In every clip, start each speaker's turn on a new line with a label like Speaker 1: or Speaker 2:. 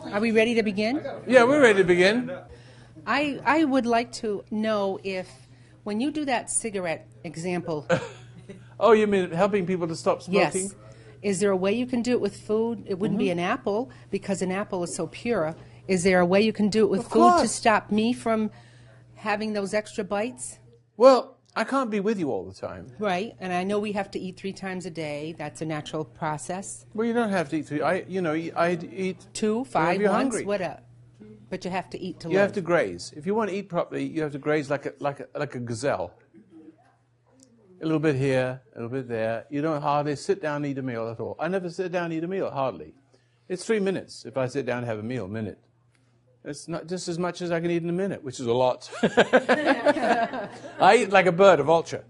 Speaker 1: Are we ready to begin?
Speaker 2: Yeah, we're ready to begin.
Speaker 1: I would like to know if, when you do that cigarette example,
Speaker 2: Oh, you mean helping people to stop smoking?
Speaker 1: yes, is there a way you can do it with food? It wouldn't be an apple, because an apple is so pure. Is there a way you can do it with
Speaker 2: Of
Speaker 1: food to
Speaker 2: course.
Speaker 1: stop me from having those extra bites?
Speaker 2: Well, I can't be with you all the time.
Speaker 1: Right, and I know we have to eat 3 times a day. That's a natural process.
Speaker 2: Well, you don't have to eat 3. I eat
Speaker 1: 2,
Speaker 2: whenever
Speaker 1: 5,
Speaker 2: you're
Speaker 1: once,
Speaker 2: hungry.
Speaker 1: whatever. But you have to eat to
Speaker 2: You
Speaker 1: live.
Speaker 2: have to graze. If you want to eat properly, you have to graze like a gazelle. A little bit here, a little bit there. You don't hardly sit down and eat a meal at all. I never sit down and eat a meal, hardly. It's 3 minutes if I sit down and have a meal, a minute. It's not just as much as I can eat in a minute, which is a lot. I eat like a bird, a vulture.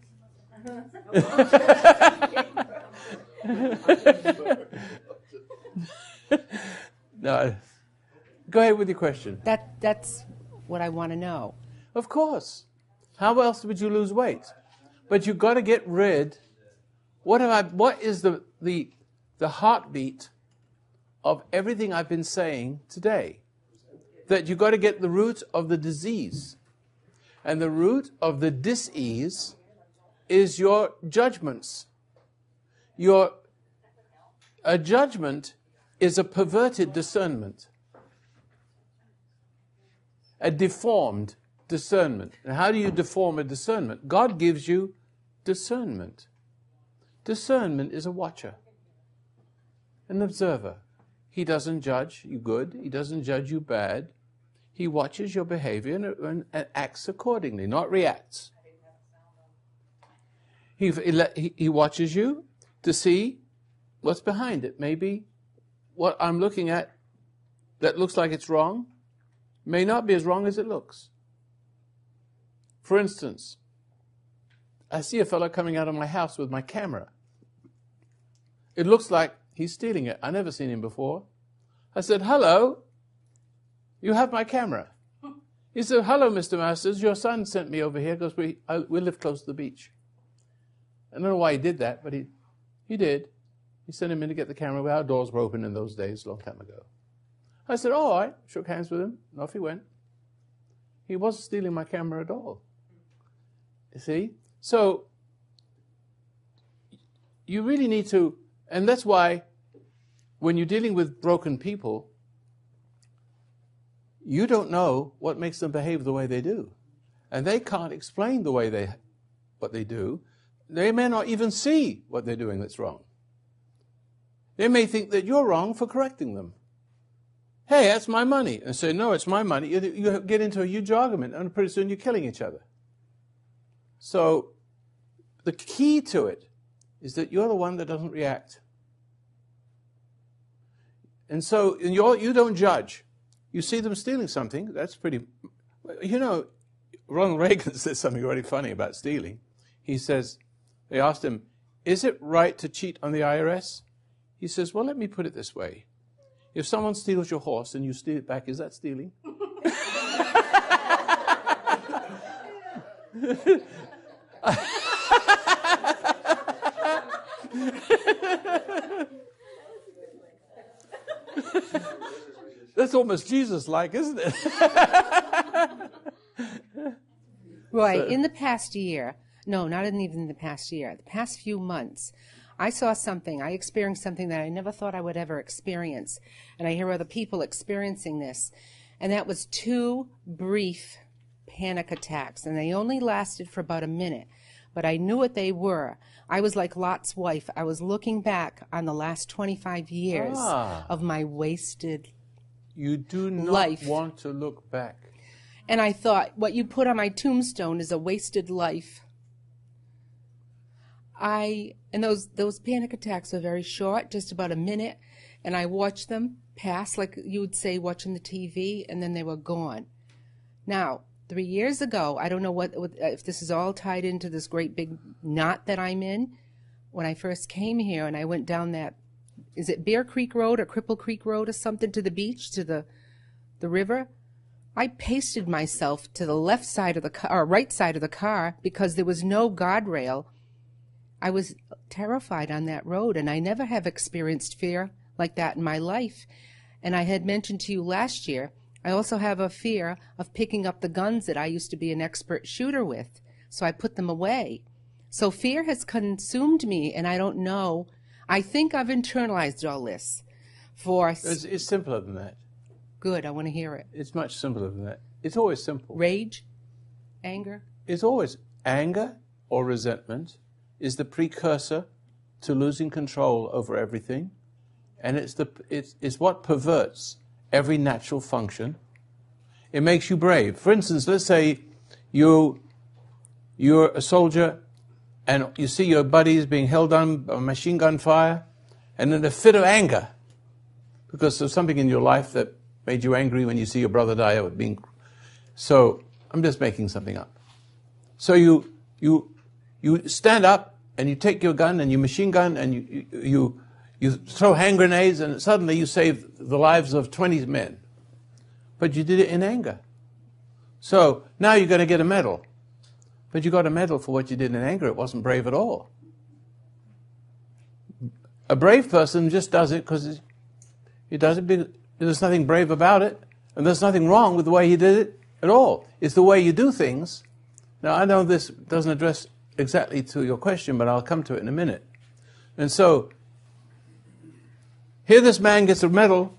Speaker 2: No. Go ahead with your question.
Speaker 1: That's what I want to know.
Speaker 2: Of course. How else would you lose weight? But you've got to get rid. What is the heartbeat of everything I've been saying today? That you've got to get the root of the disease. And the root of the dis-ease is your judgments. A judgment is a perverted discernment. A deformed discernment. And how do you deform a discernment? God gives you discernment. Discernment is a watcher, an observer. He doesn't judge you good. He doesn't judge you bad. He watches your behavior and acts accordingly, not reacts. He watches you to see what's behind it. Maybe what I'm looking at that looks like it's wrong may not be as wrong as it looks. For instance, I see a fellow coming out of my house with my camera. It looks like he's stealing it. I've never seen him before. I said, "Hello, you have my camera." He said, "Hello, Mr. Masters, your son sent me over here because we live close to the beach." I don't know why he did that, but he did. He sent him in to get the camera. Our doors were open in those days, a long time ago. I said, "Oh, all right," shook hands with him, and off he went. He wasn't stealing my camera at all. You see? So, you really need to, and that's why when you're dealing with broken people, you don't know what makes them behave the way they do. And they can't explain what they do. They may not even see what they're doing that's wrong. They may think that you're wrong for correcting them. "Hey, that's my money." And say, "No, it's my money." You get into a huge argument, and pretty soon you're killing each other. So the key to it is that you're the one that doesn't react. And so you don't judge. You see them stealing something, that's pretty... Ronald Reagan said something really funny about stealing. He says, they asked him, "Is it right to cheat on the IRS?" He says, "Well, let me put it this way. If someone steals your horse and you steal it back, is that stealing?" That's almost Jesus-like, isn't it?
Speaker 1: Roy, in the past year, no, not even the past year, the past few months, I experienced something that I never thought I would ever experience. And I hear other people experiencing this. And that was 2 brief panic attacks. And they only lasted for about a minute. But I knew what they were. I was like Lot's wife. I was looking back on the last 25 years of my wasted
Speaker 2: You do not
Speaker 1: life.
Speaker 2: Want to look back.
Speaker 1: And I thought, what you put on my tombstone is a wasted life. And those panic attacks are very short, just about a minute, and I watched them pass, like you would say, watching the TV, and then they were gone. Now, 3 years ago, I don't know if this is all tied into this great big knot that I'm in. When I first came here and I went down that, is it Bear Creek Road or Cripple Creek Road or something, to the beach, to the river? I pasted myself to the left side of the car, or right side of the car, because there was no guardrail. I was terrified on that road, and I never have experienced fear like that in my life. And I had mentioned to you last year, I also have a fear of picking up the guns that I used to be an expert shooter with. So I put them away. So fear has consumed me, and I don't know. I think I've internalized all this.
Speaker 2: It's simpler than that.
Speaker 1: Good, I want to hear it.
Speaker 2: It's much simpler than that. It's always simple.
Speaker 1: Rage? Anger?
Speaker 2: It's always anger or resentment is the precursor to losing control over everything, and it's what perverts every natural function. It makes you brave. For instance, let's say you're a soldier and you see your buddies being held on by machine gun fire, and in a fit of anger, because there's something in your life that made you angry when you see your brother die or being... So, I'm just making something up. So you stand up and you take your gun and you machine gun and you throw hand grenades, and suddenly you save the lives of 20 men. But you did it in anger. So now you're going to get a medal. But you got a medal for what you did in anger. It wasn't brave at all. A brave person just does it because he does it because there's nothing brave about it, and there's nothing wrong with the way he did it at all. It's the way you do things. Now, I know this doesn't address exactly to your question, but I'll come to it in a minute. And so, here this man gets a medal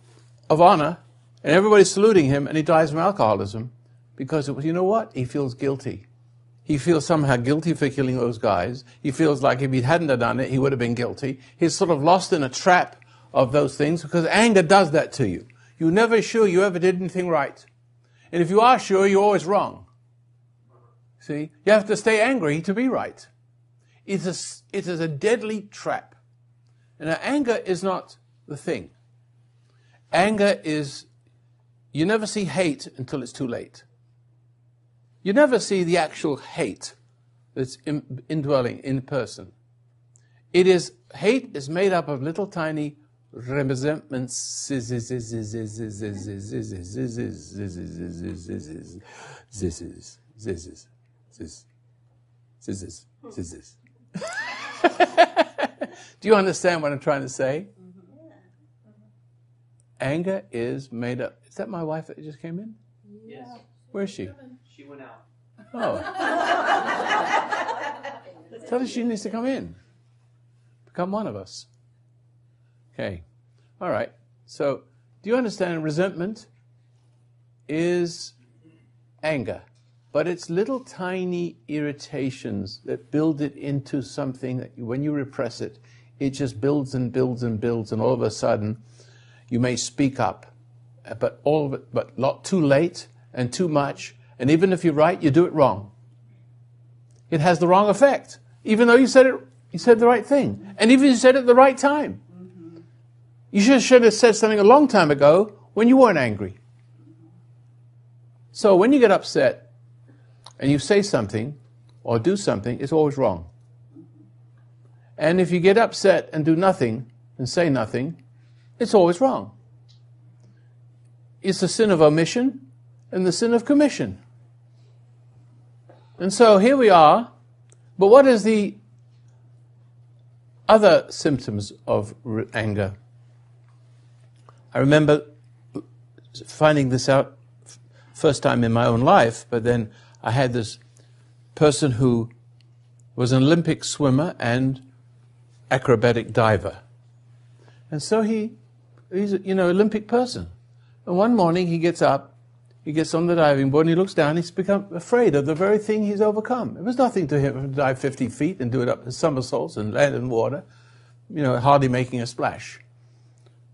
Speaker 2: of honor, and everybody's saluting him, and he dies from alcoholism because, you know what? He feels guilty. He feels somehow guilty for killing those guys. He feels like if he hadn't done it, he would have been guilty. He's sort of lost in a trap of those things because anger does that to you. You're never sure you ever did anything right. And if you are sure, you're always wrong. See? You have to stay angry to be right. It is a deadly trap. And anger is not the thing. Anger is, you never see hate until it's too late. You never see the actual hate that's indwelling in a person. Hate is made up of little tiny resentments, Do you understand what I'm trying to say? Anger is made up. Is that my wife that just came in?
Speaker 3: Yes.
Speaker 2: Where is she?
Speaker 3: She went out.
Speaker 2: Oh. Tell her she needs to come in. Become one of us. Okay. All right. So, do you understand resentment is anger? But it's little tiny irritations that build it into something that when you repress it, it just builds and builds and builds, and all of a sudden you may speak up, but all of it, but not too late and too much. And even if you're right, you do it wrong. It has the wrong effect, even though you said the right thing, and even if you said it at the right time. You should have said something a long time ago when you weren't angry. So when you get upset and you say something or do something, it's always wrong. And if you get upset and do nothing and say nothing, it's always wrong. It's the sin of omission and the sin of commission. And so here we are. But what is the other symptoms of anger? I remember finding this out first time in my own life, but then I had this person who was an Olympic swimmer and acrobatic diver. And so he's an Olympic person. And one morning he gets up, he gets on the diving board, and he looks down, he's become afraid of the very thing he's overcome. It was nothing to him to dive 50 feet and do it up in somersaults and land in water, hardly making a splash.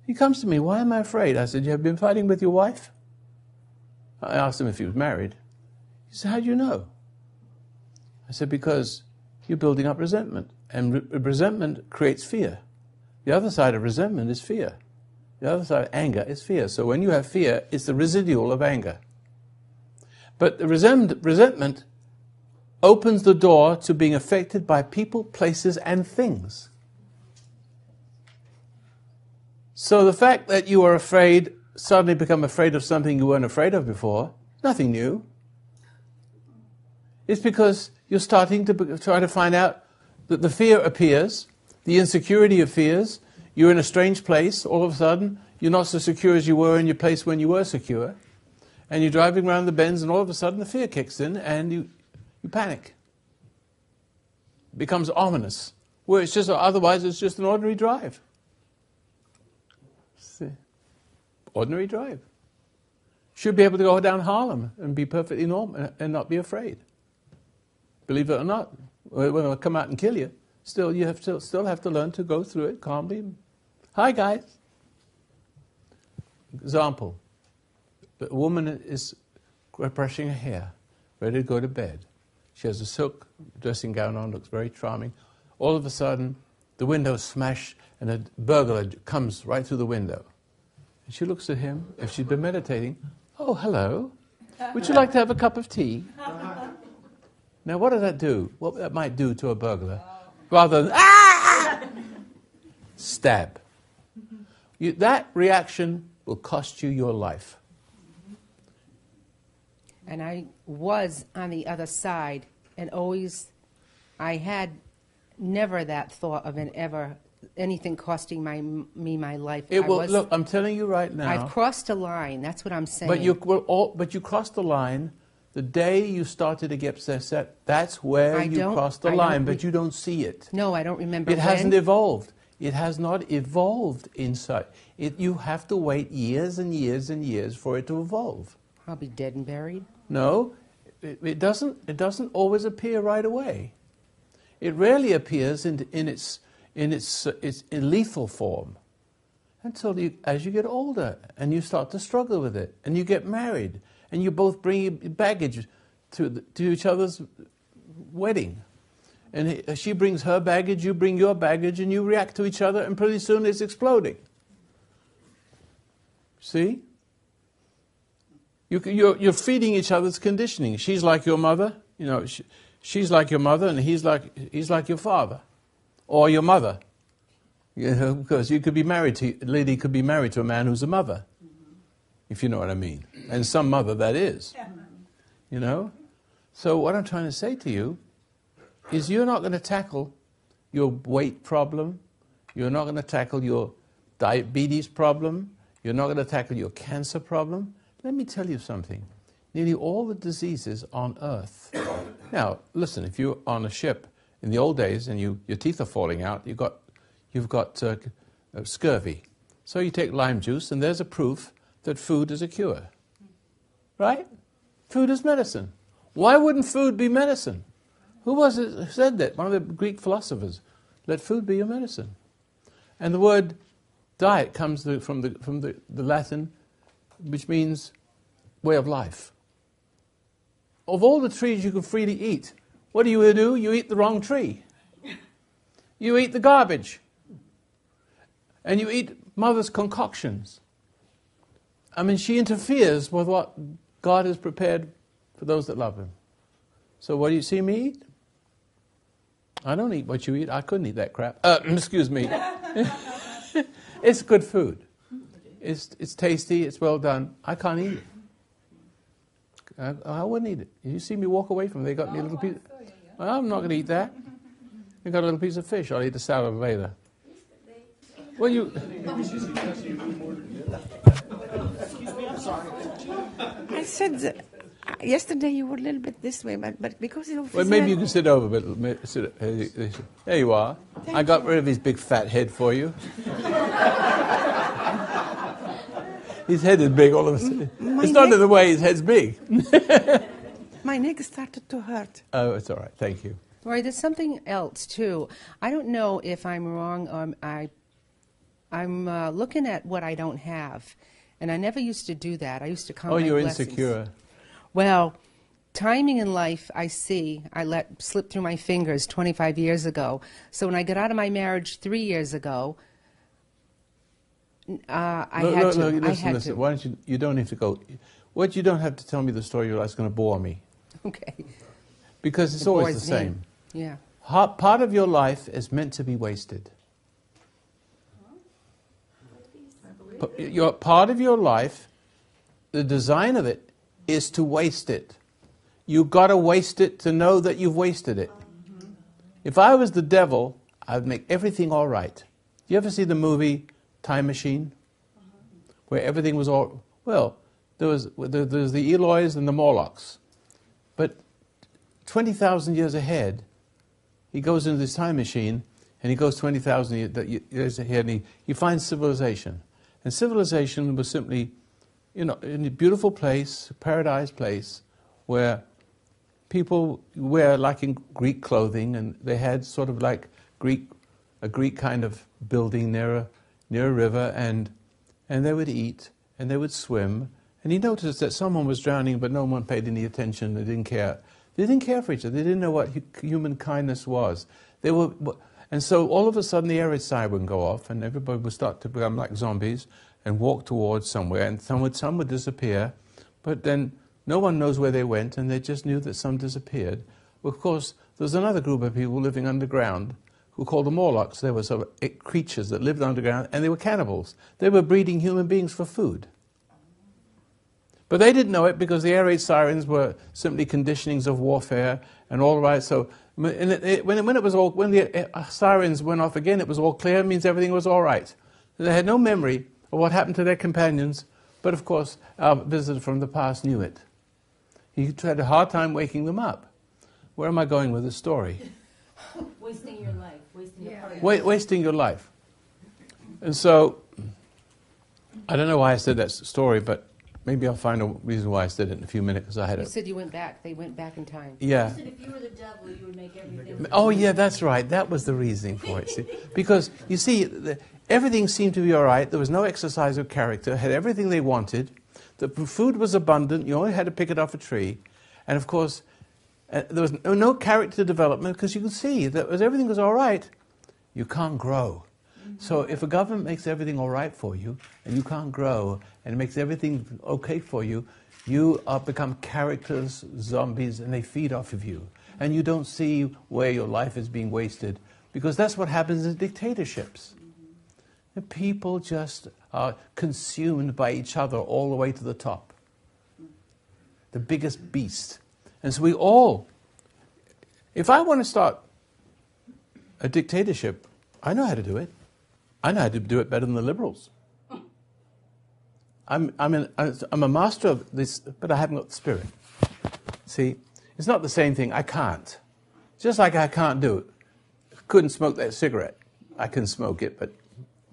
Speaker 2: He comes to me, why am I afraid? I said, you have been fighting with your wife? I asked him if he was married. He said, how do you know? I said, because you're building up resentment. And resentment creates fear. The other side of resentment is fear. The other side of anger is fear. So when you have fear, it's the residual of anger. But the resentment opens the door to being affected by people, places, and things. So the fact that you are afraid, suddenly become afraid of something you weren't afraid of before, nothing new. It's because you're starting to try to find out that the fear appears, the insecurity appears, you're in a strange place, all of a sudden, you're not so secure as you were in your place when you were secure. And you're driving around the bends, and all of a sudden the fear kicks in, and you panic. It becomes ominous. Where it's just, otherwise it's just an ordinary drive. See? Ordinary drive. Should be able to go down Harlem and be perfectly normal and not be afraid. Believe it or not, when they'll come out and kill you, still you still have to learn to go through it calmly. Hi guys. Example. The woman is brushing her hair, ready to go to bed. She has a silk dressing gown on, looks very charming. All of a sudden, the window smashed and a burglar comes right through the window. And she looks at him, if she's been meditating, oh, hello, would you like to have a cup of tea? Now, what does that do? What that might do to a burglar? Rather than, stab. That reaction will cost you your life.
Speaker 1: And I was on the other side, and always, I had never that thought of anything costing me my life.
Speaker 2: Look, I'm telling you right now.
Speaker 1: I've crossed a line. That's what I'm saying.
Speaker 2: But you crossed the line the day you started to get upset. That's where you crossed the line, but you don't see it.
Speaker 1: No, I don't remember.
Speaker 2: It hasn't evolved. It has not evolved inside. You have to wait years and years and years for it to evolve.
Speaker 1: I'll be dead and buried.
Speaker 2: No, it doesn't always appear right away. It rarely appears in its lethal form until as you get older and you start to struggle with it and you get married and you both bring baggage to each other's wedding. And she brings her baggage, you bring your baggage, and you react to each other, and pretty soon it's exploding. See? You're feeding each other's conditioning. She's like your mother, she's like your mother, and he's like your father, or your mother. Because you could be married a lady could be married to a man who's a mother, if you know what I mean, and some mother that is, So what I'm trying to say to you is, you're not going to tackle your weight problem, you're not going to tackle your diabetes problem, you're not going to tackle your cancer problem. Let me tell you something. Nearly all the diseases on earth. Now, listen, if you're on a ship in the old days and your teeth are falling out, you've got scurvy. So you take lime juice, and there's a proof that food is a cure. Right? Food is medicine. Why wouldn't food be medicine? Who was it who said that? One of the Greek philosophers. Let food be your medicine. And the word diet comes from the Latin, which means way of life. Of all the trees you can freely eat, what do? You eat the wrong tree. You eat the garbage. And you eat mother's concoctions. I mean, she interferes with what God has prepared for those that love Him. So what do you see me eat? I don't eat what you eat. I couldn't eat that crap. Excuse me. It's good food. It's tasty, it's well done. I can't eat it. I wouldn't eat it. You see me walk away from it, they got me a little piece. I'm not going to eat that. They got a little piece of fish. I'll eat the salad later. Well, you...
Speaker 3: I said that yesterday you were a little bit this way, but because of...
Speaker 2: Well, maybe you can sit over a bit. There you are. I got rid of his big fat head for you. His head is big all of a sudden. It's not in the way his head's big.
Speaker 3: My neck started to hurt.
Speaker 2: Oh, it's all right. Thank you.
Speaker 1: Roy, there's something else, too. I don't know if I'm wrong or I'm looking at what I don't have. And I never used to do that. I used to count my
Speaker 2: you're
Speaker 1: blessings.
Speaker 2: Insecure.
Speaker 1: Well, timing in life, I let slip through my fingers 25 years ago. So when I got out of my marriage 3 years ago, I had to.
Speaker 2: Listen. Why don't you don't have to go. You don't have to tell me the story. That's going to bore me.
Speaker 1: Okay.
Speaker 2: Because it's always the same.
Speaker 1: Yeah.
Speaker 2: Part of your life is meant to be wasted. Part of your life, the design of it is to waste it. You've got to waste it to know that you've wasted it. If I was the devil, I'd make everything all right. You ever see the movie Time Machine? where everything was all, well, there was the Eloys and the Morlocks. But 20,000 years ahead, he goes into this time machine, and he goes 20,000 years ahead, and he finds civilization. And civilization was simply, in a beautiful place, a paradise place, where people wear like in Greek clothing, and they had sort of like a Greek kind of building near a river, and they would eat, and they would swim. And he noticed that someone was drowning, but no one paid any attention. They didn't care. They didn't care for each other. They didn't know what human kindness was. And so all of a sudden the air raid siren would go off, and everybody would start to become like zombies and walk towards somewhere, and some would disappear, but then no one knows where they went, and they just knew that some disappeared. Well, of course, there's another group of people living underground who called the Morlocks. They were sort of creatures that lived underground, and they were cannibals. They were breeding human beings for food. But they didn't know it because the air raid sirens were simply conditionings of warfare and all right. So when the sirens went off again, it was all clear. It means everything was all right. They had no memory of what happened to their companions. But of course, our visitor from the past knew it. He had a hard time waking them up. Where am I going with this story?
Speaker 4: Wasting your life.
Speaker 2: Wasting your life. And so, I don't know why I said that story, but maybe I'll find a reason why I said it in a few minutes.
Speaker 1: You said you went back. They went back in time.
Speaker 2: Yeah.
Speaker 4: You said if you were the devil, you would make everything.
Speaker 2: Oh, yeah, that's right. That was the reasoning for it. See? Because, you see, everything seemed to be all right. There was no exercise of character. Had everything they wanted. The food was abundant. You only had to pick it off a tree. And, of course, there was no character development because you could see that as everything was all right, you can't grow. So if a government makes everything all right for you, and you can't grow, and it makes everything okay for you, you become characters, zombies, and they feed off of you. And you don't see where your life is being wasted, because that's what happens in dictatorships. And people just are consumed by each other all the way to the top. The biggest beast. And so we all, if I want to start a dictatorship, I know how to do it. I know how to do it better than the liberals. I'm a master of this, but I haven't got the spirit. See, it's not the same thing. I can't. Just like I can't do it. Couldn't smoke that cigarette. I can smoke it, but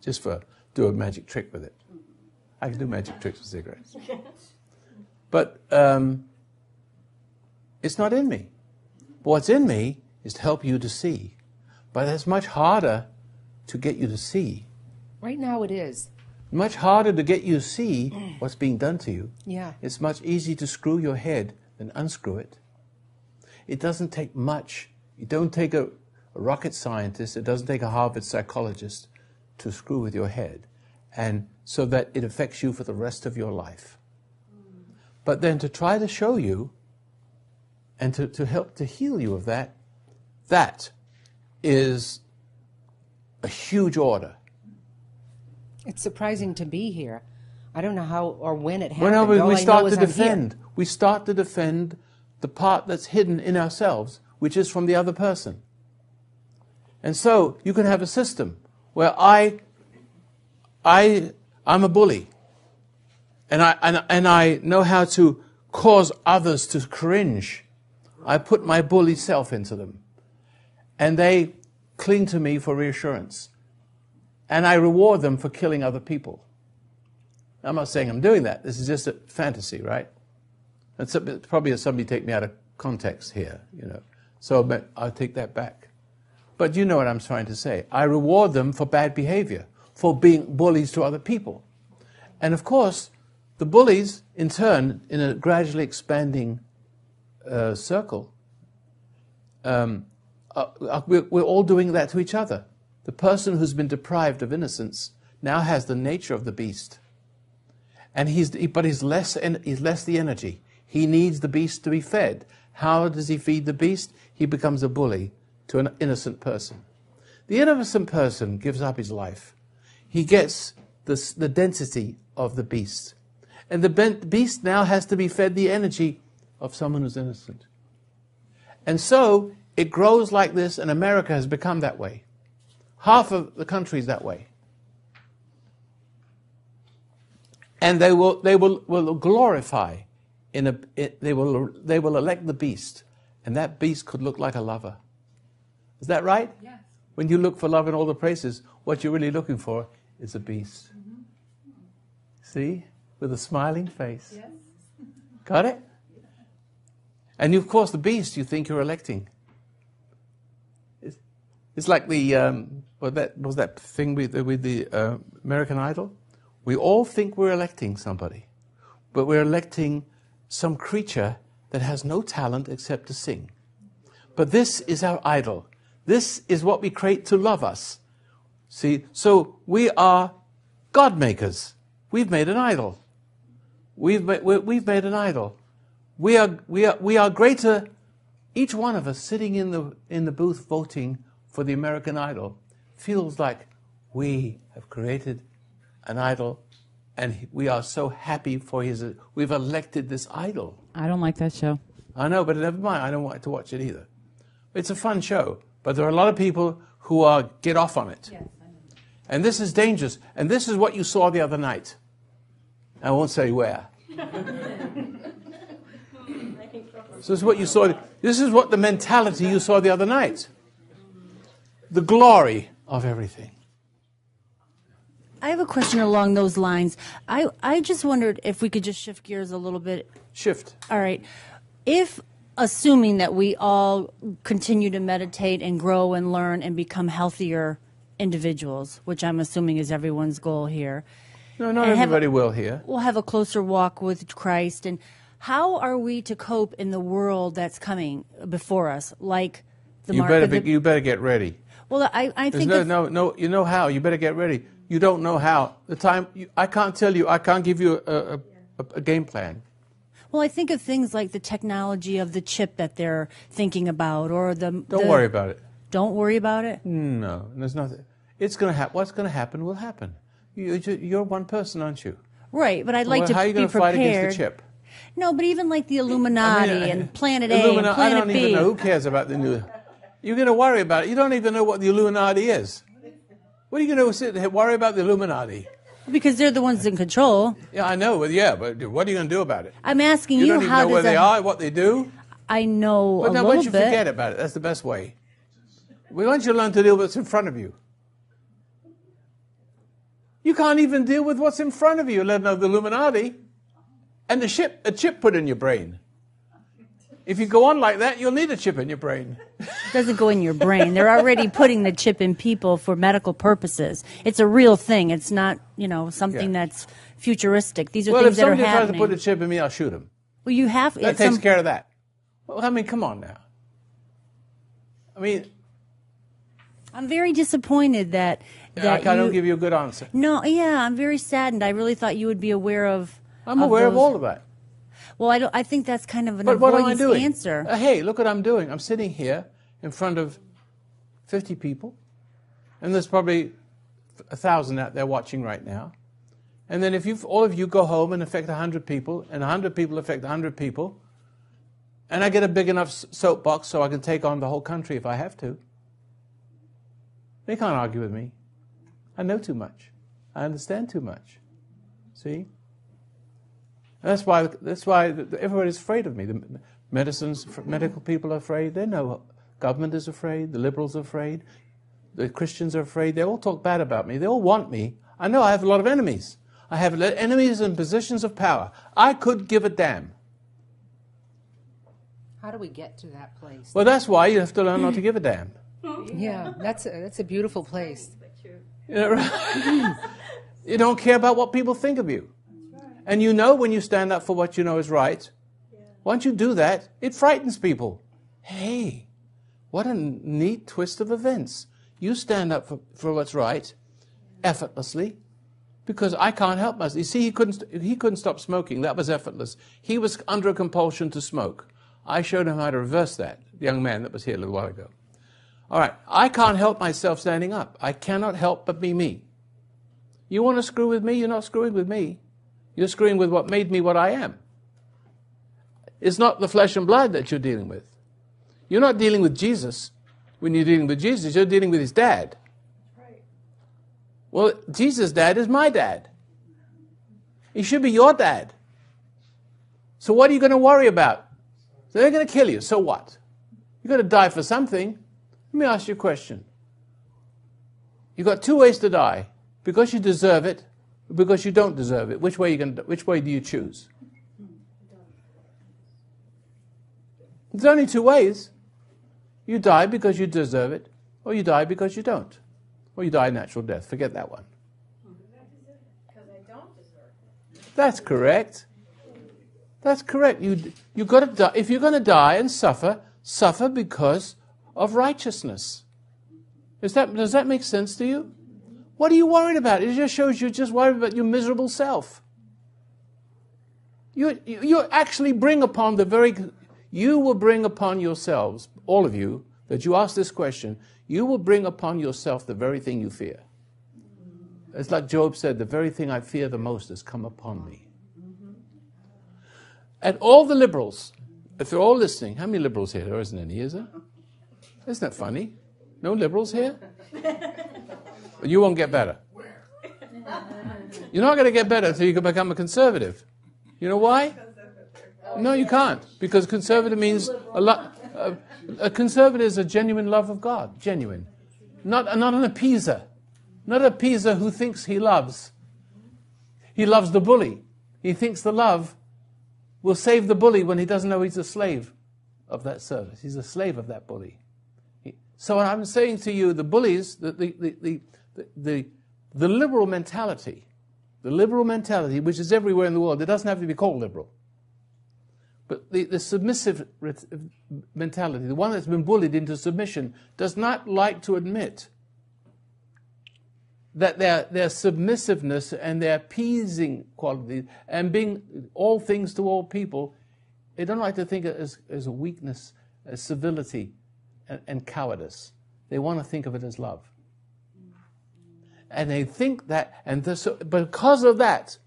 Speaker 2: just do a magic trick with it. I can do magic tricks with cigarettes. But it's not in me. But what's in me is to help you to see. But it's much harder to get you to see.
Speaker 1: Right now it is.
Speaker 2: Much harder to get you to see what's being done to you.
Speaker 1: Yeah.
Speaker 2: It's much easier to screw your head than unscrew it. It doesn't take much. You don't take a rocket scientist. It doesn't take a Harvard psychologist to screw with your head, and so that it affects you for the rest of your life. But then to try to show you and to help to heal you of that, that is a huge order.
Speaker 1: It's surprising to be here. I don't know how or when it happened.
Speaker 2: Whenever
Speaker 1: All
Speaker 2: we
Speaker 1: I
Speaker 2: start
Speaker 1: know
Speaker 2: to
Speaker 1: is I'm
Speaker 2: defend,
Speaker 1: here.
Speaker 2: we start to defend the part that's hidden in ourselves, which is from the other person. And so you can have a system where I'm a bully, and I know how to cause others to cringe. I put my bully self into them, and they cling to me for reassurance, and I reward them for killing other people. I'm not saying I'm doing that. This is just a fantasy, right? And so, probably somebody take me out of context here, So I'll take that back. But you know what I'm trying to say. I reward them for bad behavior, for being bullies to other people. And of course, the bullies, in turn, in a gradually expanding circle, we're all doing that to each other. The person who's been deprived of innocence now has the nature of the beast. And he's less the energy. He needs the beast to be fed. How does he feed the beast? He becomes a bully to an innocent person. The innocent person gives up his life. He gets the density of the beast. And the beast now has to be fed the energy of someone who's innocent. And so it grows like this, and America has become that way. Half of the country is that way. And they will glorify they will elect the beast, and that beast could look like a lover. Is that right?
Speaker 1: Yes.
Speaker 2: When you look for love in all the places, what you're really looking for is a beast. See? With a smiling face.
Speaker 1: Yes.
Speaker 2: Got it? And of course, the beast you think you're electing. It's like the what was that thing with the American Idol? We all think we're electing somebody, but we're electing some creature that has no talent except to sing. But this is our idol. This is what we create to love us. See, so we are God makers. We've made an idol. We've made an idol. We are greater. Each one of us sitting in the booth voting for the American Idol feels like we have created an idol, and we are so happy for we've elected this idol.
Speaker 5: I don't like that show.
Speaker 2: I know, but never mind. I don't want to watch it either. It's a fun show, but there are a lot of people who get off on it.
Speaker 1: Yes, I know.
Speaker 2: And this is dangerous. And this is what you saw the other night. I won't say where. So this is what you saw. This is what the mentality you saw the other night. The glory of everything.
Speaker 5: I have a question along those lines. I just wondered if we could just shift gears a little bit.
Speaker 2: Shift.
Speaker 5: All right. If, assuming that we all continue to meditate and grow and learn and become healthier individuals, which I'm assuming is everyone's goal here.
Speaker 2: No, not everybody will here.
Speaker 5: We'll have a closer walk with Christ. And how are we to cope in the world that's coming before us? Like the
Speaker 2: You better get ready.
Speaker 5: Well, I think
Speaker 2: no, you know how. You better get ready. You don't know how. I can't tell you. I can't give you a game plan.
Speaker 5: Well, I think of things like the technology of the chip that they're thinking about, or
Speaker 2: Don't worry about it.
Speaker 5: Don't worry about it?
Speaker 2: No, there's nothing. It's going to happen. What's going to happen will happen. You're one person, aren't you?
Speaker 5: Right, but I'd like to be prepared.
Speaker 2: How are you going to fight against the chip?
Speaker 5: No, but even like the Illuminati and Planet A and Planet
Speaker 2: I don't
Speaker 5: B.
Speaker 2: even know. Who cares about the new? You're going to worry about it. You don't even know what the Illuminati is. What are you going to sit and worry about the Illuminati?
Speaker 5: Because they're the ones in control.
Speaker 2: Yeah, I know. But what are you going to do about it?
Speaker 5: I'm asking
Speaker 2: you
Speaker 5: you
Speaker 2: don't even
Speaker 5: how
Speaker 2: know where they are, what they do.
Speaker 5: I know
Speaker 2: but
Speaker 5: a
Speaker 2: now,
Speaker 5: little
Speaker 2: once you
Speaker 5: bit.
Speaker 2: forget about it, that's the best way. Once you learn to deal with what's in front of you. You can't even deal with what's in front of you, let alone the Illuminati. And a chip put in your brain. If you go on like that, you'll need a chip in your brain.
Speaker 5: It doesn't go in your brain. They're already putting the chip in people for medical purposes. It's a real thing. It's not, something that's futuristic. These are things that are happening.
Speaker 2: Well, if somebody tries to put a chip in me, I'll shoot him.
Speaker 5: Well, you have...
Speaker 2: That takes care of that. Well, I mean, come on now. I mean...
Speaker 5: I'm very disappointed that
Speaker 2: I don't give you a good answer.
Speaker 5: No, yeah, I'm very saddened. I really thought you would be aware of...
Speaker 2: I'm aware of all of that.
Speaker 5: Well, I think that's kind of an
Speaker 2: But what am I
Speaker 5: avoidance
Speaker 2: doing?
Speaker 5: answer.
Speaker 2: Hey, look what I'm doing. I'm sitting here in front of 50 people, and there's probably 1,000 out there watching right now. And then if all of you go home and affect 100 people, and 100 people affect 100 people, and I get a big enough soapbox so I can take on the whole country if I have to, they can't argue with me. I know too much. I understand too much. See? That's why everybody's afraid of me. The medical people are afraid. They know government is afraid. The liberals are afraid. The Christians are afraid. They all talk bad about me. They all want me. I know I have a lot of enemies. I have enemies in positions of power. I could give a damn.
Speaker 1: How do we get to that place?
Speaker 2: Well, that's why you have to learn not to give a damn.
Speaker 1: Yeah, that's a beautiful place.
Speaker 2: Right? You don't care about what people think of you. And you know when you stand up for what you know is right. Once you do that, it frightens people. Hey, what a neat twist of events. You stand up for what's right effortlessly because I can't help myself. You see, he couldn't stop smoking. That was effortless. He was under a compulsion to smoke. I showed him how to reverse that, the young man that was here a little while ago. All right, I can't help myself standing up. I cannot help but be me. You want to screw with me? You're not screwing with me. You're screwing with what made me what I am. It's not the flesh and blood that you're dealing with. You're not dealing with Jesus. When you're dealing with Jesus, you're dealing with his dad. Well, Jesus' dad is my dad. He should be your dad. So what are you going to worry about? So they're going to kill you. So what? You're going to die for something. Let me ask you a question. You've got two ways to die. Because you deserve it, or because you don't deserve it. Which way do you choose? There's only two ways. You die because you deserve it, or you die because you don't. Or you die a natural death. Forget that one.
Speaker 4: Because I don't deserve it.
Speaker 2: That's correct. That's correct. You got to die. If you're going to die and suffer because of righteousness. Does that make sense to you? What are you worried about? It just shows you're just worried about your miserable self. You actually bring upon you will bring upon yourselves, all of you, that you ask this question, you will bring upon yourself the very thing you fear. It's like Job said, the very thing I fear the most has come upon me. And all the liberals, if they're all listening, how many liberals here? There isn't any, is there? Isn't that funny? No liberals here? But you won't get better. You're not going to get better until you can become a conservative. You know why? No, you can't. Because conservative means a conservative is a genuine love of God. Genuine. Not an appeaser. Not an appeaser who thinks he loves. He loves the bully. He thinks the love will save the bully when he doesn't know he's a slave of that service. He's a slave of that bully. So I'm saying to you, the bullies, the liberal mentality, which is everywhere in the world, it doesn't have to be called liberal. But the submissive mentality, the one that's been bullied into submission, does not like to admit that their submissiveness and their appeasing qualities and being all things to all people, they don't like to think of it as a weakness, as civility and cowardice. They want to think of it as love. And they think that, because of that,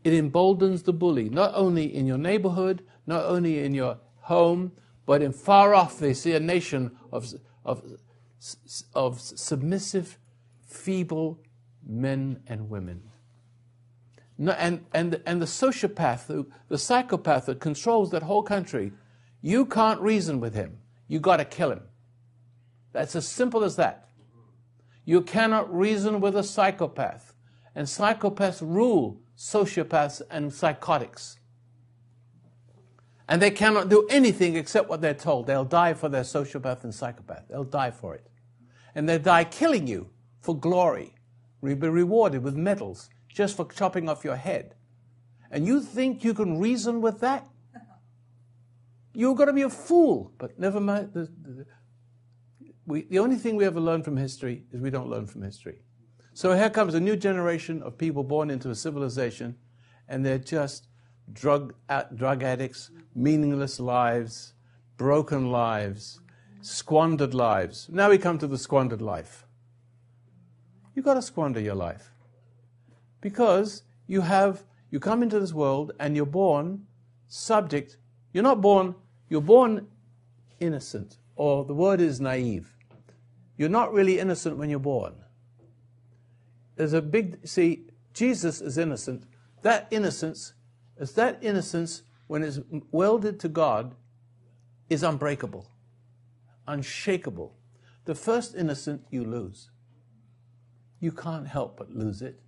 Speaker 2: it emboldens the bully, not only in your neighborhood, not only in your home, but in far off they see a nation of submissive, feeble men and women. No, and the sociopath, the psychopath that controls that whole country, you can't reason with him. You got to kill him. That's as simple as that. You cannot reason with a psychopath. And psychopaths rule sociopaths and psychotics. And they cannot do anything except what they're told. They'll die for their sociopath and psychopath. They'll die for it. And they'll die killing you for glory. You'll be rewarded with medals just for chopping off your head. And you think you can reason with that? You're going to be a fool. But never mind. The only thing we ever learn from history is we don't learn from history. So here comes a new generation of people born into a civilization, and they're just drug addicts, meaningless lives, broken lives, squandered lives. Now we come to the squandered life. You've got to squander your life. Because you come into this world and you're born subject. You're born innocent, or the word is naive. You're not really innocent when you're born. Jesus is innocent. That innocence, when it's welded to God, is unbreakable, unshakable. The first innocent you lose. You can't help but lose it.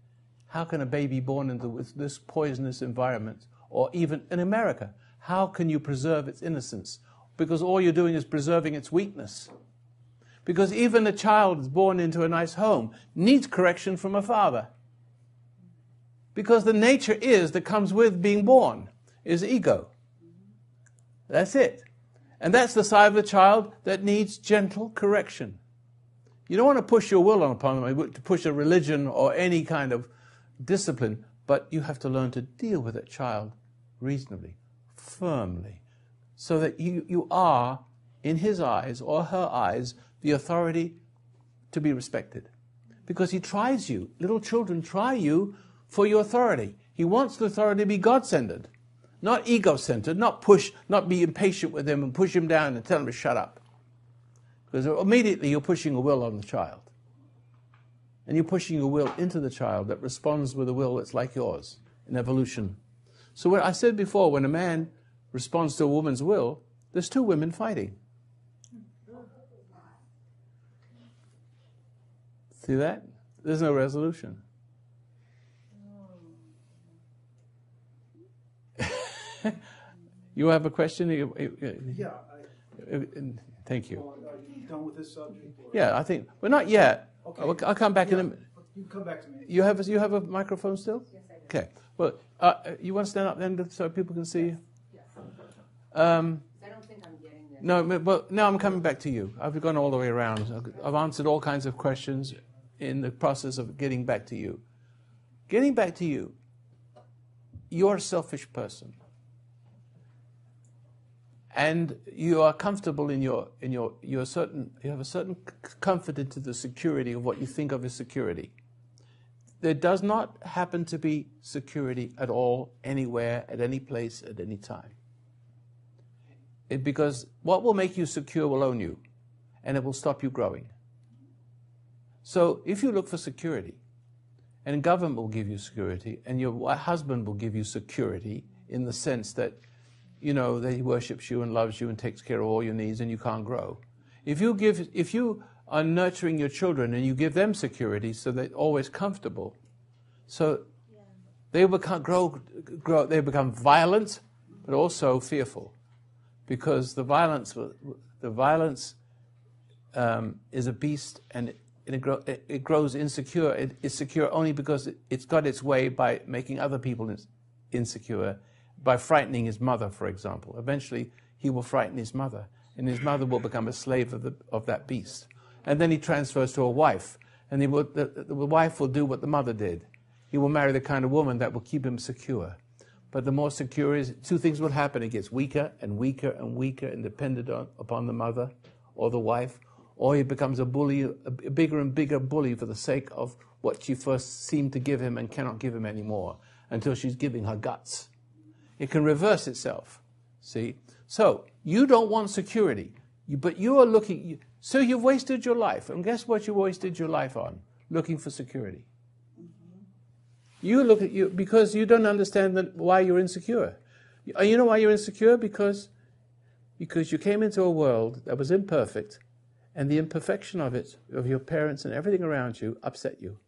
Speaker 2: How can a baby born into this poisonous environment, or even in America, how can you preserve its innocence? Because all you're doing is preserving its weakness. Because even a child that's born into a nice home needs correction from a father. Because the nature that comes with being born is ego. That's it. And that's the side of the child that needs gentle correction. You don't want to push your will upon them, to push a religion or any kind of discipline, but you have to learn to deal with that child reasonably, firmly, so that you are, in his eyes or her eyes, the authority to be respected. Because he tries you. Little children try you for your authority. He wants the authority to be God-centered, not ego-centered, not be impatient with him and push him down and tell him to shut up. Because immediately you're pushing a will on the child. And you're pushing a will into the child that responds with a will that's like yours. in evolution. So what I said before, when a man responds to a woman's will, there's two women fighting. See that? There's no resolution. You have a question?
Speaker 6: Yeah.
Speaker 2: Thank you.
Speaker 6: Are you done with this subject? Or?
Speaker 2: Yeah, I think. Well, not yet.
Speaker 6: Okay.
Speaker 2: I'll come back in a minute.
Speaker 6: You come back to me.
Speaker 2: You have a microphone still?
Speaker 1: Yes, I do.
Speaker 2: Okay. Well, you want to stand up then so people can see you?
Speaker 1: Yes.
Speaker 2: Um,
Speaker 1: I don't think I'm getting this.
Speaker 2: No, but now I'm coming back to you. I've gone all the way around. I've answered all kinds of questions in the process of getting back to you. Getting back to you, you're a selfish person. And you are comfortable you have a certain comfort into the security of what you think of as security. There does not happen to be security at all, anywhere, at any place, at any time. Because what will make you secure will own you, and it will stop you growing. So if you look for security, and government will give you security, and your husband will give you security in the sense that, you know, that he worships you and loves you and takes care of all your needs and you can't grow. If you are nurturing your children and you give them security so they're always comfortable, so they become they become violent, but also fearful, because the violence is a beast, and it grows insecure. It is secure only because it's got its way by making other people insecure, by frightening his mother, for example. Eventually, he will frighten his mother, and his mother will become a slave of that beast. And then he transfers to a wife, and the wife will do what the mother did. He will marry the kind of woman that will keep him secure. But the more secure is, two things will happen. He gets weaker and weaker and weaker and dependent upon the mother or the wife, or he becomes a bully, a bigger and bigger bully for the sake of what she first seemed to give him and cannot give him anymore, until she's giving her guts. It can reverse itself, see? So, you don't want security, but you are looking, so you've wasted your life, and guess what you wasted your life on? Looking for security. You look at you because you don't understand why you're insecure. You know why you're insecure? Because you came into a world that was imperfect, and the imperfection of it, of your parents and everything around you, upset you.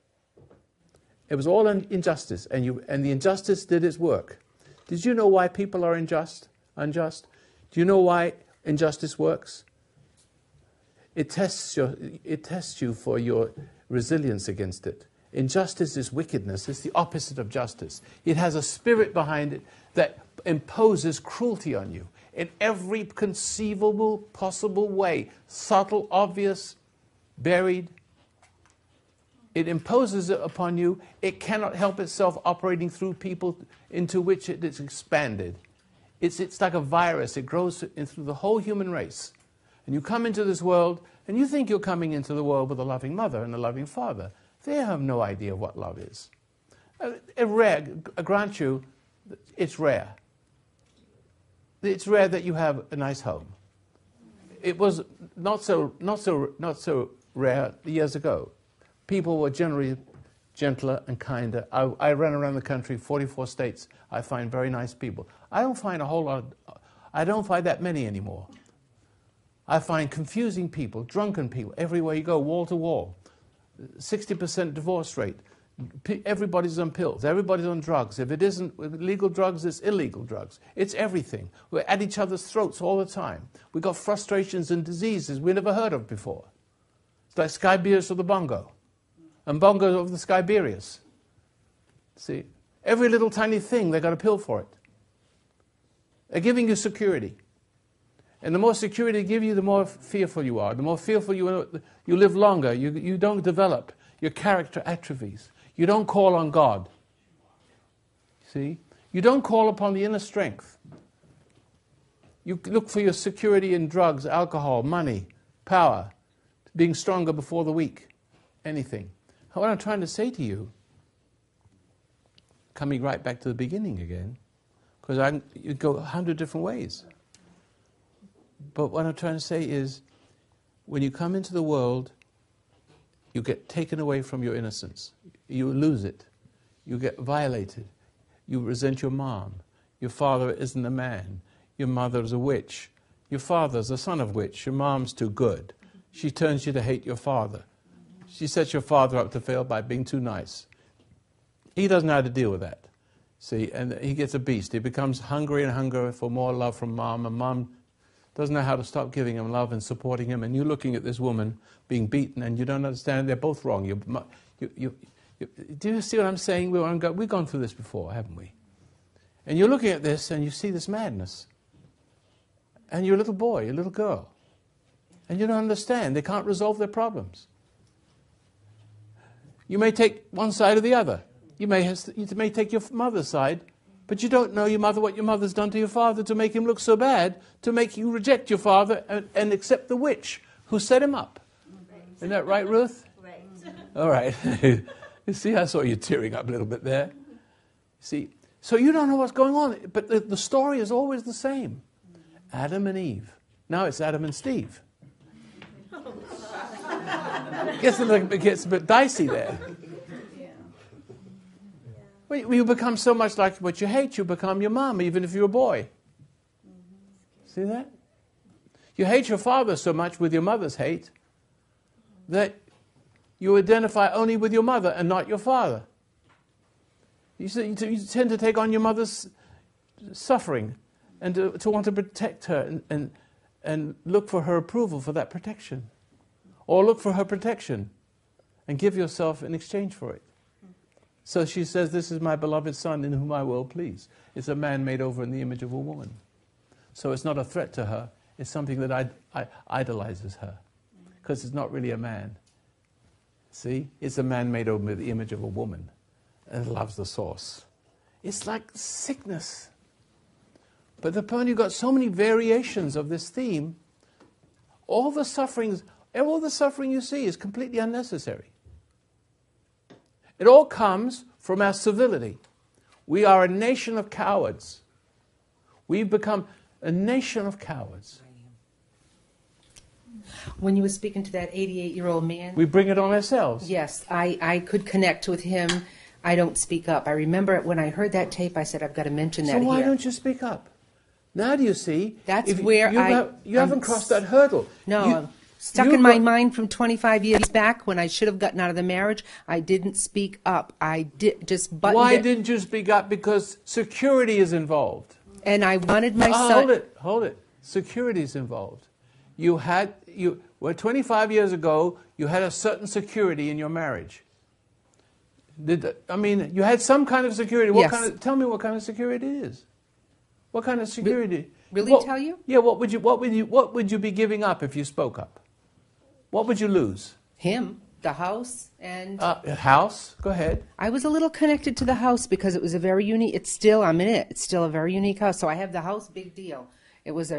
Speaker 2: It was all injustice, and the injustice did its work. Did you know why people are unjust? Do you know why injustice works? It tests you for your resilience against it. Injustice is wickedness. It's the opposite of justice. It has a spirit behind it that imposes cruelty on you in every conceivable, possible way. Subtle, obvious, buried. It imposes it upon you. It cannot help itself operating through people into which it is expanded. It's like a virus. It grows through the whole human race. And you come into this world, and you think you're coming into the world with a loving mother and a loving father. They have no idea what love is. I grant you, it's rare. It's rare that you have a nice home. It was not so rare years ago. People were generally gentler and kinder. I ran around the country, 44 states. I find very nice people. I don't find that many anymore. I find confusing people, drunken people, everywhere you go, wall to wall. 60% divorce rate. Everybody's on pills. Everybody's on drugs. If it isn't legal drugs, it's illegal drugs. It's everything. We're at each other's throats all the time. We've got frustrations and diseases we never heard of before. It's like Siberius of the Bongo, and Bongo of the Siberius. See? Every little tiny thing, they got a pill for it. They're giving you security. And the more security they give you, the more fearful you are. The more fearful you are, you live longer. You don't develop. Your character atrophies. You don't call on God. See? You don't call upon the inner strength. You look for your security in drugs, alcohol, money, power, being stronger before the weak, anything. What I'm trying to say to you, coming right back to the beginning again, because you go 100 different ways. But what I'm trying to say is, when you come into the world, you get taken away from your innocence. You lose it. You get violated. You resent your mom. Your father isn't a man. Your mother's a witch. Your father's a son of witch. Your mom's too good. She turns you to hate your father. She sets your father up to fail by being too nice. He doesn't know how to deal with that. See, and he gets a beast. He becomes hungry and hungry for more love from mom, and mom doesn't know how to stop giving him love and supporting him, and you're looking at this woman being beaten, and you don't understand they're both wrong. Do you see what I'm saying? We've gone through this before, haven't we? And you're looking at this, and you see this madness. And you're a little boy, a little girl. And you don't understand. They can't resolve their problems. You may take one side or the other. You may take your mother's side, but you don't know what your mother's done to your father to make him look so bad, to make you reject your father and accept the witch who set him up. Right. Isn't that right, Ruth?
Speaker 4: Right.
Speaker 2: All right. You see, I saw you tearing up a little bit there. See, so you don't know what's going on, but the story is always the same. Adam and Eve. Now it's Adam and Steve. It gets a bit dicey there. Well, you become so much like what you hate, you become your mom, even if you're a boy. See that? You hate your father so much with your mother's hate that you identify only with your mother and not your father. You tend to take on your mother's suffering and to want to protect her and look for her approval for that protection. Or look for her protection and give yourself in exchange for it. So she says, this is my beloved son in whom I will please. It's a man made over in the image of a woman. So it's not a threat to her. It's something that idolizes her. Because it's not really a man. See? It's a man made over in the image of a woman. And loves the source. It's like sickness. But the point, you've got so many variations of this theme. All the suffering you see is completely unnecessary. It all comes from our civility. We are a nation of cowards. We've become a nation of cowards.
Speaker 1: When you were speaking to that 88-year-old man...
Speaker 2: We bring it on ourselves.
Speaker 1: Yes, I could connect with him. I don't speak up. I remember when I heard that tape, I said, I've got to mention that here.
Speaker 2: So why don't you speak up? Now do you see?
Speaker 1: That's where
Speaker 2: you haven't crossed that hurdle.
Speaker 1: No, stuck in my mind from 25 years back when I should have gotten out of the marriage. I didn't speak up. I just buttoned
Speaker 2: Why
Speaker 1: it.
Speaker 2: didn't you speak up? Because security is involved.
Speaker 1: And I wanted my son...
Speaker 2: Hold it. Security is involved. You 25 years ago, you had a certain security in your marriage. You had some kind of security.
Speaker 1: Yes.
Speaker 2: Tell me what kind of security it is. What kind of security?
Speaker 1: Really tell you?
Speaker 2: Yeah, what would you be giving up if you spoke up? What would you lose?
Speaker 1: Him, the house, and...
Speaker 2: House? Go ahead.
Speaker 1: I was a little connected to the house because it was a very unique... I'm in it. It's still a very unique house. So I have the house, big deal. It was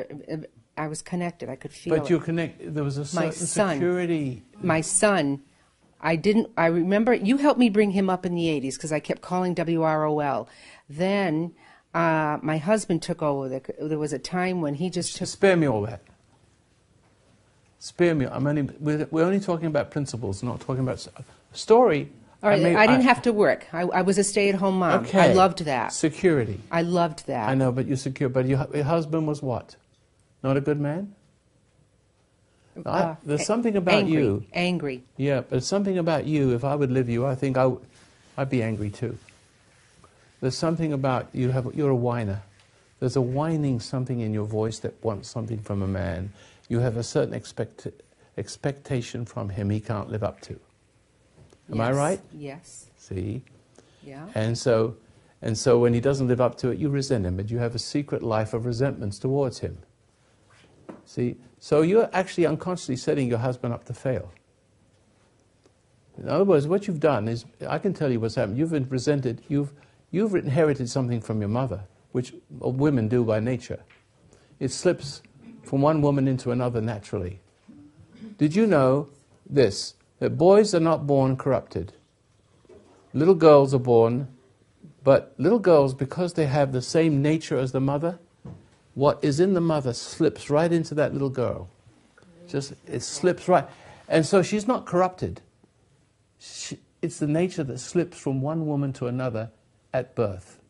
Speaker 1: I was connected. I could feel it.
Speaker 2: But you're connected. There was a certain security.
Speaker 1: My son, I remember, you helped me bring him up in the 80s because I kept calling WROL. Then my husband took over. There was a time when he just took...
Speaker 2: Spare me all that. Spare me. We're only talking about principles, not talking about story.
Speaker 1: All right, I didn't have to work. I was a stay-at-home mom.
Speaker 2: Okay.
Speaker 1: I loved that.
Speaker 2: Security.
Speaker 1: I loved that.
Speaker 2: I know, but you're secure. But your husband was what? Not a good man? There's something about you.
Speaker 1: Angry.
Speaker 2: Yeah, but something about you, if I would live you, I think I'd be angry too. There's something about you're a whiner. There's a whining something in your voice that wants something from a man. You have a certain expectation from him he can't live up to. Am I right?
Speaker 1: Yes.
Speaker 2: See?
Speaker 1: Yeah.
Speaker 2: And so when he doesn't live up to it, you resent him, and you have a secret life of resentments towards him. See? So you're actually unconsciously setting your husband up to fail. In other words, what you've done is, I can tell you what's happened. You've inherited something from your mother, which women do by nature. It slips from one woman into another naturally. Did you know this? That boys are not born corrupted. Little girls are born, but little girls, because they have the same nature as the mother, what is in the mother slips right into that little girl. It slips right. And so she's not corrupted. It's the nature that slips from one woman to another at birth.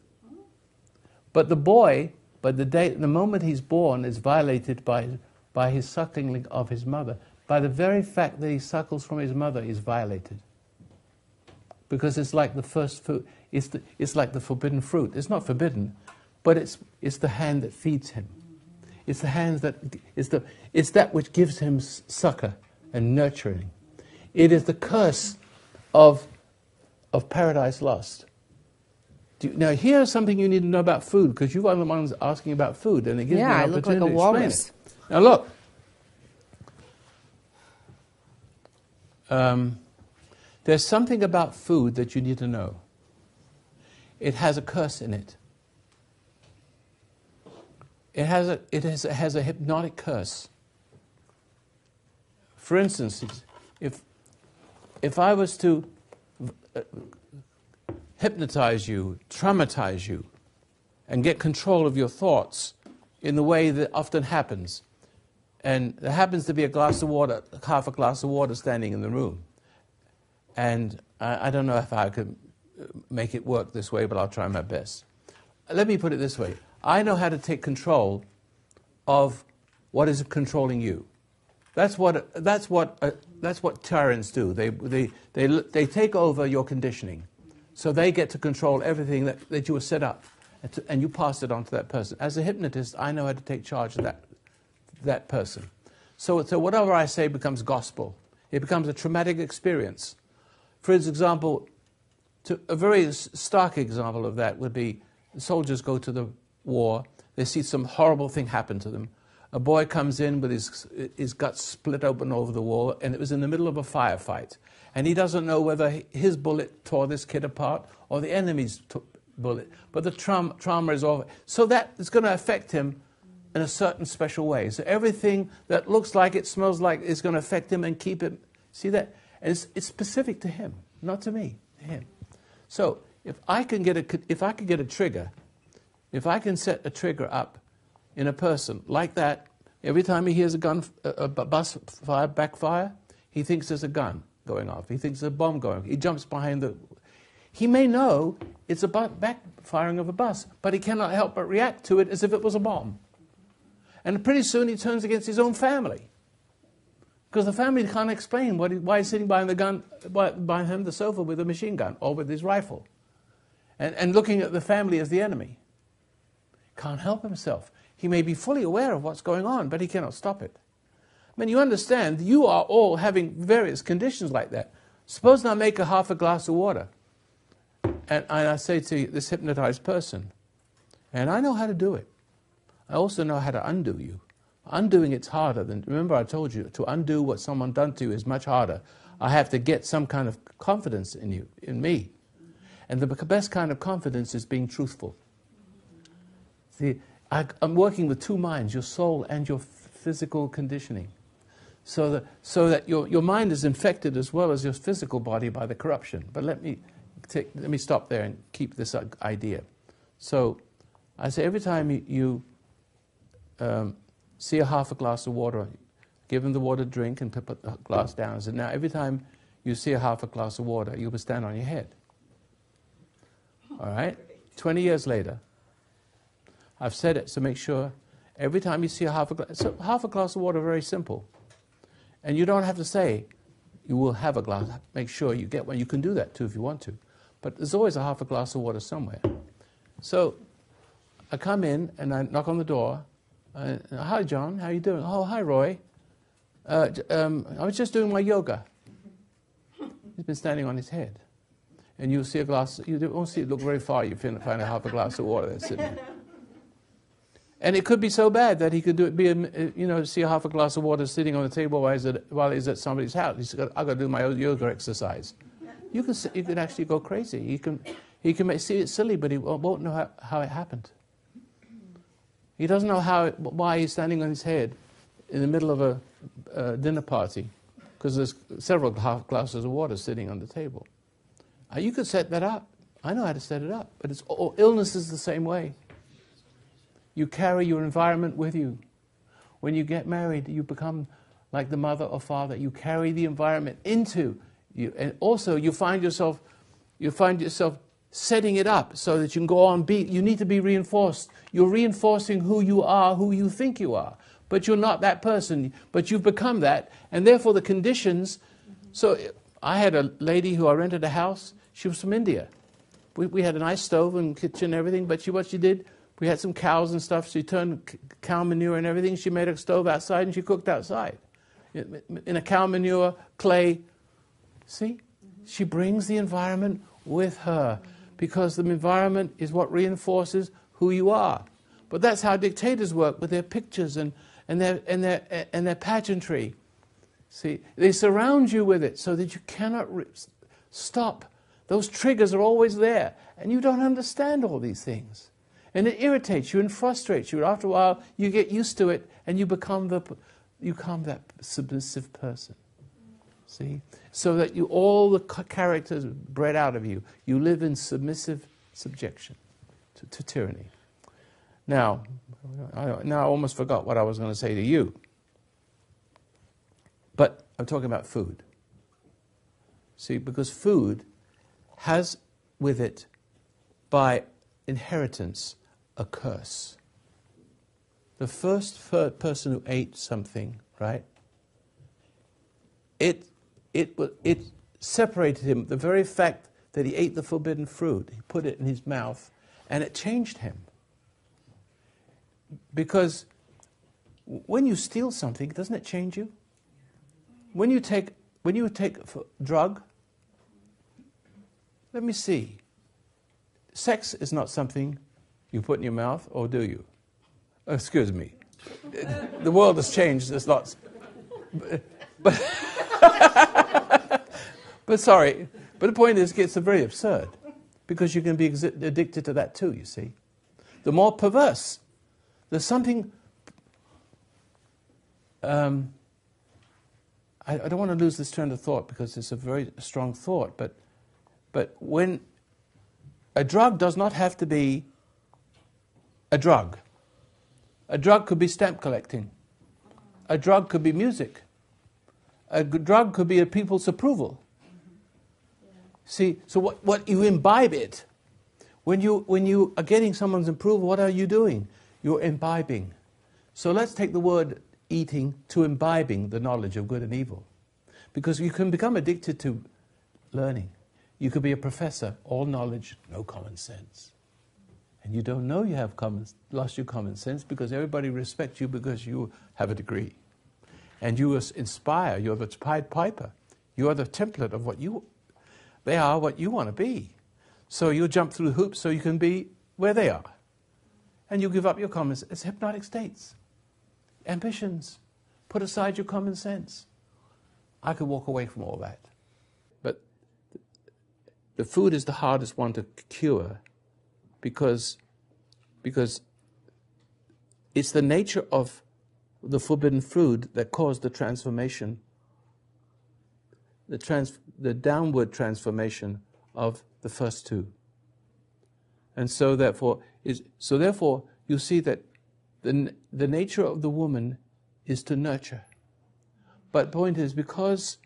Speaker 2: But the boy, the moment he's born, is violated by his suckling of his mother. By the very fact that he suckles from his mother, he's violated. Because it's like the first food. It's like the forbidden fruit. It's not forbidden, but it's the hand that feeds him. It's the hand that it's that which gives him succor and nurturing. It is the curse of paradise lost. Now, here's something you need to know about food, because you are the ones asking about food, and it gives me an opportunity to explain
Speaker 1: walrus.
Speaker 2: it. Now, look. There's something about food that you need to know. It has a curse in it. It has a hypnotic curse. For instance, if I was to hypnotize you, traumatize you, and get control of your thoughts in the way that often happens, and there happens to be a glass of water, half a glass of water standing in the room, and I don't know if I could make it work this way, but I'll try my best. Let me put it this way. I know how to take control of what is controlling you. That's what tyrants do. They take over your conditioning, so they get to control everything that you were set up, and you pass it on to that person. As a hypnotist, I know how to take charge of that person. So whatever I say becomes gospel. It becomes a traumatic experience. For example, a very stark example of that would be soldiers go to the war. They see some horrible thing happen to them. A boy comes in with his guts split open over the wall, and it was in the middle of a firefight. And he doesn't know whether his bullet tore this kid apart or the enemy's bullet. But the trauma is over. So that is going to affect him in a certain special way. So everything that looks like it, smells like, is going to affect him and keep him. See that? And it's specific to him, not to me, to him. So if I can get a trigger, if I can set a trigger up in a person like that, every time he hears a bus fire, backfire, he thinks there's a gun going off. He thinks there's a bomb going off. He jumps behind the... He may know it's a backfiring of a bus, but he cannot help but react to it as if it was a bomb. And pretty soon he turns against his own family. Because the family can't explain why he's sitting behind the sofa with a machine gun or with his rifle. And looking at the family as the enemy. Can't help himself. He may be fully aware of what's going on, but he cannot stop it. I mean, you understand, you are all having various conditions like that. Suppose I make half a glass of water, and I say to this hypnotized person, and I know how to do it. I also know how to undo you. Undoing it's harder than, remember I told you, to undo what someone done to you is much harder. I have to get some kind of confidence in you, in me. And the best kind of confidence is being truthful. See, I'm working with two minds, your soul and your physical conditioning. So that your mind is infected as well as your physical body by the corruption. But let me stop there and keep this idea. So I say every time you see a half a glass of water, give him the water to drink and put the glass down. I said, now every time you see a half a glass of water, you will stand on your head. All right? 20 years later, I've said it, so make sure every time you see a half a glass, so half a glass of water, very simple. And you don't have to say, you will have a glass. Make sure you get one. You can do that too if you want to. But there's always a half a glass of water somewhere. So I come in and I knock on the door. Hi, John. How you doing? Oh, hi, Roy. I was just doing my yoga. He's been standing on his head. And you'll see a glass. You won't see it look very far. You find a half a glass of water that's sitting there. And it could be so bad that he could see a half a glass of water sitting on the table while he's at somebody's house. He's got, I've got to do my yoga exercise. You can actually go crazy. He can see it silly, but he won't know how it happened. He doesn't know why he's standing on his head in the middle of a dinner party, because there's several half glasses of water sitting on the table. You could set that up. I know how to set it up, but illness is the same way. You carry your environment with you. When you get married, you become like the mother or father. You carry the environment into you, and also you find yourself setting it up so that you can go on. You need to be reinforced. You're reinforcing who you are, who you think you are. But you're not that person, but you've become that. And therefore the conditions... So I had a lady who I rented a house. She was from India. We had a nice stove and kitchen and everything, but what she did, we had some cows and stuff. She turned cow manure and everything. She made a stove outside and she cooked outside. In a cow manure, clay. See? She brings the environment with her because the environment is what reinforces who you are. But that's how dictators work with their pictures and their pageantry. See, they surround you with it so that you cannot stop. Those triggers are always there, and you don't understand all these things. And it irritates you and frustrates you. After a while, you get used to it, and you become that submissive person. See? So that all the characters bred out of you, you live in submissive subjection to tyranny. Now I almost forgot what I was going to say to you. But I'm talking about food. See, because food has with it, by inheritance, a curse. The first person who ate something, right? It separated him. The very fact that he ate the forbidden fruit, he put it in his mouth, and it changed him. Because when you steal something, doesn't it change you? When you take a drug, let me see. Sex is not something you put in your mouth, or do you? Excuse me. The world has changed. There's lots. But sorry. But the point is, it gets very absurd. Because you can be addicted to that too, you see. The more perverse. There's something... I don't want to lose this train of thought because it's a very strong thought, but when a drug does not have to be a drug. A drug could be stamp collecting. A drug could be music. A drug could be a people's approval. See, so what you imbibe it. When you are getting someone's approval, what are you doing? You're imbibing. So let's take the word eating to imbibing the knowledge of good and evil. Because you can become addicted to learning. You could be a professor, all knowledge, no common sense. And you don't know you have lost your common sense because everybody respects you because you have a degree. And you inspire, you're the Pied Piper. You are the template of they are what you want to be. So you jump through hoops so you can be where they are. And you give up your common sense. It's hypnotic states. Ambitions. Put aside your common sense. I could walk away from all that. But the food is the hardest one to cure because it's the nature of the forbidden food that caused the transformation, the downward transformation of the first two. And so therefore you see that the nature of the woman is to nurture. But the point is, because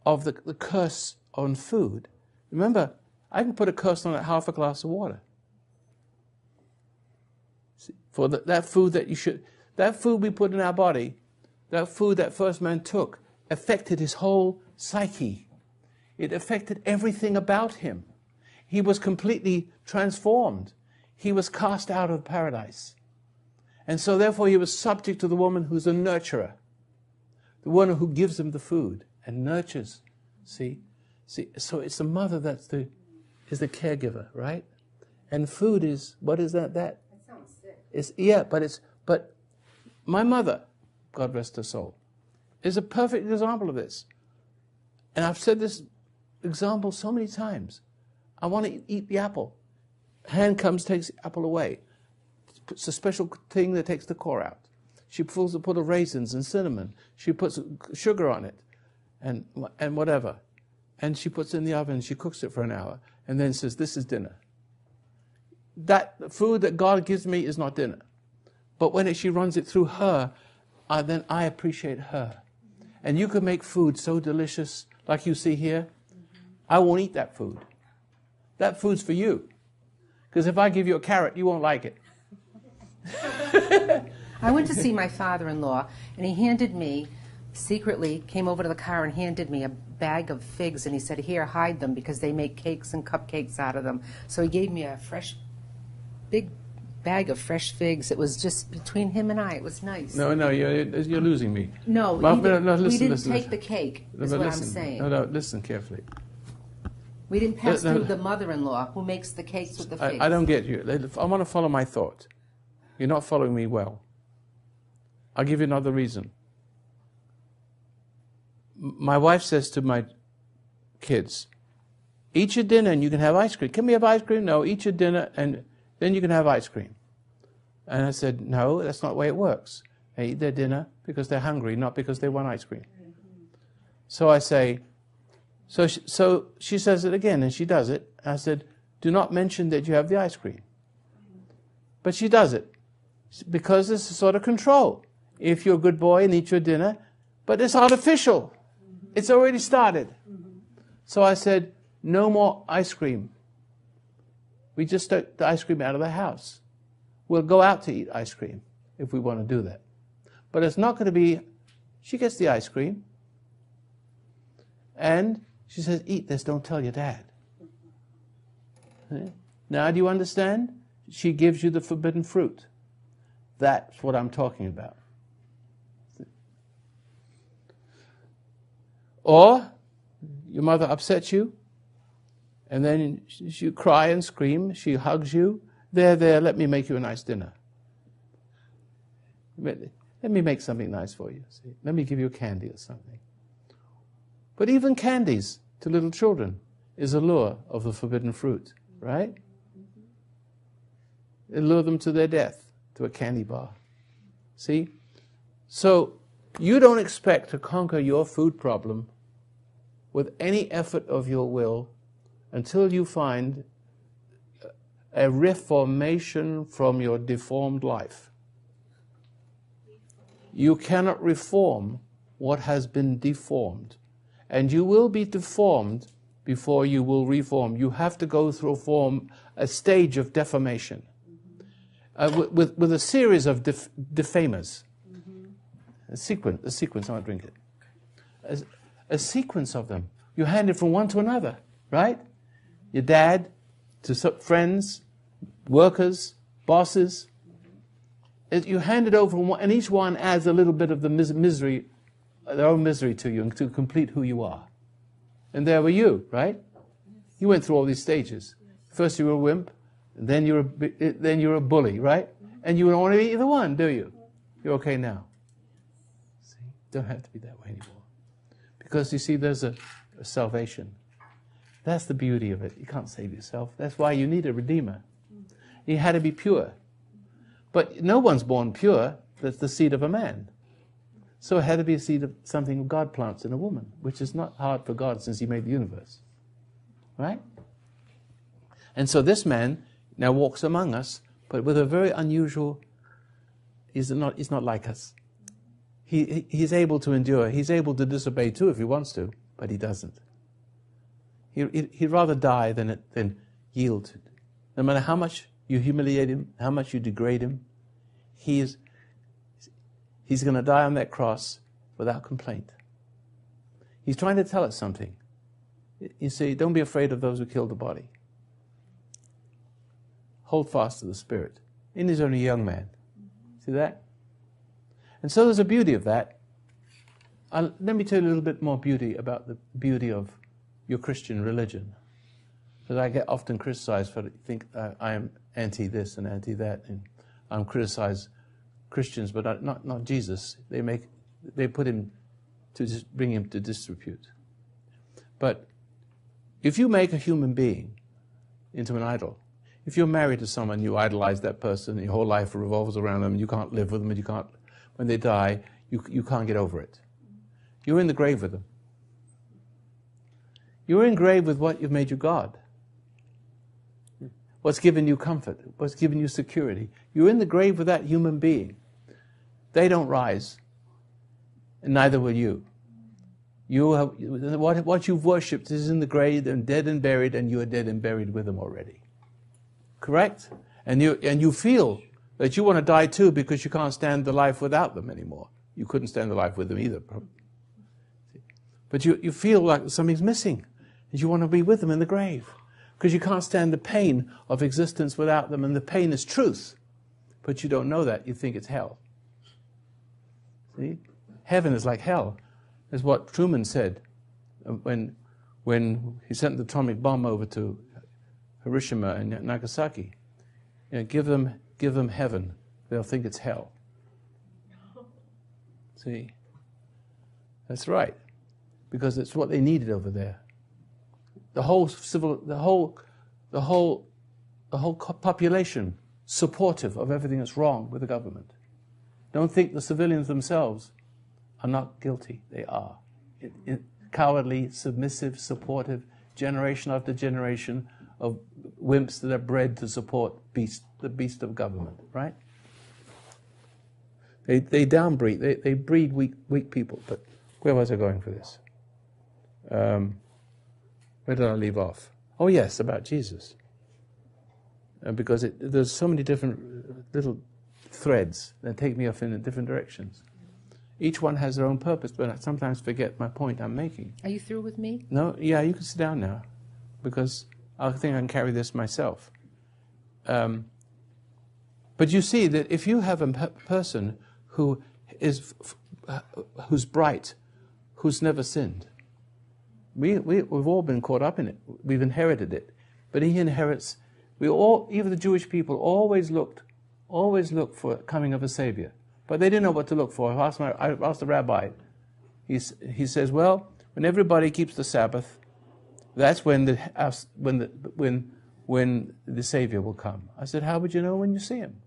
Speaker 2: of the curse on food, remember, I can put a curse on half a glass of water. See, for that food that food we put in our body, that food that first man took, affected his whole psyche. It affected everything about him. He was completely transformed. He was cast out of paradise. And so therefore he was subject to the woman who's a nurturer. The one who gives him the food and nurtures. See, so it's the mother is the caregiver, right? And food is, what is that? That
Speaker 1: sounds sick.
Speaker 2: But my mother, God rest her soul, is a perfect example of this. And I've said this example so many times. I want to eat the apple. Hand comes, takes the apple away. It's a special thing that takes the core out. She put the raisins and cinnamon. She puts sugar on it and whatever. And she puts it in the oven. She cooks it for an hour and then says, this is dinner. That food that God gives me is not dinner. But when she runs it through her, then I appreciate her. And you can make food so delicious, like you see here. I won't eat that food. That food's for you. Because if I give you a carrot, you won't like it.
Speaker 1: I went to see my father-in-law, and he handed me, secretly came over to the car and handed me a bag of figs, and he said, here, hide them, because they make cakes and cupcakes out of them. So he gave me a big bag of fresh figs. It was just between him and I. It was nice.
Speaker 2: No, you're losing me.
Speaker 1: No, we didn't take the cake, is what I'm saying.
Speaker 2: No, listen carefully.
Speaker 1: We didn't pass through the mother-in-law who makes the cakes with the figs.
Speaker 2: I don't get you. I want to follow my thought. You're not following me well. I'll give you another reason. My wife says to my kids, eat your dinner and you can have ice cream. Can we have ice cream? No, eat your dinner and then you can have ice cream. And I said, no, that's not the way it works. They eat their dinner because they're hungry, not because they want ice cream. So I say, so she says it again, and she does it. I said, do not mention that you have the ice cream. But she does it because it's a sort of control. If you're a good boy and eat your dinner, but it's artificial. It's already started. So I said, no more ice cream. We just took the ice cream out of the house. We'll go out to eat ice cream if we want to do that. But it's not going to be, she gets the ice cream, and she says, eat this, don't tell your dad. Now, do you understand? She gives you the forbidden fruit. That's what I'm talking about. Or, your mother upsets you, and then you cry and scream, she hugs you. There, let me make you a nice dinner. Let me make something nice for you. See? Let me give you a candy or something. But even candies to little children is a lure of the forbidden fruit, right? It lure them to their death, to a candy bar. See? So, you don't expect to conquer your food problem with any effort of your will until you find a reformation from your deformed life. You cannot reform what has been deformed. And you will be deformed before you will reform. You have to go through a stage of deformation with a series of defamers. A sequence, I'll drink it. A sequence of them. You hand it from one to another, right? Your dad to friends, workers, bosses. You hand it over, and each one adds a little bit of the misery, their own misery to you, and to complete who you are. And there were you, right? You went through all these stages. First you were a wimp, and then you're a bully, right? And you don't want to be either one, do you? You're okay now. See, don't have to be that way anymore. Because you see, there's a salvation. That's the beauty of it. You can't save yourself. That's why you need a redeemer. You had to be pure. But no one's born pure. That's the seed of a man. So it had to be a seed of something God plants in a woman, which is not hard for God since He made the universe. Right? And so this man now walks among us, but with a very unusual, he's not like us. He's able to endure. He's able to disobey too if he wants to, but he doesn't. He'd rather die than yield. No matter how much you humiliate him, how much you degrade him, he's going to die on that cross without complaint. He's trying to tell us something. You see, don't be afraid of those who kill the body. Hold fast to the Spirit. And he's only a young man. See that? And so there's a beauty of that. Let me tell you a little bit more beauty about the beauty of your Christian religion. Because I get often criticized for think I am anti this and anti that, and I'm criticize Christians, but not Jesus. They put him to just bring him to disrepute. But if you make a human being into an idol, if you're married to someone, you idolize that person, your whole life revolves around them, and you can't live with them, and you can't. When they die, you can't get over it. You're in the grave with them. You're in grave with what you've made you God. What's given you comfort, what's given you security. You're in the grave with that human being. They don't rise, and neither will you. You have, what you've worshipped is in the grave and dead and buried, and you are dead and buried with them already. Correct? And you feel that you want to die too because you can't stand the life without them anymore. You couldn't stand the life with them either, probably. But you feel like something's missing, and you want to be with them in the grave because you can't stand the pain of existence without them, and the pain is truth. But you don't know that. You think it's hell. See? Heaven is like hell. Is what Truman said when he sent the atomic bomb over to Hiroshima and Nagasaki. You know, give them heaven. They'll think it's hell. See? That's right. Because it's what they needed over there. The whole population supportive of everything that's wrong with the government. Don't think the civilians themselves are not guilty. They are. Cowardly, submissive, supportive, generation after generation of wimps that are bred to support the beast of government, right? They downbreed. They breed weak people. But where was I going for this? Where did I leave off? Oh yes, about Jesus. Because there's so many different little threads that take me off in different directions. Each one has their own purpose, but I sometimes forget my point I'm making.
Speaker 1: Are you through with me?
Speaker 2: No, yeah, you can sit down now, because I think I can carry this myself. But you see that if you have a person who's bright, who's never sinned, we've all been caught up in it. We've inherited it, but he inherits. Even the Jewish people always looked for coming of a savior. But they didn't know what to look for. I asked the rabbi. He says, well, when everybody keeps the Sabbath, that's when the Savior will come. I said, how would you know when you see him?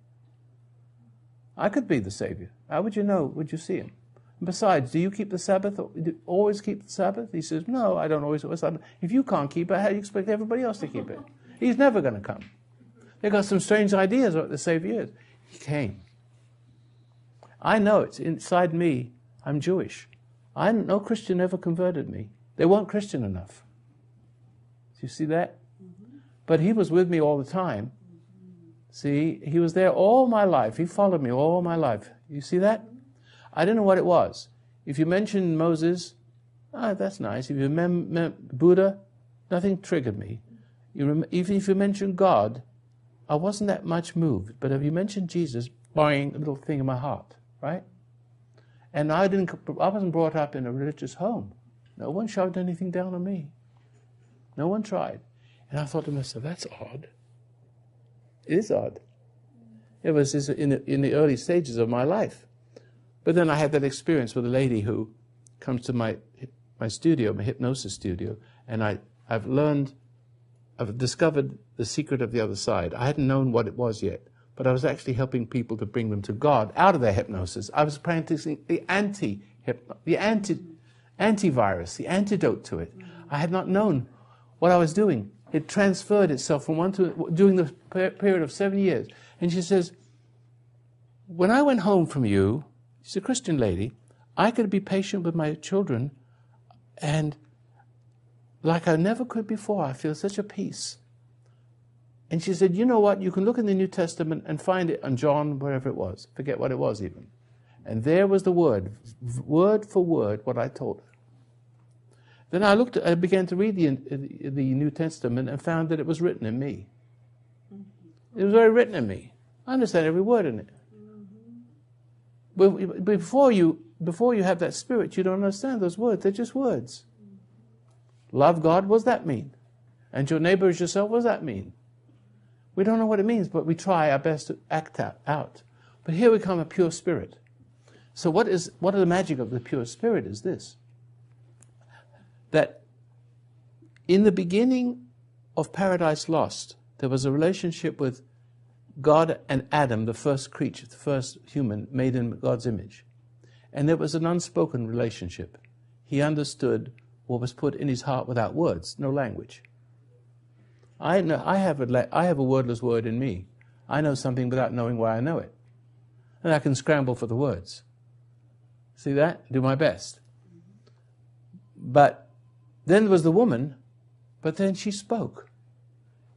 Speaker 2: I could be the Savior. How would you know? Would you see him? And besides, do you keep the Sabbath? Do you always keep the Sabbath? He says, no, I don't always keep the Sabbath. If you can't keep it, how do you expect everybody else to keep it? He's never going to come. They've got some strange ideas of what the Savior is. He came. I know it's inside me. I'm Jewish. No Christian ever converted me. They weren't Christian enough. Do you see that? Mm-hmm. But he was with me all the time. See, he was there all my life. He followed me all my life. You see that? I didn't know what it was. If you mentioned Moses, that's nice. If you remember Buddha, nothing triggered me. Even if you mentioned God, I wasn't that much moved. But if you mentioned Jesus, boing, a little thing in my heart. Right? And I wasn't brought up in a religious home. No one shoved anything down on me. No one tried. And I thought to myself, that's odd. It is odd. It was in the early stages of my life. But then I had that experience with a lady who comes to my studio, my hypnosis studio, and I've discovered the secret of the other side. I hadn't known what it was yet. But I was actually helping people to bring them to God out of their hypnosis. I was practicing the antivirus, the antidote to it. I had not known what I was doing. It transferred itself from one to during the period of 7 years. And she says, when I went home from you, she's a Christian lady, I could be patient with my children, and like I never could before, I feel such a peace. And she said, you know what, you can look in the New Testament and find it on John, wherever it was. Forget what it was even. And there was the word for word, what I told her. Then I began to read the New Testament and found that it was written in me. It was very written in me. I understand every word in it. But before you have that spirit, you don't understand those words. They're just words. Love God, what does that mean? And your neighbor as yourself, what does that mean? We don't know what it means, but we try our best to act out. But here we come, a pure spirit. So what is the magic of the pure spirit is this. That in the beginning of Paradise Lost, there was a relationship with God and Adam, the first creature, the first human made in God's image. And there was an unspoken relationship. He understood what was put in his heart without words, no language. I have a wordless word in me. I know something without knowing why I know it. And I can scramble for the words. See that? Do my best. But then there was the woman, but then she spoke.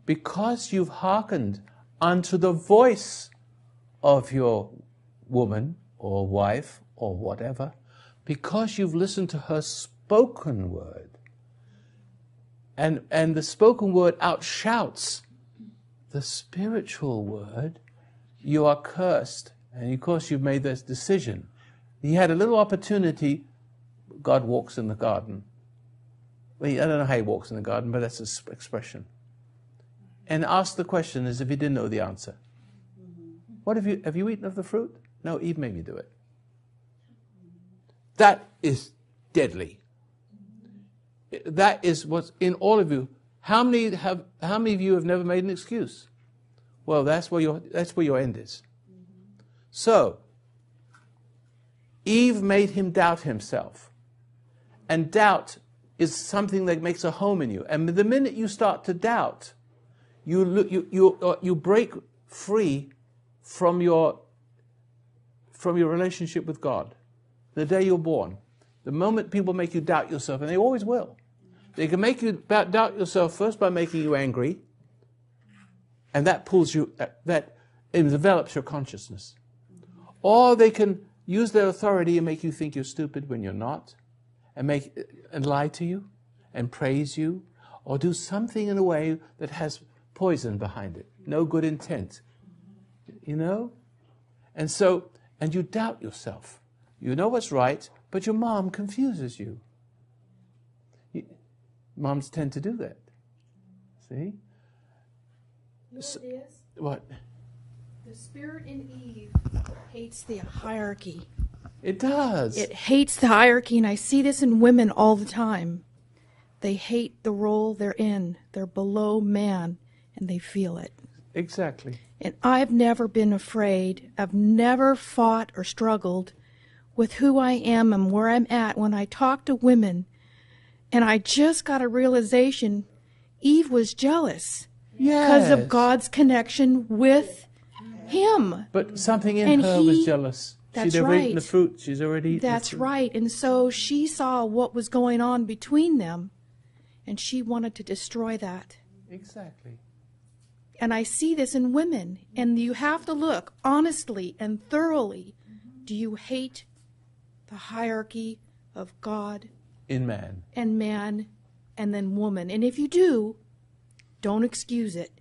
Speaker 2: Because you've hearkened unto the voice of your woman or wife or whatever, because you've listened to her spoken word, and the spoken word outshouts the spiritual word, you are cursed. And of course you've made this decision. He had a little opportunity. God walks in the garden. Well, I don't know how he walks in the garden, but that's his expression. And asked the question as if he didn't know the answer. What have you eaten of the fruit? No, Eve made me do it. That is deadly. That is what's in all of you. How many of you have never made an excuse? Well, that's where your end is. So, Eve made him doubt himself. And doubt is something that makes a home in you. And the minute you start to doubt, you break free from your relationship with God. The day you're born. The moment people make you doubt yourself, and they always will. They can make you doubt yourself first by making you angry, and that pulls you, that develops your consciousness. Or they can use their authority and make you think you're stupid when you're not, and lie to you, and praise you, or do something in a way that has poison behind it, no good intent. You know? And you doubt yourself. You know what's right, but your mom confuses you. Moms tend to do that. See?
Speaker 4: You know what it is?
Speaker 2: What?
Speaker 4: The spirit in Eve hates the hierarchy.
Speaker 2: It does.
Speaker 4: It hates the hierarchy, and I see this in women all the time. They hate the role they're in. They're below man, and they feel it.
Speaker 2: Exactly.
Speaker 4: And I've never been afraid. I've never fought or struggled with who I am and where I'm at when I talk to women. And I just got a realization, Eve was jealous because of God's connection with him.
Speaker 2: But something in her was jealous.
Speaker 4: That's
Speaker 2: She'd already eaten
Speaker 4: right.
Speaker 2: the fruit. She's already eaten
Speaker 4: That's
Speaker 2: the fruit.
Speaker 4: right. And so she saw what was going on between them, and she wanted to destroy that.
Speaker 2: Exactly.
Speaker 4: And I see this in women, and you have to look honestly and thoroughly. Do you hate the hierarchy of God
Speaker 2: In man.
Speaker 4: and man and then woman? And if you do, don't excuse it.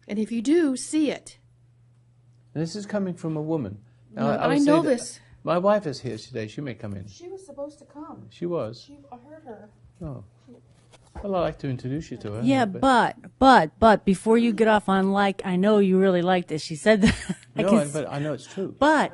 Speaker 4: And if you do, see it.
Speaker 2: And this is coming from a woman. Now,
Speaker 4: No,
Speaker 2: would
Speaker 4: I
Speaker 2: say
Speaker 4: know
Speaker 2: that
Speaker 4: this.
Speaker 2: My wife is here today. She may come in.
Speaker 4: She was supposed to come.
Speaker 2: She was.
Speaker 4: I heard her.
Speaker 2: Oh. Well, I'd like to introduce you to her.
Speaker 5: Yeah, but before you get off on I know you really like this. She said that.
Speaker 2: But I know it's true.
Speaker 5: But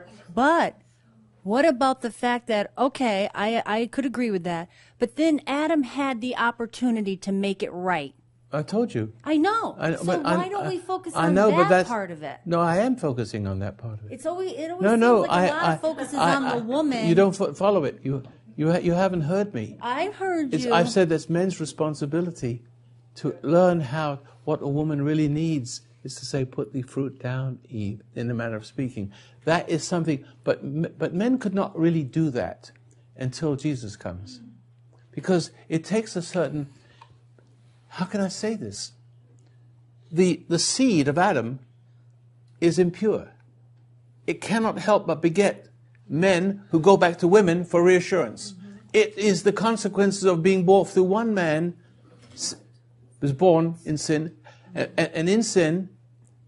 Speaker 5: what about the fact that, okay, I could agree with that, but then Adam had the opportunity to make it right.
Speaker 2: I told you.
Speaker 5: I know. Why don't we focus on that part of it?
Speaker 2: No, I am focusing on that part of it.
Speaker 5: It always seems
Speaker 2: No,
Speaker 5: like a lot of focus is on the woman.
Speaker 2: You don't follow it. You haven't heard me.
Speaker 5: I've heard you.
Speaker 2: I've said that's men's responsibility to learn what a woman really needs is to say, put the fruit down, Eve, in a manner of speaking. That is something, but men could not really do that until Jesus comes. Because it takes a certain, how can I say this? The seed of Adam is impure. It cannot help but beget men who go back to women for reassurance. It is the consequences of being born through one man, was born in sin, and in sin,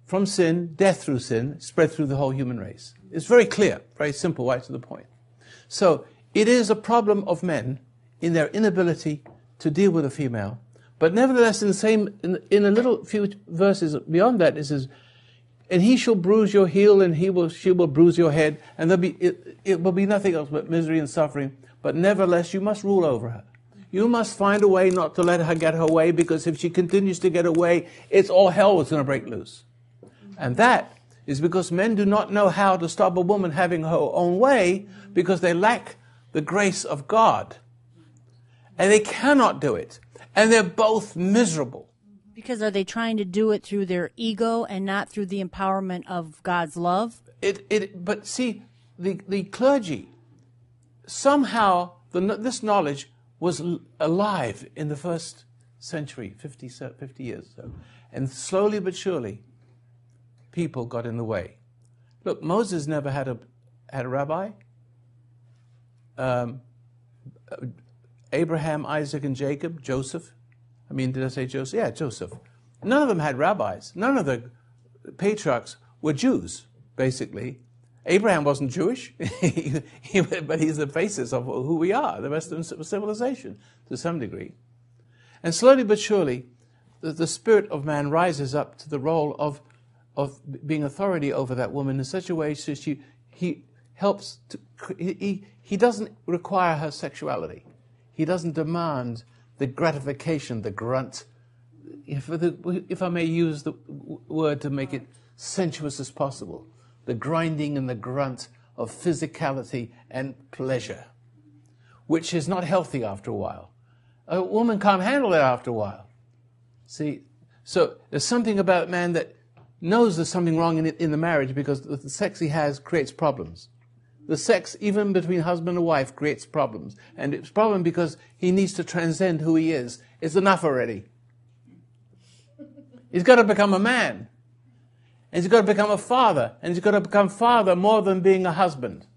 Speaker 2: from sin, death through sin, spread through the whole human race. It's very clear, very simple, right to the point. So it is a problem of men in their inability to deal with a female. But nevertheless, in a little few verses beyond that, it says, and he shall bruise your heel, and she will bruise your head, and it will be nothing else but misery and suffering. But nevertheless, you must rule over her. You must find a way not to let her get her way, because if she continues to get away, it's all hell that's going to break loose. And that is because men do not know how to stop a woman having her own way, because they lack the grace of God. And they cannot do it. And they're both miserable.
Speaker 5: Because are they trying to do it through their ego and not through the empowerment of God's love?
Speaker 2: But see, the clergy, somehow this knowledge was alive in the first century, 50 years or so. And slowly but surely, people got in the way. Look, Moses never had a rabbi. Abraham, Isaac, and Jacob, Joseph. I mean, did I say Joseph? Yeah, Joseph. None of them had rabbis. None of the patriarchs were Jews, basically. Abraham wasn't Jewish, but he's the basis of who we are, the Western civilization, to some degree. And slowly but surely, the spirit of man rises up to the role of being authority over that woman in such a way so he helps to, he doesn't require her sexuality. He doesn't demand the gratification, the grunt, if I may use the word to make it sensuous as possible, the grinding and the grunt of physicality and pleasure, which is not healthy after a while. A woman can't handle it after a while. See, so there's something about man that knows there's something wrong in the marriage because the sex he has creates problems. The sex, even between husband and wife, creates problems. And it's a problem because he needs to transcend who he is. It's enough already. He's got to become a man. And he's got to become a father. And he's got to become father more than being a husband.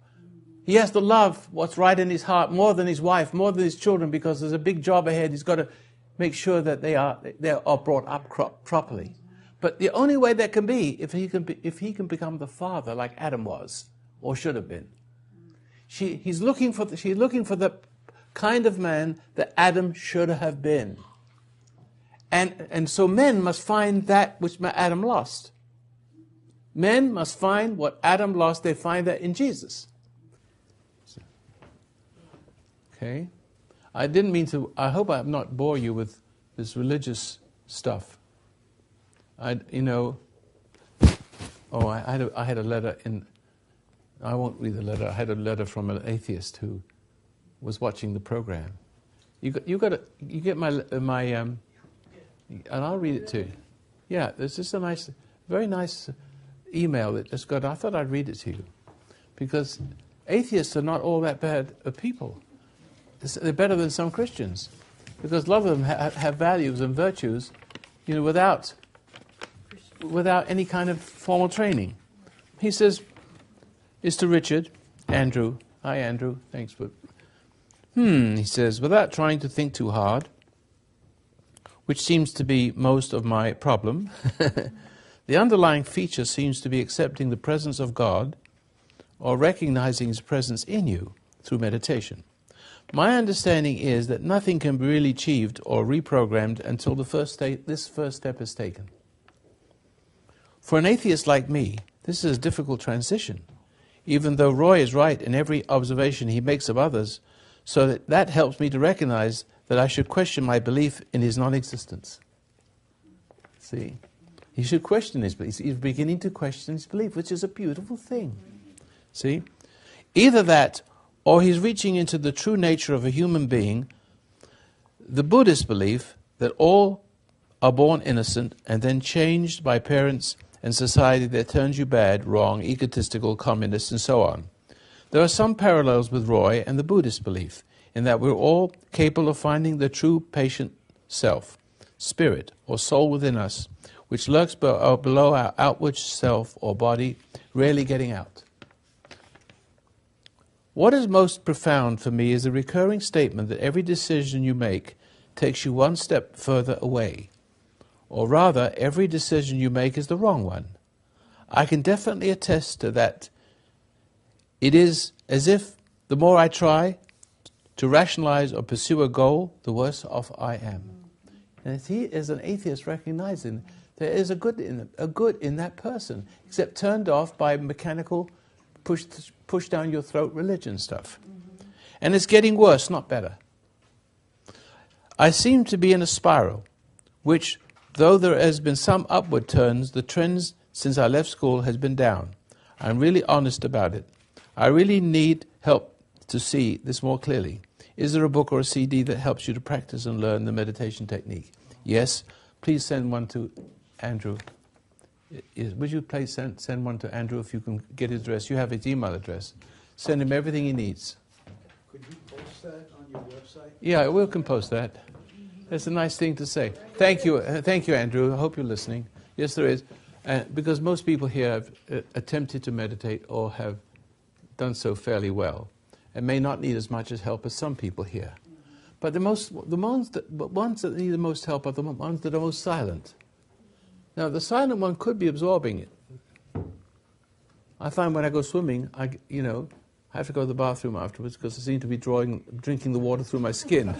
Speaker 2: He has to love what's right in his heart more than his wife, more than his children, because there's a big job ahead. He's got to make sure that they are brought up properly. But the only way that can be if he can become the father like Adam was, or should have been. She's looking for the kind of man that Adam should have been. And so men must find that which Adam lost. Men must find what Adam lost. They find that in Jesus. Okay? I didn't mean to, I hope I have not bore you with this religious stuff. I had a letter in, I won't read the letter. I had a letter from an atheist who was watching the program. You get my and I'll read it to you. Yeah, there's just a very nice email that just got. I thought I'd read it to you because atheists are not all that bad of people. They're better than some Christians because a lot of them have values and virtues, without any kind of formal training. He says, it's to Richard, Andrew. Hi, Andrew. Thanks for... He says, without trying to think too hard, which seems to be most of my problem, the underlying feature seems to be accepting the presence of God or recognizing His presence in you through meditation. My understanding is that nothing can be really achieved or reprogrammed until this first step is taken. For an atheist like me, this is a difficult transition, even though Roy is right in every observation he makes of others, so that helps me to recognize that I should question my belief in his non-existence. See? He should question his belief. He's beginning to question his belief, which is a beautiful thing. See? Either that, or he's reaching into the true nature of a human being, the Buddhist belief that all are born innocent and then changed by parents and society that turns you bad, wrong, egotistical, communist, and so on. There are some parallels with Roy and the Buddhist belief, in that we're all capable of finding the true patient self, spirit, or soul within us, which lurks below our outward self or body, rarely getting out. What is most profound for me is the recurring statement that every decision you make takes you one step further away. Or rather, every decision you make is the wrong one. I can definitely attest to that. It is as if the more I try to rationalize or pursue a goal, the worse off I am. And he, as an atheist, recognizing there is a good in that person, except turned off by mechanical push down your throat religion stuff. And it's getting worse, not better. I seem to be in a spiral, which, though there has been some upward turns, the trends since I left school has been down. I'm really honest about it. I really need help to see this more clearly. Is there a book or a CD that helps you to practice and learn the meditation technique? Yes. Please send one to Andrew. Would you please send one to Andrew if you can get his address? You have his email address. Send him everything he needs.
Speaker 6: Could you post that on your website?
Speaker 2: Yeah, we can post that. That's a nice thing to say. Thank you, Andrew. I hope you're listening. Yes, there is. Because most people here have attempted to meditate or have done so fairly well, and may not need as much as help as some people here. But the ones that need the most help are the ones that are most silent. Now, the silent one could be absorbing it. I find when I go swimming, I have to go to the bathroom afterwards because I seem to be drinking the water through my skin.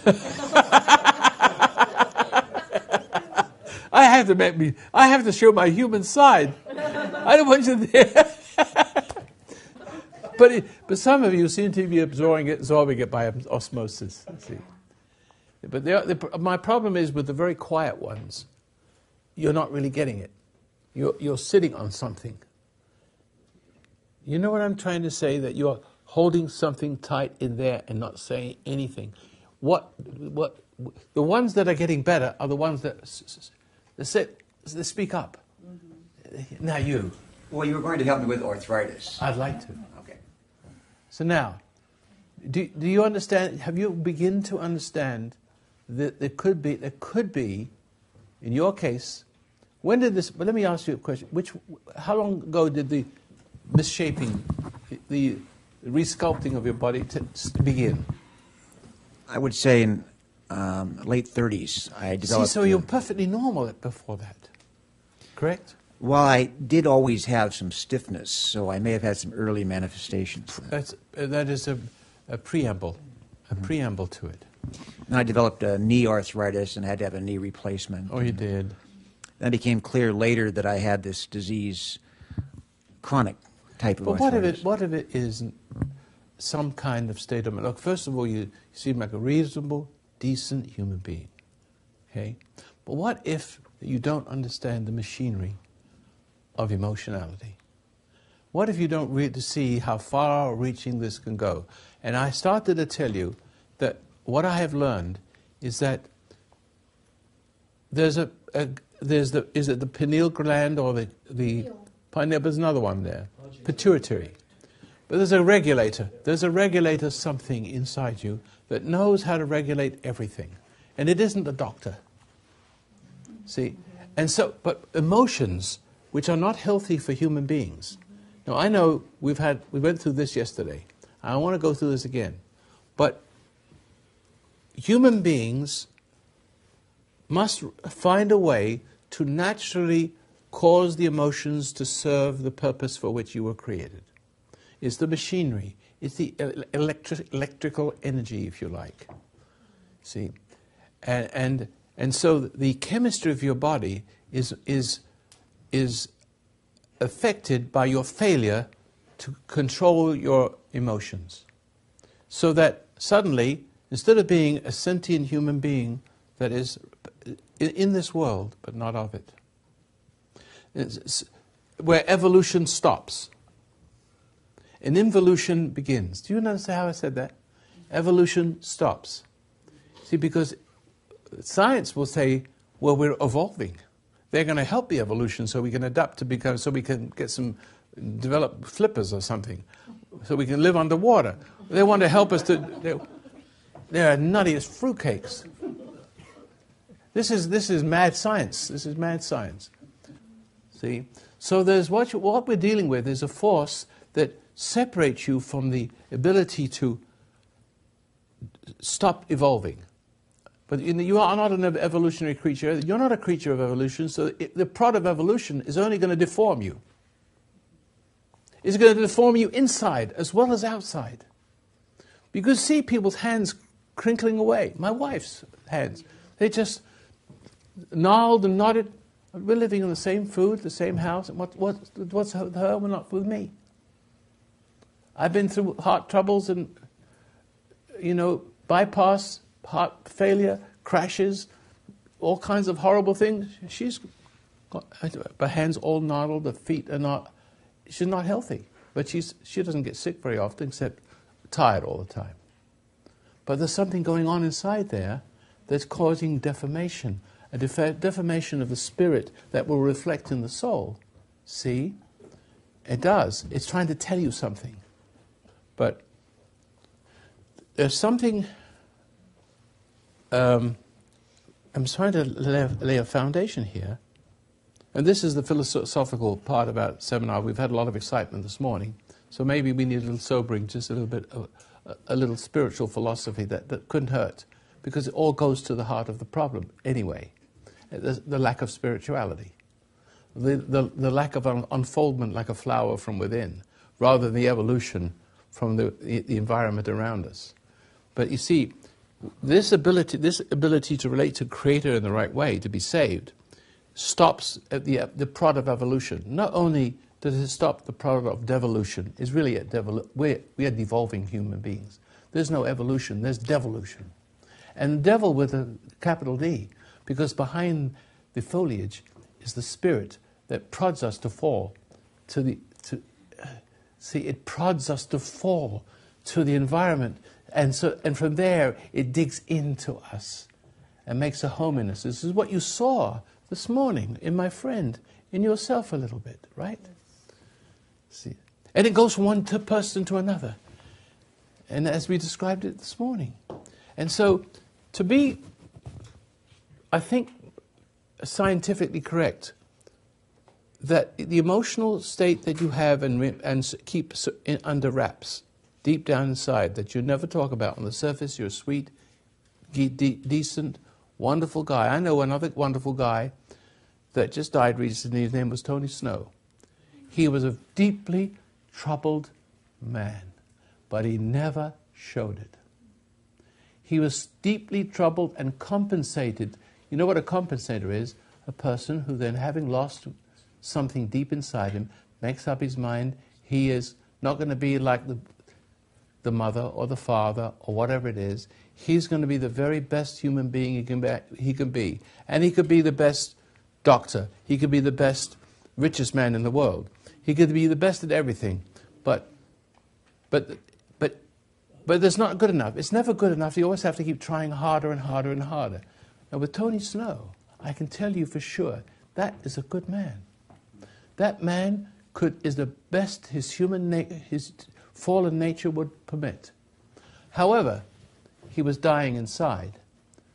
Speaker 2: I have to show my human side. I don't want you there. But some of you seem to be absorbing it by osmosis. See. But my problem is with the very quiet ones, you're not really getting it. You're sitting on something. You know what I'm trying to say? That you're holding something tight in there and not saying anything. The ones that are getting better are the ones that speak up. Mm-hmm. Now you.
Speaker 7: Well, you were going to help me with arthritis.
Speaker 2: I'd like to.
Speaker 7: Okay.
Speaker 2: So now, do you understand? Have you begin to understand that there could be, in your case, when did this? But let me ask you a question. How long ago did the misshaping, the resculpting of your body begin?
Speaker 7: I would say in late 30s. I developed.
Speaker 2: So you're perfectly normal before that, correct?
Speaker 7: Well, I did always have some stiffness, so I may have had some early manifestations.
Speaker 2: That is a preamble, preamble to it.
Speaker 7: And I developed knee arthritis and had to have a knee replacement.
Speaker 2: Oh, you did.
Speaker 7: Then it became clear later that I had this disease, chronic type of arthritis.
Speaker 2: But what if it isn't some kind of state of mind? Look, first of all, you seem like a reasonable, decent human being. Okay? But what if you don't understand the machinery of emotionality? What if you don't really see how far-reaching this can go? And I started to tell you that what I have learned is that there's is it the pineal gland or the pineal? There's another one there, pituitary. But there's a regulator. There's a regulator, something inside you that knows how to regulate everything, and it isn't the doctor. See, and so, but emotions, which are not healthy for human beings. Now I know we went through this yesterday. I don't want to go through this again, but human beings must find a way to naturally cause the emotions to serve the purpose for which you were created. It's the machinery. It's the electrical energy, if you like. See, and so the chemistry of your body is affected by your failure to control your emotions, so that suddenly, instead of being a sentient human being that is in this world but not of it, it's where evolution stops, and involution begins. Do you understand how I said that? Evolution stops. See, because science will say, well, we're evolving. They're going to help the evolution so we can adapt to become, so we can develop flippers or something, so we can live underwater. They want to help us to. They're nutty as fruitcakes. This is mad science. This is mad science. See, so there's what we're dealing with is a force that separates you from the ability to stop evolving. But you are not an evolutionary creature. You're not a creature of evolution, so the product of evolution is only going to deform you. It's going to deform you inside as well as outside. You can see people's hands crinkling away. My wife's hands. They just gnarled and knotted. We're living in the same food, the same house. And what's with her, well, not with me. I've been through heart troubles and, bypass, heart failure, crashes, all kinds of horrible things. She's got her hands all gnarled, the feet are not. She's not healthy, but she doesn't get sick very often, except tired all the time. But there's something going on inside there that's causing deformation, a deformation of the spirit that will reflect in the soul. See? It does. It's trying to tell you something. But there's something, I'm trying to lay a foundation here, and this is the philosophical part about seminar. We've had a lot of excitement this morning, so maybe we need a little sobering, just a little bit of a little spiritual philosophy that couldn't hurt, because it all goes to the heart of the problem anyway, the lack of spirituality, the lack of unfoldment like a flower from within, rather than the evolution from the environment around us. But you see, this ability to relate to Creator in the right way, to be saved, stops at the prod of evolution. Not only does it stop the prod of devolution, it's really we are devolving human beings. There's no evolution, there's devolution. And devil with a capital D, because behind the foliage is the spirit that prods us to fall it prods us to fall to the environment, and from there it digs into us and makes a home in us. This is what you saw this morning in my friend, in yourself a little bit, right? See, and it goes from one person to another, and as we described it this morning. And so, to be, I think, scientifically correct, that the emotional state that you have and keep under wraps, deep down inside, that you never talk about. On the surface, you're a sweet, decent, wonderful guy. I know another wonderful guy that just died recently. His name was Tony Snow. He was a deeply troubled man, but he never showed it. He was deeply troubled and compensated. You know what a compensator is? A person who then, having lost something deep inside him, makes up his mind he is not going to be like the mother or the father or whatever it is. He's going to be the very best human being he can be. And he could be the best doctor. He could be the best, richest man in the world. He could be the best at everything. But it's not good enough. It's never good enough. You always have to keep trying harder and harder and harder. Now with Tony Snow, I can tell you for sure, that is a good man. That man is the best his fallen nature would permit. However, he was dying inside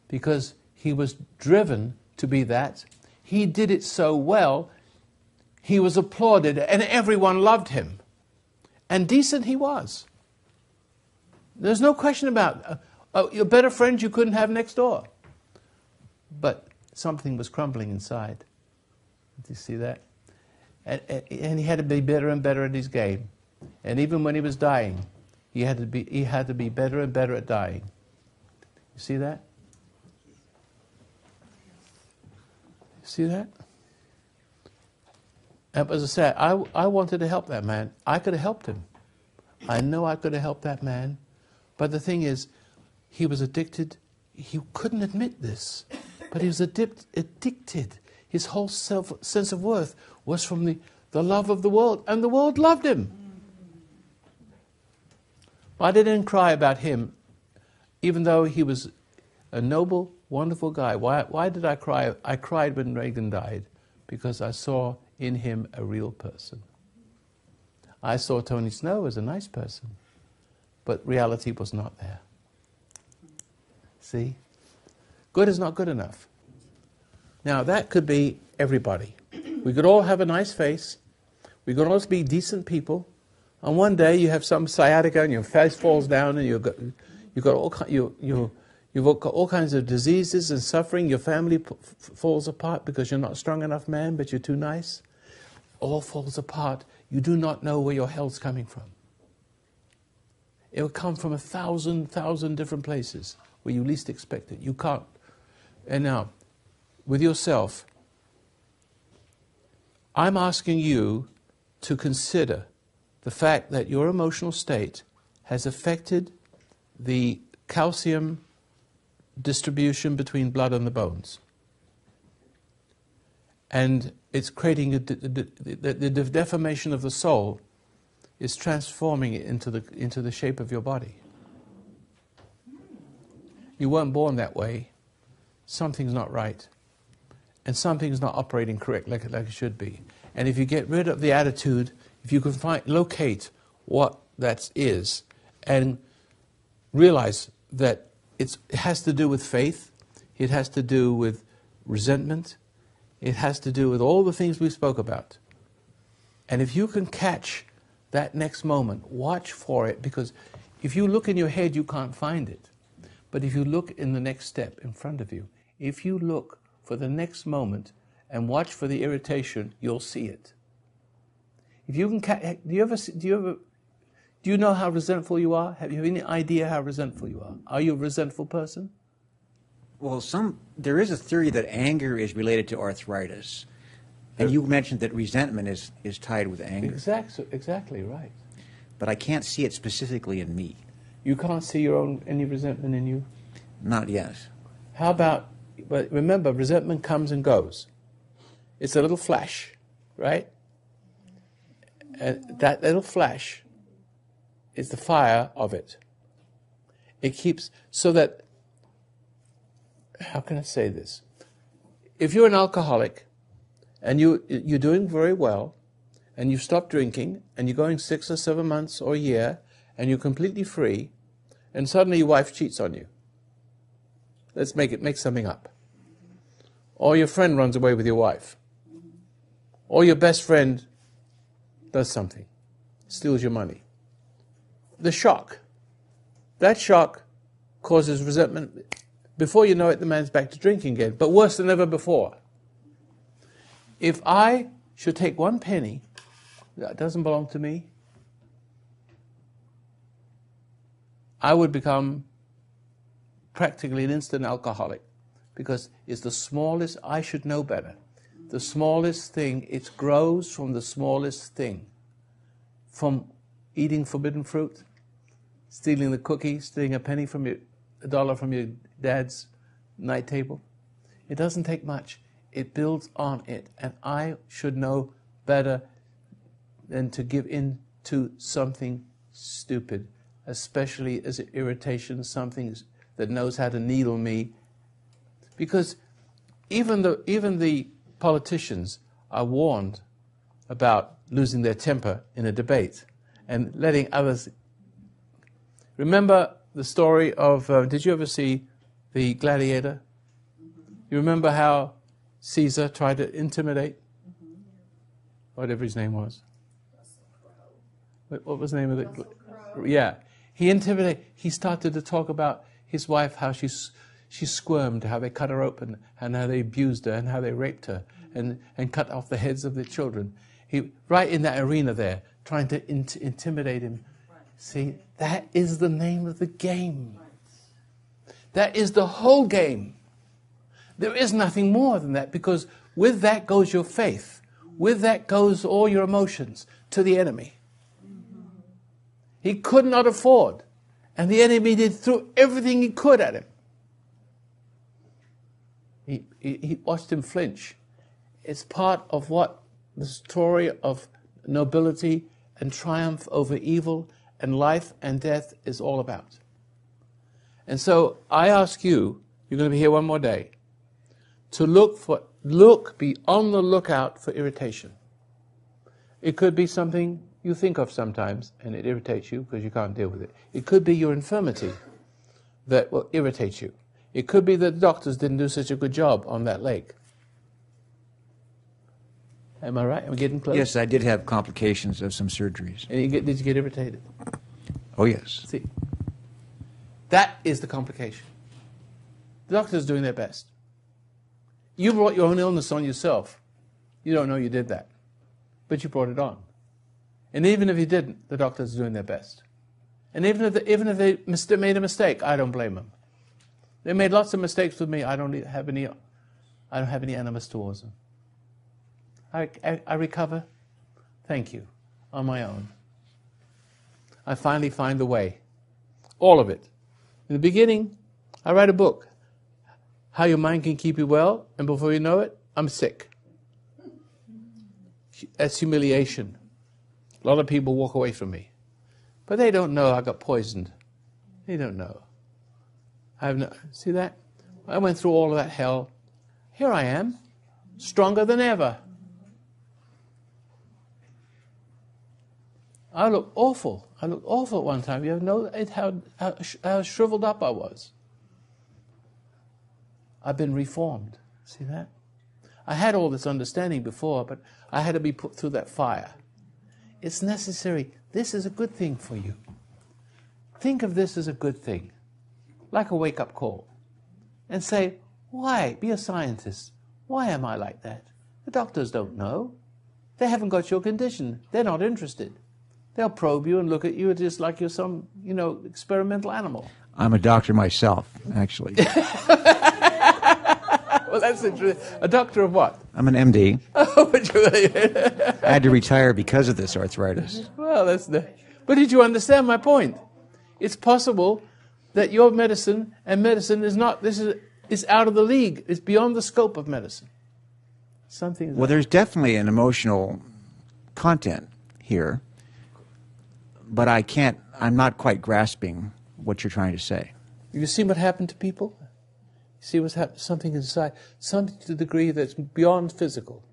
Speaker 2: because he was driven to be that. He did it so well, he was applauded and everyone loved him. And decent he was. There's no question about your better friend you couldn't have next door. But something was crumbling inside. Do you see that? And he had to be better and better at his game. And even when he was dying, he had to be better and better at dying. You see that? You see that? And as I said, I wanted to help that man. I could have helped him. I know I could have helped that man. But the thing is, he was addicted. He couldn't admit this, but he was addicted. His whole sense of worth was from the love of the world, and the world loved him. I didn't cry about him, even though he was a noble, wonderful guy. Why did I cry? I cried when Reagan died, because I saw in him a real person. I saw Tony Snow as a nice person, but reality was not there. See? Good is not good enough. Now, that could be everybody. We could all have a nice face. We could all be decent people. And one day you have some sciatica and your face falls down and you've got all kinds of diseases and suffering. Your family falls apart because you're not a strong enough man, but you're too nice. All falls apart. You do not know where your health's coming from. It will come from 1,000 different places where you least expect it. You can't. And now, with yourself, I'm asking you to consider the fact that your emotional state has affected the calcium distribution between blood and the bones. And it's creating the deformation of the soul is transforming it into the shape of your body. You weren't born that way. Something's not right. And something's not operating correct like it should be. And if you get rid of the attitude, if you can locate what that is, and realize that it has to do with faith, it has to do with resentment, it has to do with all the things we spoke about. And if you can catch that next moment, watch for it, because if you look in your head, you can't find it. But if you look in the next step in front of you, if you look for the next moment and watch for the irritation, you'll see it. If you can, do you know how resentful you are? Have you any idea how resentful you are? Are you a resentful person?
Speaker 7: Well, there is a theory that anger is related to arthritis. And you mentioned that resentment is tied with anger.
Speaker 2: Exactly right.
Speaker 7: But I can't see it specifically in me.
Speaker 2: You can't see any resentment in you?
Speaker 7: Not yet.
Speaker 2: How about, but remember, resentment comes and goes. It's a little flash, right? And that little flash is the fire of it. It keeps, so that, how can I say this? If you're an alcoholic, and you're doing very well, and you've stopped drinking, and you're going 6 or 7 months or a year, and you're completely free, and suddenly your wife cheats on you. Let's make something up. Or your friend runs away with your wife. Or your best friend does something, steals your money. The shock. That shock causes resentment. Before you know it, the man's back to drinking again, but worse than ever before. If I should take one penny that doesn't belong to me, I would become practically an instant alcoholic, because it's the smallest, I should know better, the smallest thing, it grows from the smallest thing. From eating forbidden fruit, stealing the cookie, stealing a dollar from your dad's night table. It doesn't take much. It builds on it, and I should know better than to give in to something stupid, especially as an irritation, something that knows how to needle me. Because even the politicians are warned about losing their temper in a debate and letting others. Remember the story of, did you ever see The Gladiator? You remember how Caesar tried to intimidate, whatever his name was. What was the name of it? Yeah. He started to talk about his wife, how she squirmed, how they cut her open, and how they abused her, and how they raped her, and cut off the heads of their children. He, right in that arena there, trying to intimidate him. See, that is the name of the game. That is the whole game. There is nothing more than that, because with that goes your faith. With that goes all your emotions to the enemy. He could not afford, and the enemy threw everything he could at him. He watched him flinch. It's part of what the story of nobility and triumph over evil and life and death is all about. And so I ask you, you're going to be here one more day, to be on the lookout for irritation. It could be something you think of sometimes and it irritates you because you can't deal with it. It could be your infirmity that will irritate you. It could be that the doctors didn't do such a good job on that leg. Am I right? Am I getting close?
Speaker 7: Yes, I did have complications of some surgeries.
Speaker 2: And did you get irritated?
Speaker 7: Oh, yes.
Speaker 2: See, that is the complication. The doctors are doing their best. You brought your own illness on yourself. You don't know you did that. But you brought it on. And even if you didn't, the doctors are doing their best. And even if they made a mistake, I don't blame them. They made lots of mistakes with me. I don't have any animus towards them. I recover, thank you, on my own. I finally find the way. All of it. In the beginning, I write a book. How your mind can keep you well, and before you know it, I'm sick. That's humiliation. A lot of people walk away from me. But they don't know I got poisoned. They don't know. See that? I went through all of that hell. Here I am, stronger than ever. I looked awful. I looked awful at one time. You know how shriveled up I was. I've been reformed. See that? I had all this understanding before, but I had to be put through that fire. It's necessary. This is a good thing for you. Think of this as a good thing, like a wake-up call. And say, why? Be a scientist. Why am I like that? The doctors don't know. They haven't got your condition. They're not interested. They'll probe you and look at you just like you're some, experimental animal.
Speaker 7: I'm a doctor myself, actually.
Speaker 2: Well, that's interesting. A doctor of what?
Speaker 7: I'm an MD.
Speaker 2: I
Speaker 7: I had to retire because of this arthritis.
Speaker 2: Well, but did you understand my point? It's possible that your medicine is not. This is out of the league. It's beyond the scope of medicine.
Speaker 7: Well, there's definitely an emotional content here, but I'm not quite grasping what you're trying to say.
Speaker 2: You see what happened to people? You see what's happened? Something inside, something to the degree that's beyond physical.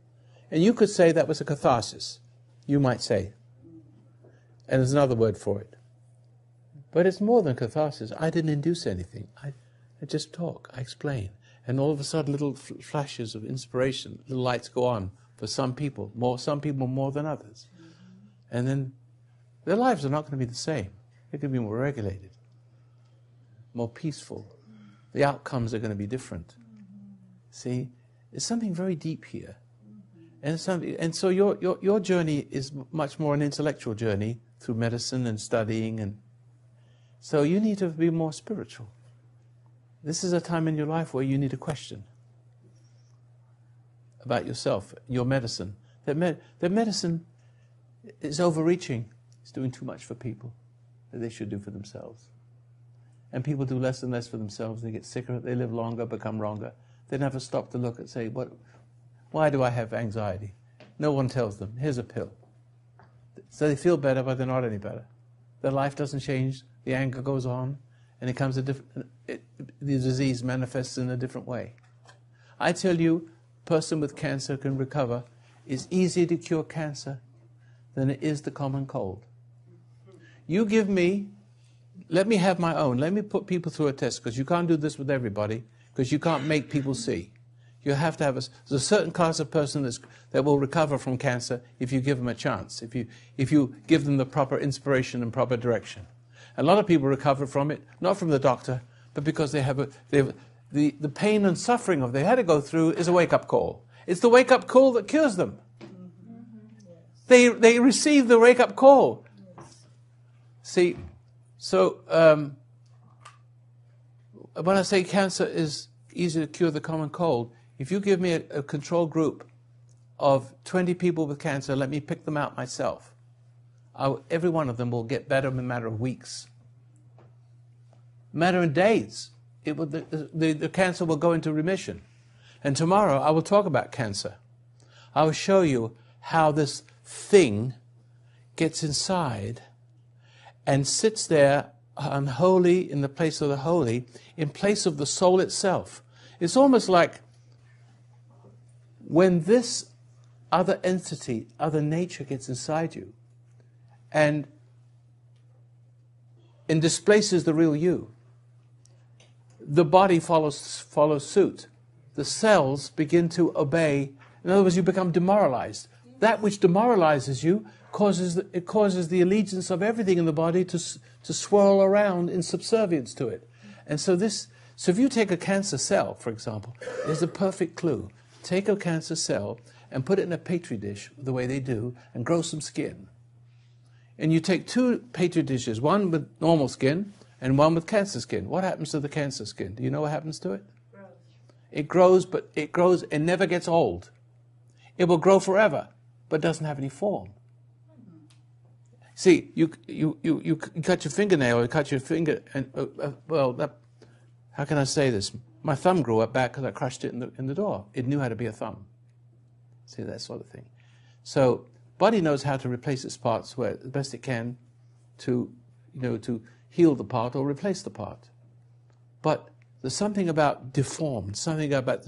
Speaker 2: And you could say that was a catharsis. You might say. And there's another word for it. But it's more than catharsis. I didn't induce anything. I just talk. I explain. And all of a sudden, little flashes of inspiration, little lights go on for some people. Some people more than others. And then their lives are not going to be the same. They're going to be more regulated, more peaceful. The outcomes are going to be different. See, there's something very deep here. And so your journey is much more an intellectual journey through medicine and studying, and so you need to be more spiritual. This is a time in your life where you need to question about yourself, your medicine. That medicine is overreaching. It's doing too much for people that they should do for themselves. And people do less and less for themselves. They get sicker, they live longer, become wronger. They never stop to look and say, why do I have anxiety? No one tells them, here's a pill. So they feel better, but they're not any better. Their life doesn't change, the anger goes on, and the disease manifests in a different way. I tell you, a person with cancer can recover. It's easier to cure cancer than it is the common cold. You give me, let me have my own. Let me put people through a test, because you can't do this with everybody, because you can't make people see. You have to have there's a certain class of person that will recover from cancer if you give them a chance, if you give them the proper inspiration and proper direction. A lot of people recover from it, not from the doctor, but because they have the pain and suffering they had to go through is a wake-up call. It's the wake-up call that cures them. They receive the wake-up call. See, so when I say cancer is easy to cure the common cold, if you give me a control group of 20 people with cancer, let me pick them out myself. Every one of them will get better in a matter of weeks. A matter of days. The cancer will go into remission. And tomorrow I will talk about cancer. I will show you how this thing gets inside and sits there unholy in the place of the holy, in place of the soul itself. It's almost like when this other entity, other nature gets inside you and displaces the real you, the body follows suit. The cells begin to obey. In other words, you become demoralized. That which demoralizes you causes the allegiance of everything in the body to swirl around in subservience to it. And so if you take a cancer cell, for example, there's a perfect clue. Take a cancer cell and put it in a petri dish the way they do and grow some skin. And you take two petri dishes, one with normal skin and one with cancer skin. What happens to the cancer skin? Do you know what happens to it? It grows, but it grows and never gets old. It will grow forever, but doesn't have any form. See, you cut your fingernail, you cut your finger, and how can I say this? My thumb grew up back because I crushed it in the door. It knew how to be a thumb. See, that sort of thing. So, body knows how to replace its parts where the best it can to heal the part or replace the part. But there's something about deformed, something about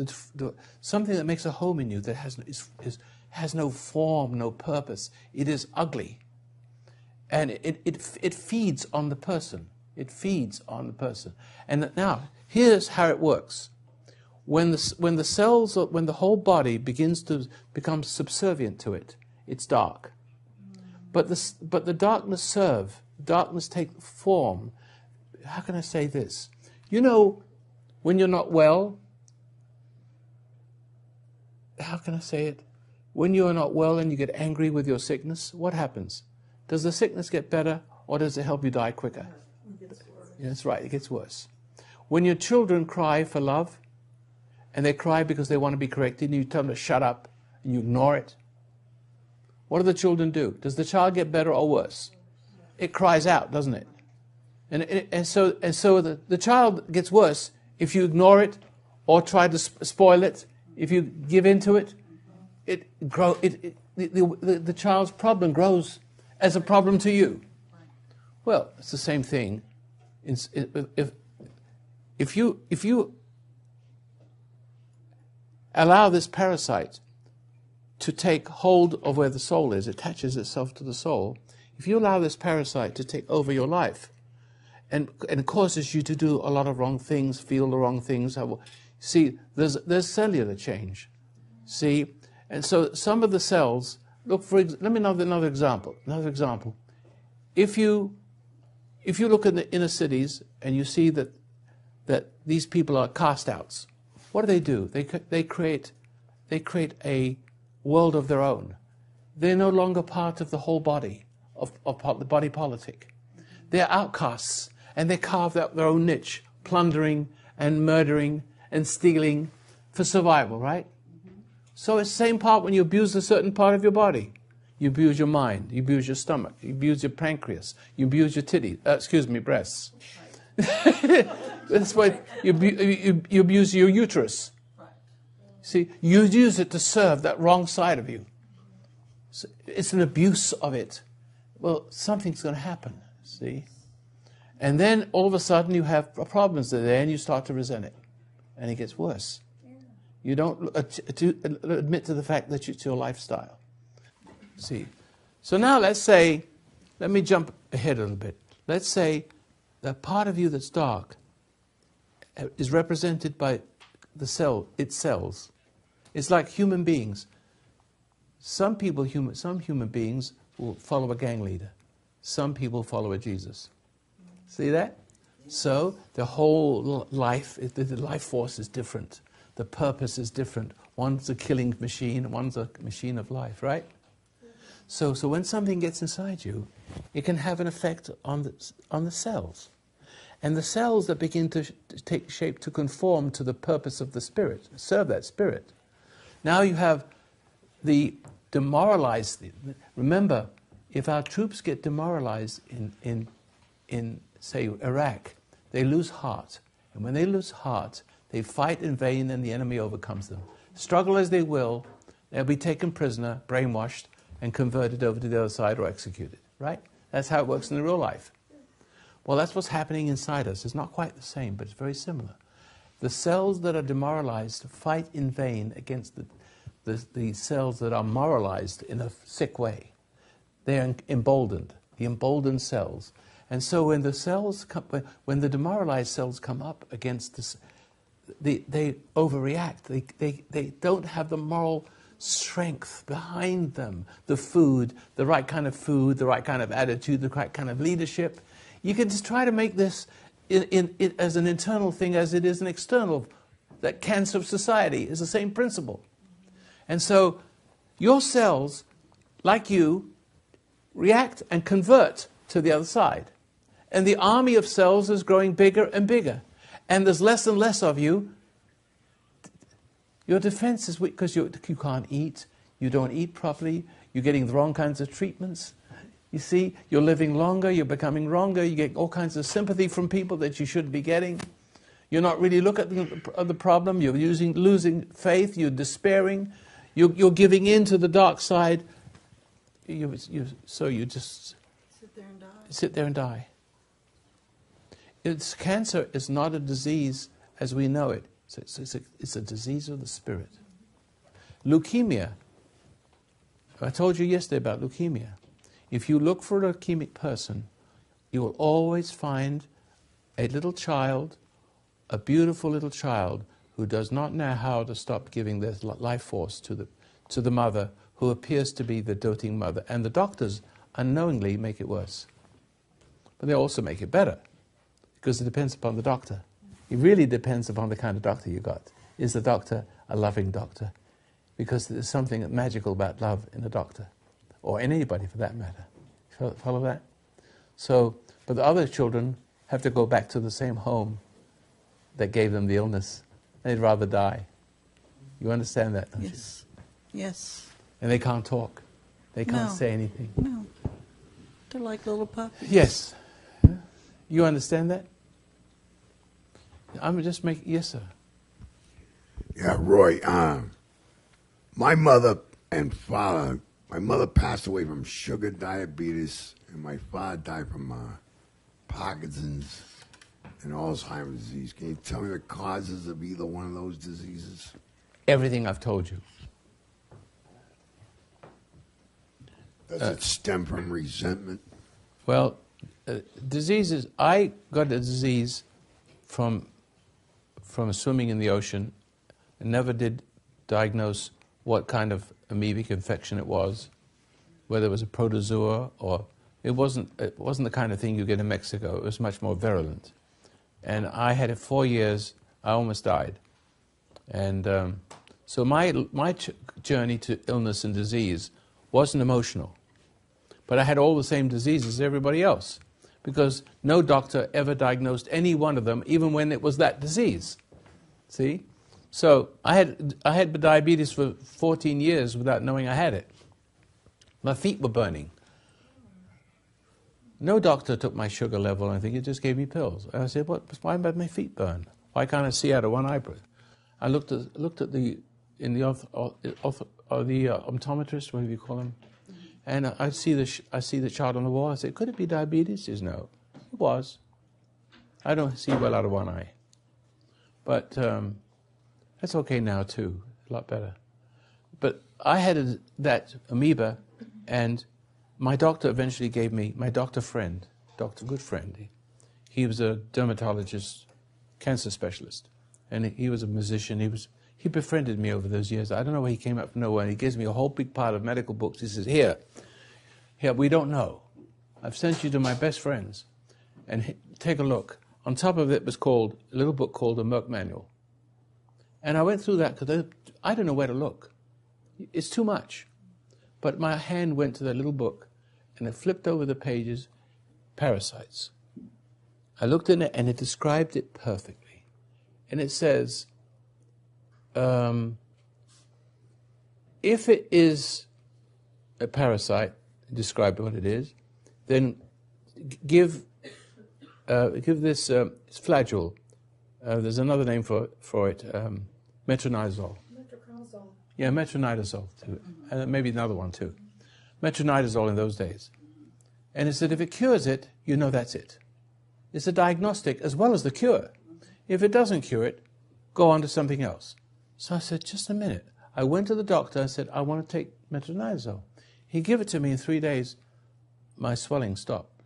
Speaker 2: something that makes a home in you that has no form, no purpose. It is ugly. And it feeds on the person. It feeds on the person. And now, here's how it works. When the whole body begins to become subservient to it, it's dark. But the darkness take form. How can I say this? You know, when you're not well, how can I say it? When you are not well and you get angry with your sickness, what happens? Does the sickness get better, or does it help you die quicker? Yeah, that's right, it gets worse. When your children cry for love, and they cry because they want to be corrected, and you tell them to shut up, and you ignore it, what do the children do? Does the child get better or worse? It cries out, doesn't it? And so the child gets worse if you ignore it or try to spoil it. If you give in to it, the child's problem grows as a problem to you. Well, it's the same thing. If you allow this parasite to take hold of where the soul is, it attaches itself to the soul. If you allow this parasite to take over your life and causes you to do a lot of wrong things, feel the wrong things, see, there's cellular change. See, and so some of the cells, let me know another example. If you look in the inner cities and you see that these people are cast outs, what do? They create a world of their own. They're no longer part of the whole body of the body politic. They're outcasts, and they carve out their own niche, plundering and murdering and stealing for survival, right? So it's the same part when you abuse a certain part of your body. You abuse your mind, you abuse your stomach, you abuse your pancreas, you abuse your breasts. That's why you abuse your uterus. See, you use it to serve that wrong side of you. So it's an abuse of it. Well, something's going to happen, see? And then all of a sudden you have problems there and you start to resent it. And it gets worse. You don't admit to the fact that it's your lifestyle. See? So now let me jump ahead a little bit. Let's say that part of you that's dark is represented by its cells. It's like human beings. Some human beings will follow a gang leader. Some people follow a Jesus. See that? So the whole life, the life force is different. The purpose is different. One's a killing machine, one's a machine of life, right? So when something gets inside you, it can have an effect on the cells. And the cells that begin to take shape to conform to the purpose of the spirit, serve that spirit. Now you have the demoralized. Remember, if our troops get demoralized in say, Iraq, they lose heart. And when they lose heart, they fight in vain and the enemy overcomes them. Struggle as they will, they'll be taken prisoner, brainwashed, and converted over to the other side or executed. Right? That's how it works in the real life. Well, that's what's happening inside us. It's not quite the same, but it's very similar. The cells that are demoralized fight in vain against the cells that are moralized in a sick way. They're emboldened, the emboldened cells. And so when the demoralized cells come up against this, they overreact. They don't have the moral strength behind them. The food, the right kind of attitude, the right kind of leadership. You can just try to make this as an internal thing as it is an external. That cancer of society is the same principle. And so your cells, like you, react and convert to the other side. And the army of cells is growing bigger and bigger. And there's less and less of you. Your defense is weak because you can't eat. You don't eat properly. You're getting the wrong kinds of treatments. You see, you're living longer. You're becoming wronger. You get all kinds of sympathy from people that you shouldn't be getting. You're not really looking at the problem. You're losing faith. You're despairing. You're giving in to the dark side. So you just sit there and die. Cancer is not a disease as we know it. It's a disease of the spirit. Leukemia. I told you yesterday about leukemia. If you look for a leukemic person, you will always find a little child, a beautiful little child, who does not know how to stop giving their life force to the mother, who appears to be the doting mother. And the doctors unknowingly make it worse. But they also make it better, because it depends upon the doctor. It really depends upon the kind of doctor you got. Is the doctor a loving doctor? Because there's something magical about love in a doctor, or in anybody for that matter. Follow that? So, but the other children have to go back to the same home that gave them the illness. They'd rather die. You understand that, don't you?
Speaker 8: Yes. Yes.
Speaker 2: And they can't talk. They can't
Speaker 8: No.
Speaker 2: say anything.
Speaker 8: No. They're like little puppies.
Speaker 2: Yes. You understand that? I'm just making... Yes, sir.
Speaker 9: Yeah, Roy, my mother and father, my mother passed away from sugar diabetes, and my father died from Parkinson's and Alzheimer's disease. Can you tell me the causes of either one of those diseases?
Speaker 2: Everything I've told you.
Speaker 9: Does it stem from resentment?
Speaker 2: Well, diseases... I got a disease from swimming in the ocean, and never did diagnose what kind of amoebic infection it was, whether it was a protozoa or... It wasn't the kind of thing you get in Mexico. It was much more virulent. And I had it 4 years. I almost died. And so my journey to illness and disease wasn't emotional. But I had all the same diseases as everybody else, because no doctor ever diagnosed any one of them, even when it was that disease. See? So I had diabetes for 14 years without knowing I had it. My feet were burning. No doctor took my sugar level. I think it just gave me pills. And I said, why did my feet burn? Why can't I see out of one eyebrow? I looked at the optometrist, whatever you call him, and I see the chart on the wall. I said, could it be diabetes? He says, no. It was. I don't see well out of one eye. But that's okay now too, a lot better. But I had that amoeba, and my doctor eventually gave me, my good friend, he was a dermatologist, cancer specialist, and he was a musician. He befriended me over those years. I don't know where he came up from nowhere, and he gives me a whole big pile of medical books. He says, here, we don't know. I've sent you to my best friends, and take a look. On top of it was a little book called the Merck Manual. And I went through that because I don't know where to look. It's too much. But my hand went to that little book, and it flipped over the pages, parasites. I looked in it, and it described it perfectly. And it says, if it is a parasite, describe what it is, then give this it's flagell. There's another name for it, metronidazole. Yeah, metronidazole too, and maybe another one too. Metronidazole in those days. And it said if it cures it, you know that's it. It's a diagnostic as well as the cure. If it doesn't cure it, go on to something else. So I said, just a minute. I went to the doctor, I said, I want to take metronidazole. He gave it to me in 3 days. My swelling stopped.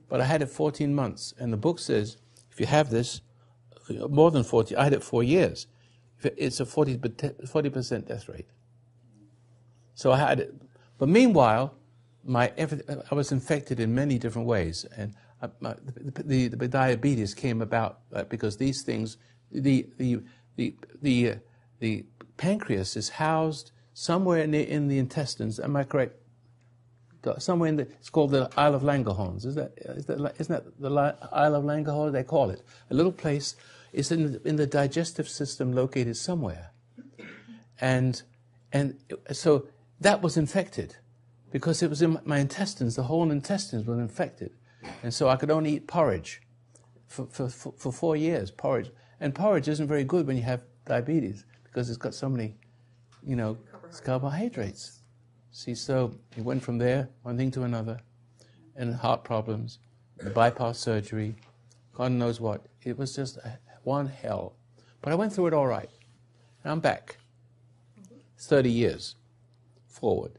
Speaker 2: But I had it 14 months, and the book says, if you have this, more than 40, I had it 4 years. It's a 40% death rate. So I had it. But meanwhile, I was infected in many different ways, and the diabetes came about because these things, the pancreas is housed somewhere in the intestines. Am I correct? Somewhere it's called the Isle of Langerhans. Isn't that the Isle of Langerhans? They call it a little place. It's in the digestive system, located somewhere, and so that was infected because it was in my intestines. The whole intestines were infected, and so I could only eat porridge for 4 years. Porridge, and porridge isn't very good when you have diabetes because it's got so many, carbohydrates. See, so it went from there, one thing to another, and heart problems, bypass surgery, God knows what. It was just one hell. But I went through it all right. And I'm back. 30 years forward.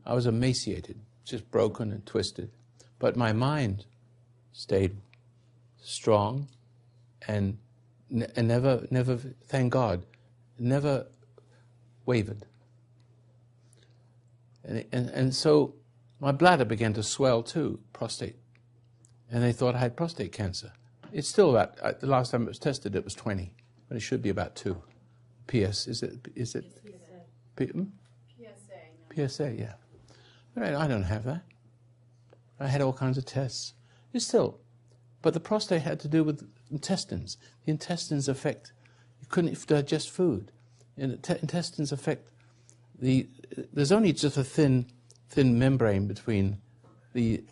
Speaker 2: I was emaciated, just broken and twisted. But my mind stayed strong and never, thank God, never wavered. And so my bladder began to swell too, prostate. And they thought I had prostate cancer. It's still about, the last time it was tested, it was 20, but it should be about 2. PS, is it? PSA. PSA, yeah. Right, I don't have that. I had all kinds of tests. It's still, but the prostate had to do with intestines. The intestines affect, you couldn't digest food. Intestines affect there's only just a thin membrane between the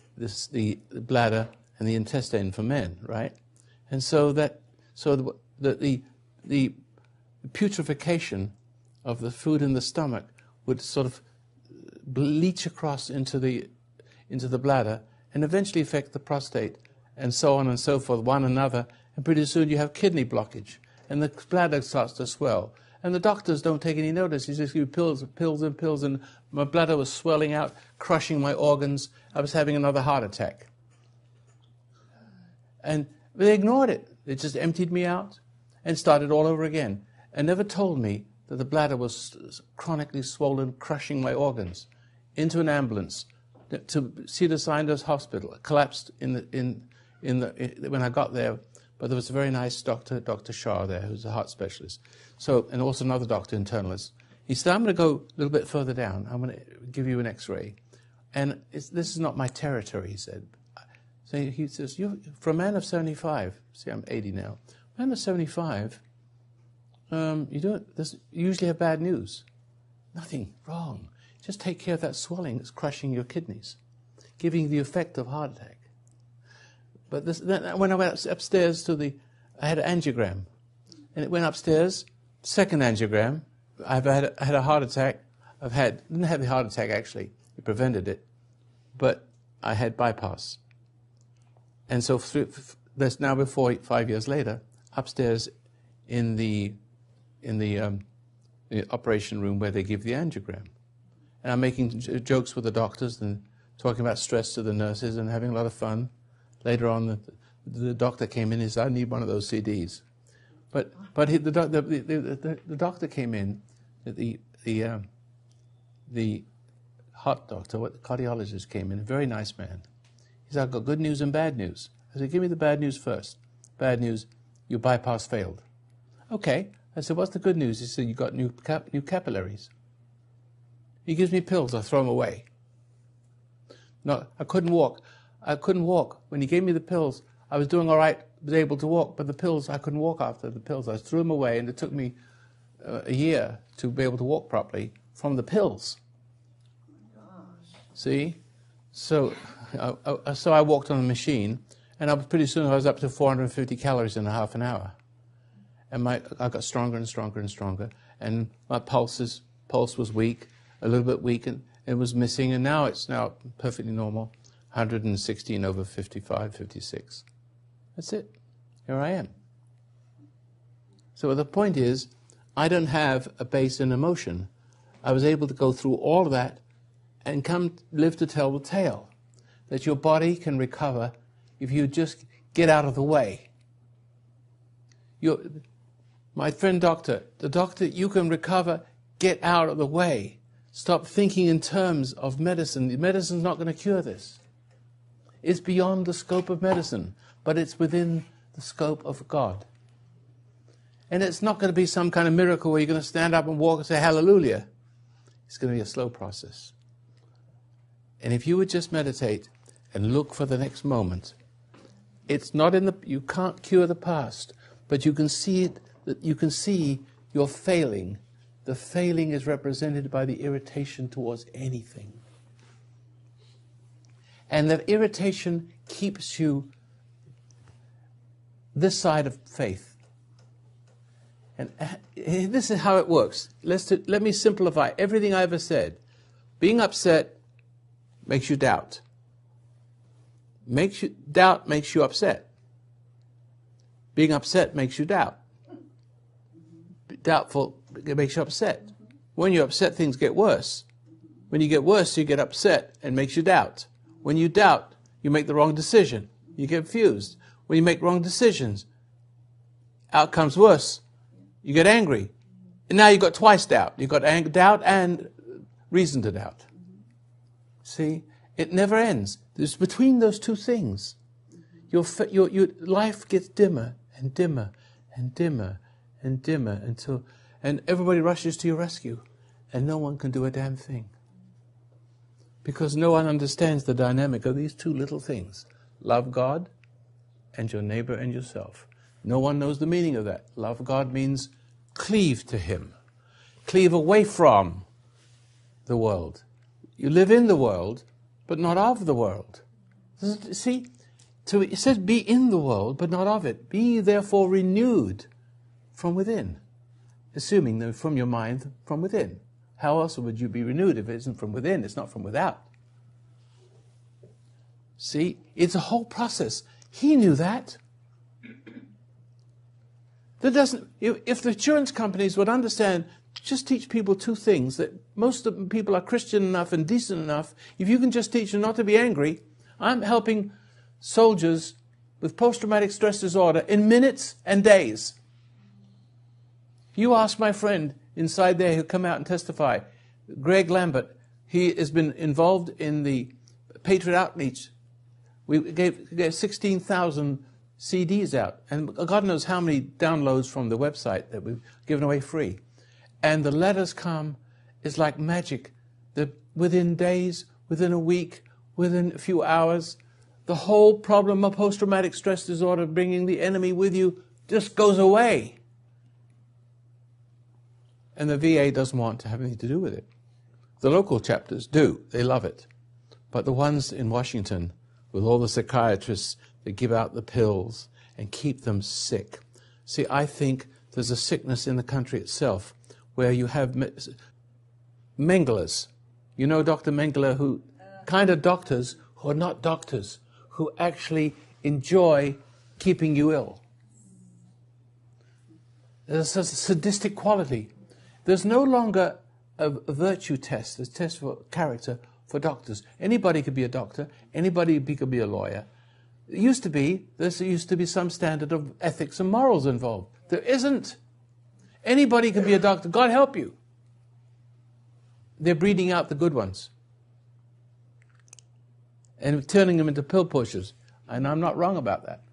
Speaker 2: bladder and the intestine for men, right? And so the putrefaction of the food in the stomach would sort of leach across into the bladder and eventually affect the prostate, and so on and so forth, one another, and pretty soon you have kidney blockage, and the bladder starts to swell. And the doctors don't take any notice. He just give pills and pills, and my bladder was swelling out, crushing my organs. I was having another heart attack. And they ignored it. They just emptied me out and started all over again, and never told me that the bladder was chronically swollen, crushing my organs. Into an ambulance to Cedars-Sinai Hospital. It collapsed when I got there. But there was a very nice doctor, Dr. Shah there, who's a heart specialist. So, and also another doctor, internalist. He said, I'm going to go a little bit further down. I'm going to give you an X-ray. And this is not my territory, he said. So he says, for a man of 75, see, I'm 80 now. A man of 75, you usually have bad news. Nothing wrong. Just take care of that swelling that's crushing your kidneys, giving you the effect of heart attack. But when I went upstairs I had an angiogram, and it went upstairs. Second angiogram, I had a heart attack. Didn't have the heart attack actually. It prevented it, but I had bypass. And so that's now 5 years later, upstairs in the operation room where they give the angiogram, and I'm making jokes with the doctors and talking about stress to the nurses and having a lot of fun. Later on, the doctor came in and said, I need one of those CDs. But the doctor came in, the heart doctor, the cardiologist came in, a very nice man. He said, I've got good news and bad news. I said, give me the bad news first. Bad news, your bypass failed. Okay. I said, what's the good news? He said, you got new capillaries. He gives me pills, I throw them away. No, I couldn't walk. When he gave me the pills, I was doing all right, was able to walk, but the pills, I couldn't walk after the pills. I threw them away, and it took me a year to be able to walk properly from the pills. See? So I walked on a machine, and pretty soon I was up to 450 calories in a half an hour. And I got stronger and stronger and stronger, and my pulse was weak, a little bit weak, and it was missing, and now it's perfectly normal. 116 over 55, 56. That's it. Here I am. So the point is, I don't have a base in emotion. I was able to go through all of that and live to tell the tale. That your body can recover if you just get out of the way. My friend doctor, you can recover, get out of the way. Stop thinking in terms of medicine. The medicine's not going to cure this. It's beyond the scope of medicine, but it's within the scope of God. And it's not going to be some kind of miracle where you're going to stand up and walk and say hallelujah. It's going to be a slow process. And if you would just meditate and look for the next moment, it's not you can't cure the past, but you can see it, that you can see your failing. The failing is represented by the irritation towards anything. And that irritation keeps you this side of faith. And this is how it works. Let me simplify everything I ever said. Being upset makes you doubt. Doubt makes you upset. Being upset makes you doubt. Doubtful, it makes you upset. When you're upset, things get worse. When you get worse, you get upset and makes you doubt. When you doubt, you make the wrong decision. You get confused. When you make wrong decisions, outcome's worse. You get angry. And now you've got twice doubt. You've got doubt and reason to doubt. See? It never ends. It's between those two things. Your life gets dimmer and dimmer and dimmer and dimmer and everybody rushes to your rescue and no one can do a damn thing. Because no one understands the dynamic of these two little things. Love God and your neighbor and yourself. No one knows the meaning of that. Love God means cleave to Him. Cleave away from the world. You live in the world, but not of the world. See? So it says, be in the world, but not of it. Be ye therefore renewed from within. Assuming that from your mind, from within. How else would you be renewed if it isn't from within? It's not from without. See? It's a whole process. He knew that. If the insurance companies would understand, just teach people two things, that most of the people are Christian enough and decent enough. If you can just teach them not to be angry, I'm helping soldiers with post-traumatic stress disorder in minutes and days. You ask my friend inside there who come out and testify, Greg Lambert, he has been involved in the Patriot Outreach. We gave 16,000 CDs out, and God knows how many downloads from the website that we've given away free. And the letters come, it's like magic. Within days, within a week, within a few hours, the whole problem of post-traumatic stress disorder, bringing the enemy with you, just goes away. And the VA doesn't want to have anything to do with it. The local chapters do. They love it. But the ones in Washington, with all the psychiatrists that give out the pills and keep them sick. See, I think there's a sickness in the country itself where you have Mengelers. You know Dr. Mengele, who kind of doctors who are not doctors, who actually enjoy keeping you ill. There's a sadistic quality. There's no longer a virtue test, a test for character for doctors. Anybody could be a doctor. Anybody could be a lawyer. There used to be some standard of ethics and morals involved. There isn't. Anybody can be a doctor. God help you. They're breeding out the good ones and turning them into pill pushers. And I'm not wrong about that.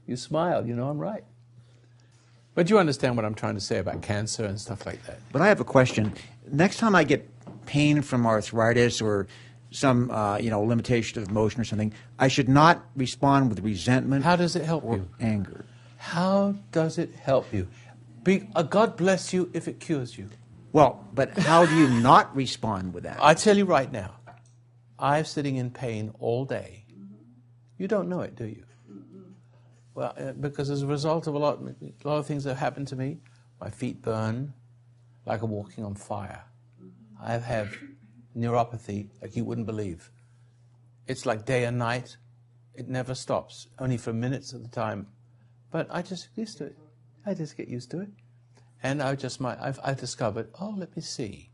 Speaker 2: You smile, you know I'm right. But you understand what I'm trying to say about cancer and stuff like that.
Speaker 7: But I have a question. Next time I get pain from arthritis or some limitation of motion or something, I should not respond with resentment.
Speaker 2: How does it help you?
Speaker 7: Anger.
Speaker 2: How does it help you? God bless you if it cures you.
Speaker 7: Well, but how do you not respond with that?
Speaker 2: I tell you right now, I'm sitting in pain all day. You don't know it, do you? Well, because as a result of a lot of things that have happened to me, my feet burn like I'm walking on fire. I have neuropathy like you wouldn't believe. It's like day and night. It never stops, only for minutes at a time. But I just get used to it. I just get used to it. And I've discovered, let me see.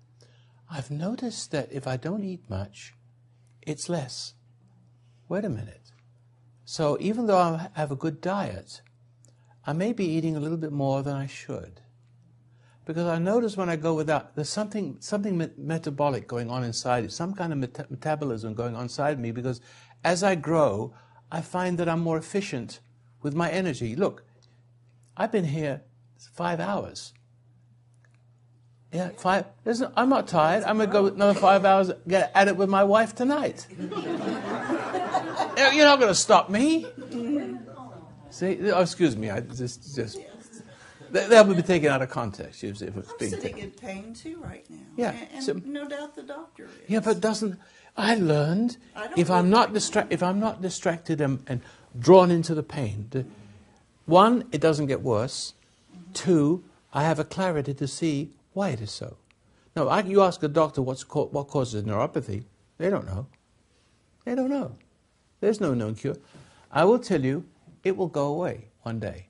Speaker 2: I've noticed that if I don't eat much, it's less. Wait a minute. So even though I have a good diet, I may be eating a little bit more than I should. Because I notice when I go without, there's something metabolic going on inside, some kind of metabolism going on inside me, because as I grow, I find that I'm more efficient with my energy. Look, I've been here 5 hours. Yeah, 5. I'm not tired. I'm going to go another 5 hours, get at it with my wife tonight. You're not going to stop me. See? Oh, excuse me. That would be taken out of context. If it's
Speaker 8: I'm
Speaker 2: being
Speaker 8: sitting
Speaker 2: taken.
Speaker 8: in pain too right now.
Speaker 2: Yeah.
Speaker 8: And no doubt the doctor is.
Speaker 2: Yeah, but I learned if I'm not distracted and drawn into the pain, one, it doesn't get worse. Two, I have a clarity to see why it is so. No, you ask a doctor what causes neuropathy, they don't know. They don't know. There's no known cure. I will tell you, it will go away one day.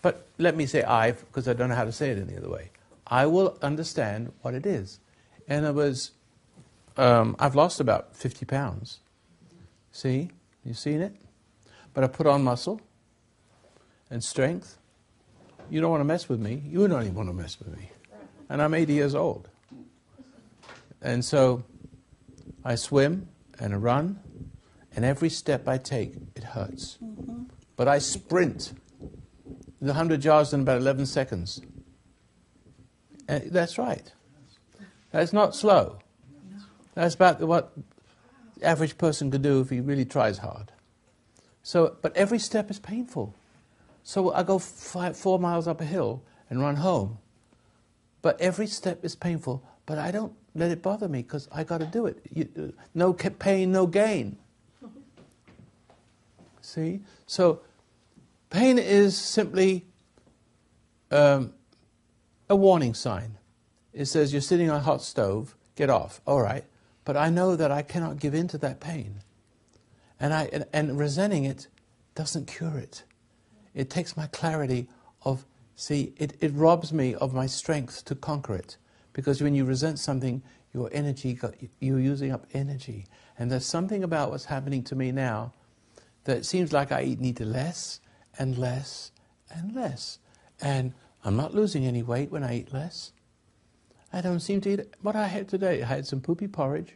Speaker 2: But let me say I, because I don't know how to say it any other way. I will understand what it is. And it was, I've lost about 50 pounds. See? You seen it? But I put on muscle and strength. You don't want to mess with me. You don't even want to mess with me. And I'm 80 years old. And so I swim and I run, and every step I take, it hurts. Mm-hmm. But I sprint the 100 yards in about 11 seconds. And that's right. That's not slow. That's about what the average person could do if he really tries hard. So, but every step is painful. So I go 4 miles up a hill and run home. But every step is painful, but I don't let it bother me because I got to do it. No pain, no gain. See? So pain is simply a warning sign. It says you're sitting on a hot stove, get off. All right. But I know that I cannot give in to that pain. And resenting it doesn't cure it. It takes my clarity of, it robs me of my strength to conquer it. Because when you resent something, your energy, you're using up energy. And there's something about what's happening to me now that it seems like I need less and less and less. And I'm not losing any weight when I eat less. I don't seem to eat what I had today. I had some poopy porridge.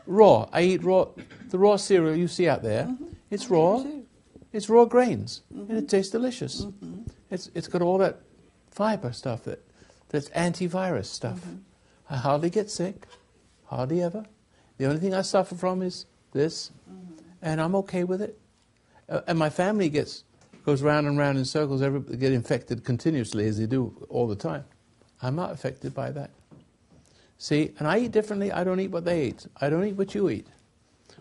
Speaker 2: Raw. I eat raw. The raw cereal you see out there, it's raw. It's raw grains. And it tastes delicious. It's got all that fiber stuff, that's antivirus stuff. I hardly get sick. Hardly ever. The only thing I suffer from is this. And I'm okay with it. And my family goes round and round in circles. Everybody get infected continuously, as they do all the time. I'm not affected by that. See, and I eat differently. I don't eat what they eat. I don't eat what you eat.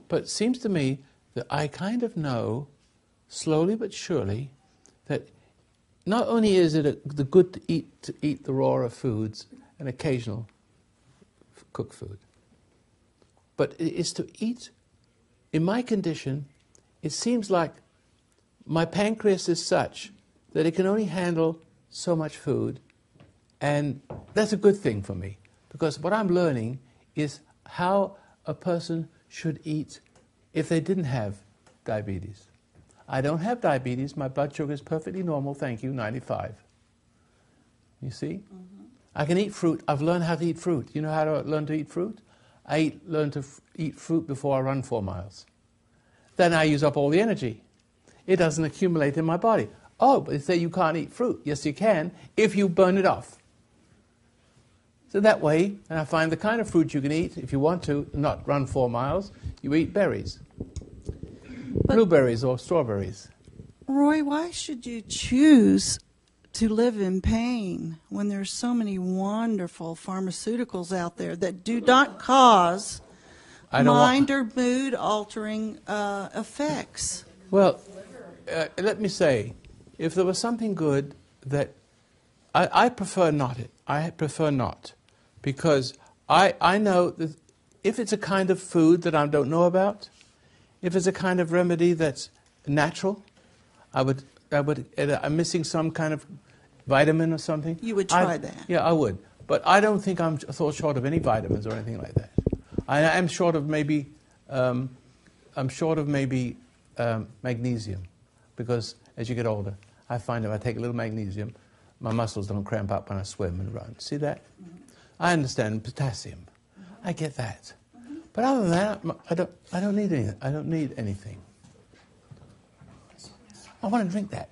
Speaker 2: But it seems to me that I kind of know, slowly but surely, that not only is it the good to eat the rawer foods and occasional cooked food, but it is to eat. In my condition, it seems like my pancreas is such that it can only handle so much food, and that's a good thing for me, because what I'm learning is how a person should eat if they didn't have diabetes. I don't have diabetes. My blood sugar is perfectly normal, thank you, 95. You see? I can eat fruit. I've learned how to eat fruit. You know how to learn to eat fruit? I learn to eat fruit before I run 4 miles. Then I use up all the energy. It doesn't accumulate in my body. Oh, but they say you can't eat fruit. Yes, you can, if you burn it off. So that way, and I find the kind of fruit you can eat, if you want to, not run 4 miles, you eat berries. Blueberries or strawberries.
Speaker 8: Roy, why should you choose to live in pain when there's so many wonderful pharmaceuticals out there that do not cause mind or mood altering effects?
Speaker 2: Well, let me say, if there was something good that I prefer not it. I prefer not, because I know that if it's a kind of food that I don't know about, if it's a kind of remedy that's natural, I'm missing some kind of vitamin or something.
Speaker 8: You would try that.
Speaker 2: Yeah, I would. But I don't think I'm short of any vitamins or anything like that. I am short of maybe magnesium, because as you get older, I find if I take a little magnesium, my muscles don't cramp up when I swim and run. See that? I understand potassium. I get that. But other than that, I don't need anything. I don't need anything. I want to drink that.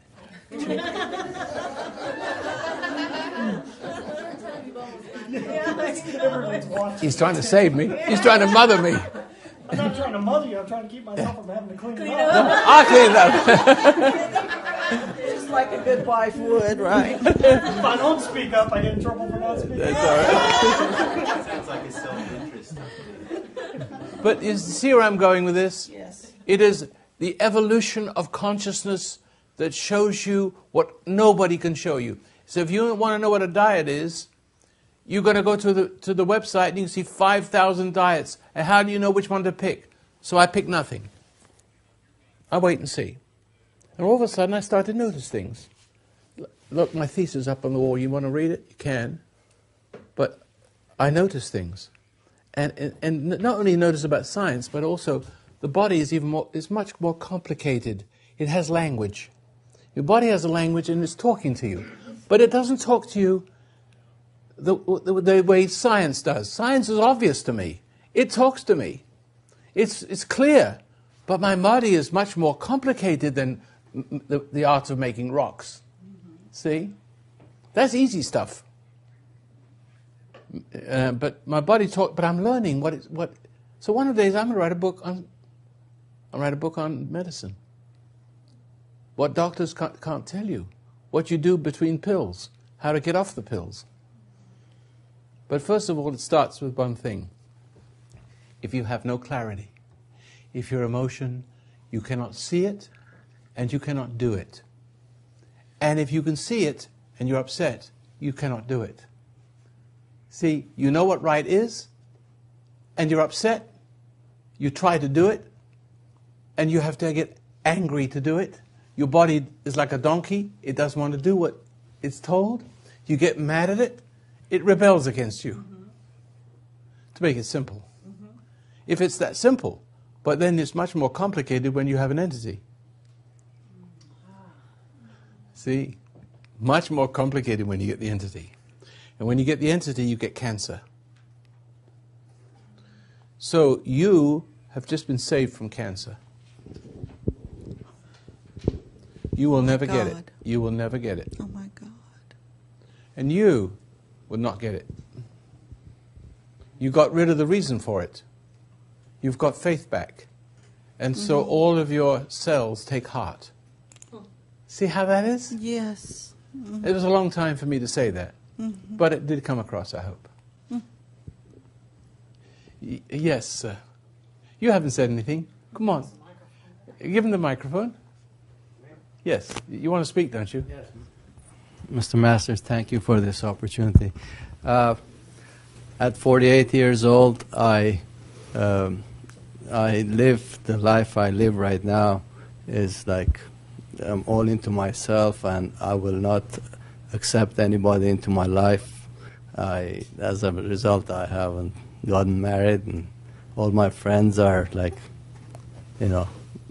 Speaker 2: He's trying to save me. He's trying to mother me.
Speaker 10: I'm not trying to mother you. I'm trying to keep myself from having to clean it up.
Speaker 2: No, I'll clean it up.
Speaker 8: Just like a good wife would, right?
Speaker 10: If I don't speak up, I get in trouble for not speaking
Speaker 2: That's
Speaker 10: up.
Speaker 2: all right.
Speaker 6: Sounds like a self-interest.
Speaker 2: But you see where I'm going with this?
Speaker 8: Yes.
Speaker 2: It is the evolution of consciousness that shows you what nobody can show you. So if you want to know what a diet is, you're going to go to the website and you can see 5,000 diets. And how do you know which one to pick? So I pick nothing. I wait and see. And all of a sudden I start to notice things. look, my thesis up on the wall. You want to read it? You can. But I notice things. And not only notice about science, but also the body is much more complicated. It has language. Your body has a language and it's talking to you. But it doesn't talk to you the way science does. Science is obvious to me. It talks to me. It's clear. But my body is much more complicated than the art of making rocks. See? That's easy stuff. But my body talk. But I'm learning what. So one of the days I'm going to write a book on. I'll write a book on medicine. What doctors can't tell you. What you do between pills. How to get off the pills. But first of all, it starts with one thing. If you have no clarity, if your emotion, you cannot see it, and you cannot do it. And if you can see it, and you're upset, you cannot do it. See, you know what right is, and you're upset, you try to do it, and you have to get angry to do it. Your body is like a donkey, it doesn't want to do what it's told. You get mad at it, it rebels against you. To make it simple. If it's that simple, but then it's much more complicated when you have an entity. See, much more complicated when you get the entity. And when you get the entity, you get cancer. So you have just been saved from cancer. You will never get it. You will never get it.
Speaker 8: Oh my God.
Speaker 2: And you will not get it. You got rid of the reason for it. You've got faith back. And so all of your cells take heart. See how that is?
Speaker 8: Yes.
Speaker 2: It was a long time for me to say that. But it did come across, I hope. Yes. You haven't said anything. Come on. Give him the microphone. Yes. You want to speak, don't you?
Speaker 11: Yes. Mr. Masters, thank you for this opportunity. At 48 years old, I live the life I live right now is like I'm all into myself, and I will not accept anybody into my life. As a result, I haven't gotten married, and all my friends are like,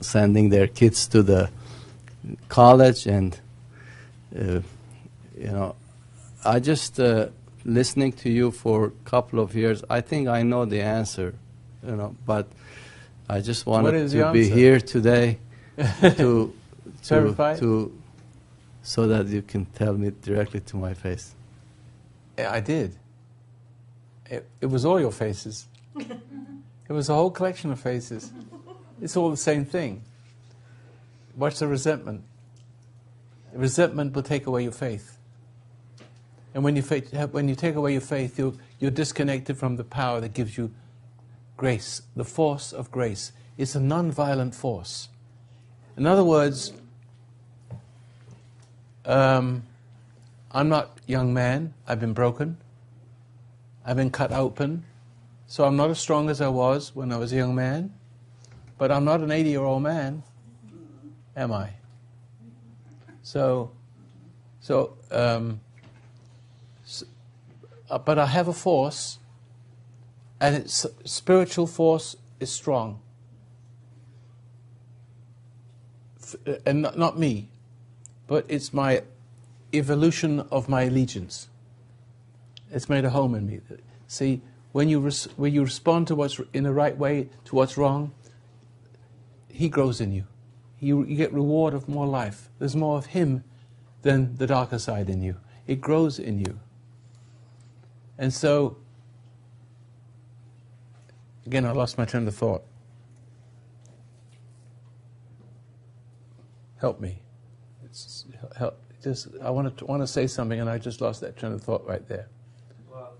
Speaker 11: sending their kids to the college, and I just listening to you for a couple of years. I think I know the answer, but I just wanted to be here today to so that you can tell me directly to my face.
Speaker 2: I did. It was all your faces. It was a whole collection of faces. It's all the same thing. What's the resentment? Resentment will take away your faith. And when you take away your faith, you're disconnected from the power that gives you grace, the force of grace. It's a non-violent force. In other words, I'm not a young man. I've been broken. I've been cut open. So I'm not as strong as I was when I was a young man. But I'm not an 80-year-old man, am I? But I have a force, and its spiritual force is strong. And not me, but it's my evolution of my allegiance. It's made a home in me. See, when you respond to what's in the right way to what's wrong, he grows in you. You get reward of more life. There's more of him than the darker side in you. It grows in you. And so, again, I lost my train of thought. Help me. I want to say something, and I just lost that train of thought right there.
Speaker 11: Well,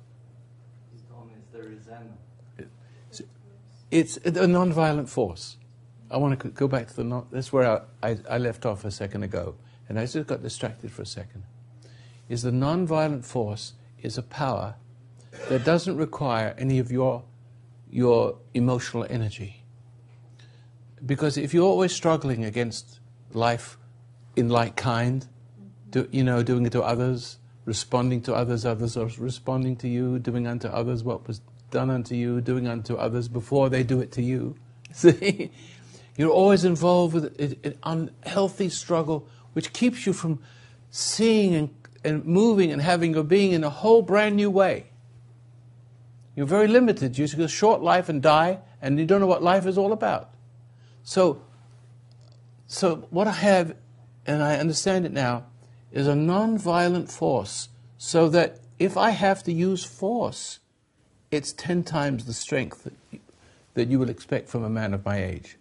Speaker 11: he told me it's the resentment.
Speaker 2: It's a non-violent force. I want to go back to that's where I left off a second ago, and I just got distracted for a second. Is the non-violent force is a power that doesn't require any of your emotional energy. Because if you're always struggling against life in like kind, doing it to others, responding to others, others are responding to you, doing unto others what was done unto you, doing unto others before they do it to you. See? You're always involved with an unhealthy struggle which keeps you from seeing and moving and having your being in a whole brand new way. You're very limited. You get a short life and die, and you don't know what life is all about. So what I have, and I understand it now, is a non-violent force, so that if I have to use force, it's 10 times the strength that you would expect from a man of my age.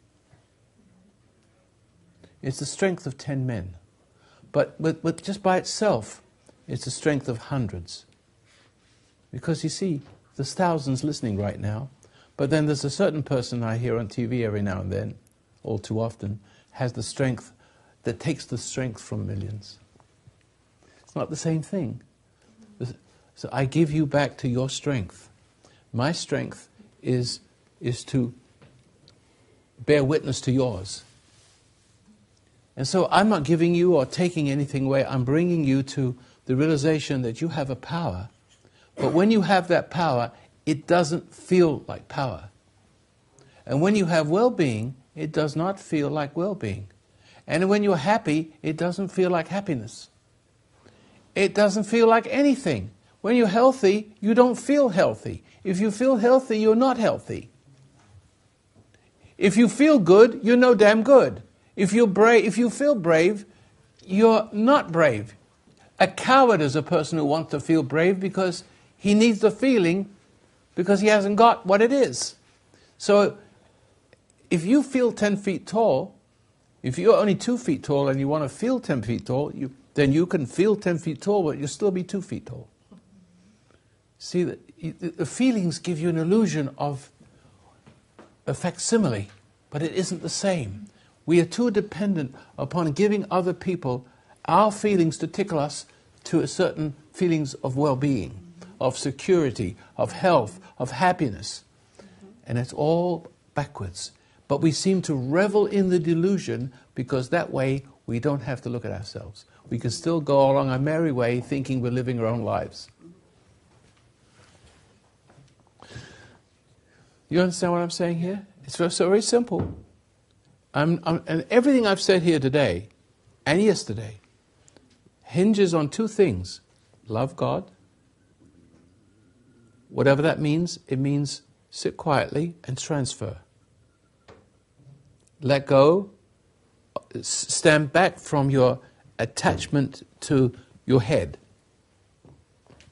Speaker 2: It's the strength of 10 men. But just by itself, it's the strength of hundreds. Because you see, there's thousands listening right now, but then there's a certain person I hear on TV every now and then, all too often, has the strength that takes the strength from millions. It's not the same thing. So I give you back to your strength. My strength is to bear witness to yours. And so I'm not giving you or taking anything away. I'm bringing you to the realization that you have a power. But when you have that power, it doesn't feel like power. And when you have well-being, it does not feel like well-being. And when you're happy, it doesn't feel like happiness. It doesn't feel like anything. When you're healthy, you don't feel healthy. If you feel healthy, you're not healthy. If you feel good, you're no damn good. If you feel brave, you're not brave. A coward is a person who wants to feel brave because he needs the feeling because he hasn't got what it is. So if you feel 10 feet tall, if you're only 2 feet tall and you want to feel 10 feet tall, then you can feel 10 feet tall, but you'll still be 2 feet tall. See, the feelings give you an illusion of a facsimile, but it isn't the same. We are too dependent upon giving other people our feelings to tickle us to a certain feelings of well-being, of security, of health, of happiness. And it's all backwards. But we seem to revel in the delusion because that way we don't have to look at ourselves. We can still go along our merry way thinking we're living our own lives. You understand what I'm saying here? It's so very simple. And everything I've said here today and yesterday hinges on 2 things. Love God. Whatever that means, it means sit quietly and transfer. Let go. Stand back from your attachment to your head.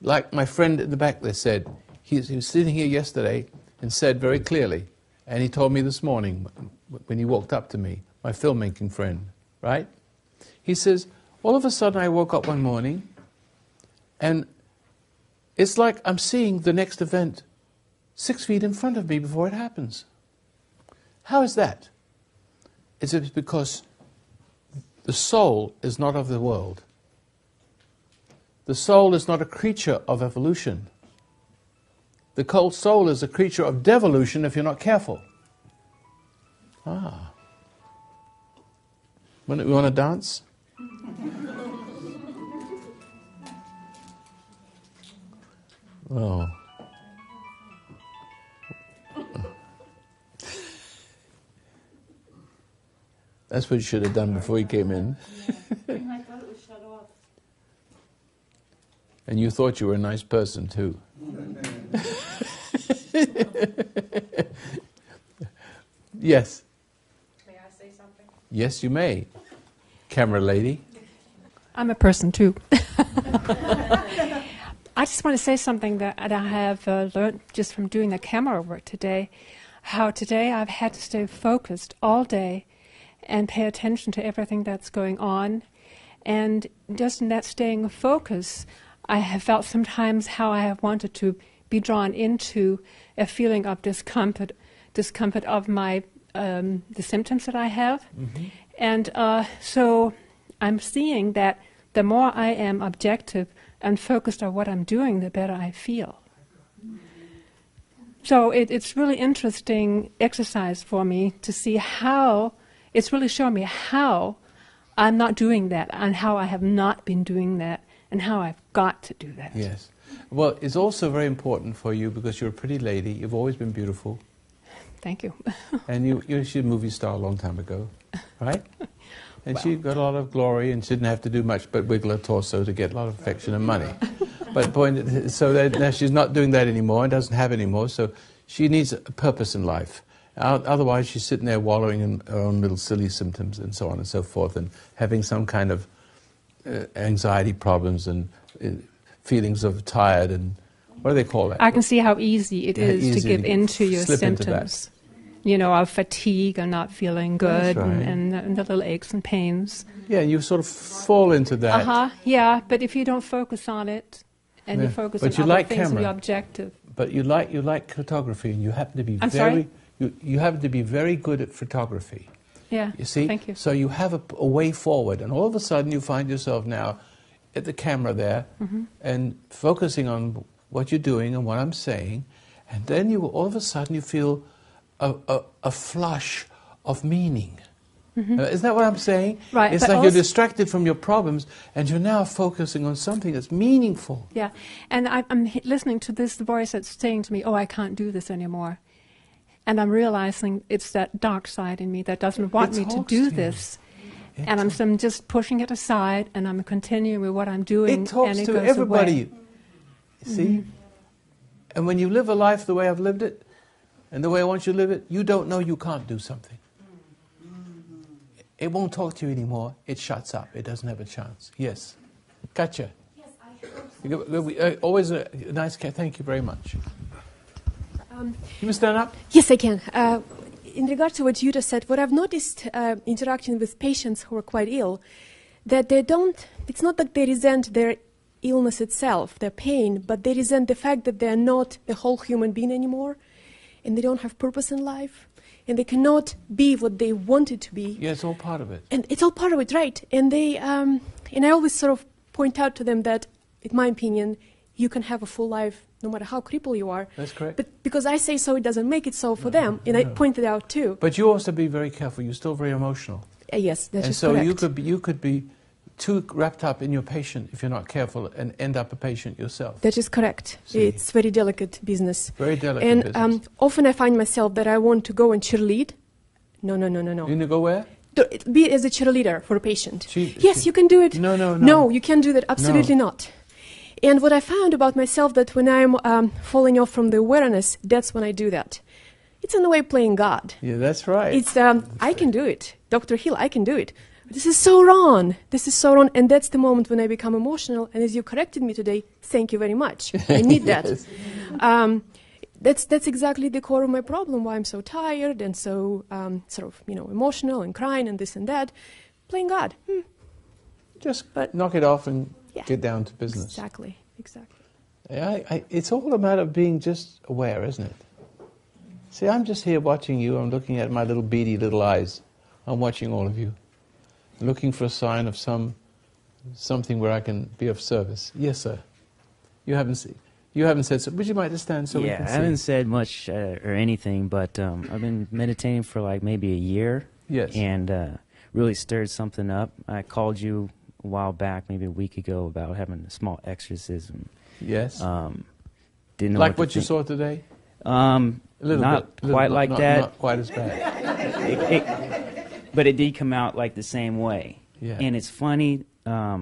Speaker 2: Like my friend in the back there said, he was sitting here yesterday and said very clearly, and he told me this morning when he walked up to me, my filmmaking friend, right? He says, all of a sudden I woke up one morning and it's like I'm seeing the next event 6 feet in front of me before it happens. How is that? It's because the soul is not of the world. The soul is not a creature of evolution. The cold soul is a creature of devolution if you're not careful. Ah. We want to dance? Oh. That's what you should have done before you came in.
Speaker 5: I thought it was shut off.
Speaker 2: And you thought you were a nice person too. Yes.
Speaker 12: May I say something?
Speaker 2: Yes, you may. Camera lady.
Speaker 12: I'm a person too. I just want to say something that I have learned just from doing the camera work today. How today I've had to stay focused all day and pay attention to everything that's going on. And just in that staying focused, I have felt sometimes how I have wanted to be drawn into a feeling of discomfort of my the symptoms that I have. Mm-hmm. And so I'm seeing that the more I am objective and focused on what I'm doing, the better I feel. So it's really interesting exercise for me to see how, it's really showing me how I'm not doing that, and how I have not been doing that, and how I've got to do that.
Speaker 2: Yes. Well, it's also very important for you because you're a pretty lady. You've always been beautiful.
Speaker 12: Thank you.
Speaker 2: And you should movie star a long time ago, right? And
Speaker 12: Well.
Speaker 2: she got a lot of glory and she didn't have to do much but wiggle her torso to get a lot of affection and money. But so that now she's not doing that anymore and doesn't have anymore, so she needs a purpose in life. Otherwise, she's sitting there wallowing in her own little silly symptoms and so on and so forth, and having some kind of anxiety problems and feelings of tired and what do they call that?
Speaker 12: I can see how easy it is
Speaker 2: Easy
Speaker 12: to give
Speaker 2: to
Speaker 12: into your
Speaker 2: slip into
Speaker 12: symptoms. You know, of fatigue and not feeling good,
Speaker 2: That's right.
Speaker 12: and the little aches and pains.
Speaker 2: Yeah, you sort of fall into that.
Speaker 12: Yeah, but if you don't focus on it, and you focus on other things and the objective.
Speaker 2: But you like photography, and you happen to be
Speaker 12: I'm sorry?
Speaker 2: you happen to be very good at photography.
Speaker 12: Yeah,
Speaker 2: You see?
Speaker 12: thank you.
Speaker 2: So you have a way forward, and all of a sudden you find yourself now at the camera there and focusing on what you're doing and what I'm saying, and then you all of a sudden you feel a flush of meaning. Isn't that what I'm saying?
Speaker 12: Right,
Speaker 2: It's
Speaker 12: but
Speaker 2: like you're
Speaker 12: also-
Speaker 2: distracted from your problems, and you're now focusing on something that's meaningful.
Speaker 12: Yeah, and I'm listening to this voice that's saying to me, "Oh, I can't do this anymore," and I'm realizing it's that dark side in me that doesn't want
Speaker 2: It
Speaker 12: me to
Speaker 2: talks
Speaker 12: do
Speaker 2: to you.
Speaker 12: this, and I'm just pushing it aside, and I'm continuing with what I'm doing.
Speaker 2: It talks
Speaker 12: and it
Speaker 2: to
Speaker 12: goes
Speaker 2: everybody.
Speaker 12: away.
Speaker 2: You see? And when you live a life the way I've lived it, and the way I want you to live it, you don't know you can't do something. It won't talk to you anymore. It shuts up. It doesn't have a chance. Yes. Gotcha. Yes, I always a nice cat. Thank you very much. You must stand up.
Speaker 13: Yes, I can. In regard to what you just said, what I've noticed interacting with patients who are quite ill, that they don't, it's not that they resent their illness itself, their pain, but they resent the fact that they're not a whole human being anymore, and they don't have purpose in life, and they cannot be what they wanted to be.
Speaker 2: Yeah, it's all part of it.
Speaker 13: And it's all part of it, right? And they, and I always sort of point out to them that, in my opinion, you can have a full life no matter how crippled you are.
Speaker 2: That's correct.
Speaker 13: But because I say so, it doesn't make it so for them. And I pointed out too.
Speaker 2: But you also be very careful. You're still very emotional.
Speaker 13: Yes, that's
Speaker 2: and
Speaker 13: just
Speaker 2: so
Speaker 13: correct.
Speaker 2: you could be too wrapped up in your patient if you're not careful and end up a patient yourself.
Speaker 13: That is correct.
Speaker 2: See.
Speaker 13: It's very delicate business.
Speaker 2: Very delicate
Speaker 13: and,
Speaker 2: business.
Speaker 13: often I find myself that I want to go and cheerlead. No.
Speaker 2: You need to go where?
Speaker 13: Be as a cheerleader for a patient.
Speaker 2: Yes,
Speaker 13: you can do it.
Speaker 2: No.
Speaker 13: No, you can't do that. Absolutely not. And what I found about myself that when I'm falling off from the awareness, that's when I do that. It's in a way playing God.
Speaker 2: Yeah, that's right.
Speaker 13: It's I can do it. Dr. Hill, I can do it. This is so wrong. This is so wrong. And that's the moment when I become emotional. And as you corrected me today, thank you very much. I need that. That's exactly the core of my problem, why I'm so tired and so sort of, emotional and crying and this and that. Playing God.
Speaker 2: Just knock it off and get down to business.
Speaker 13: Exactly.
Speaker 2: It's all a matter of being just aware, isn't it? See, I'm just here watching you. I'm looking at my little beady little eyes. I'm watching all of you. Looking for a sign of something where I can be of service. Yes, sir. You haven't said so. Would you like to stand so we can see?
Speaker 14: I haven't said much or anything, but I've been meditating for like maybe a year.
Speaker 2: Yes.
Speaker 14: And really stirred something up. I called you a while back, maybe a week ago, about having a small exorcism.
Speaker 2: Yes.
Speaker 14: Didn't know
Speaker 2: like
Speaker 14: what
Speaker 2: you
Speaker 14: think.
Speaker 2: saw today?
Speaker 14: Not quite like that.
Speaker 2: Not quite as bad.
Speaker 14: But it did come out like the same way.
Speaker 2: Yeah.
Speaker 14: And it's funny, a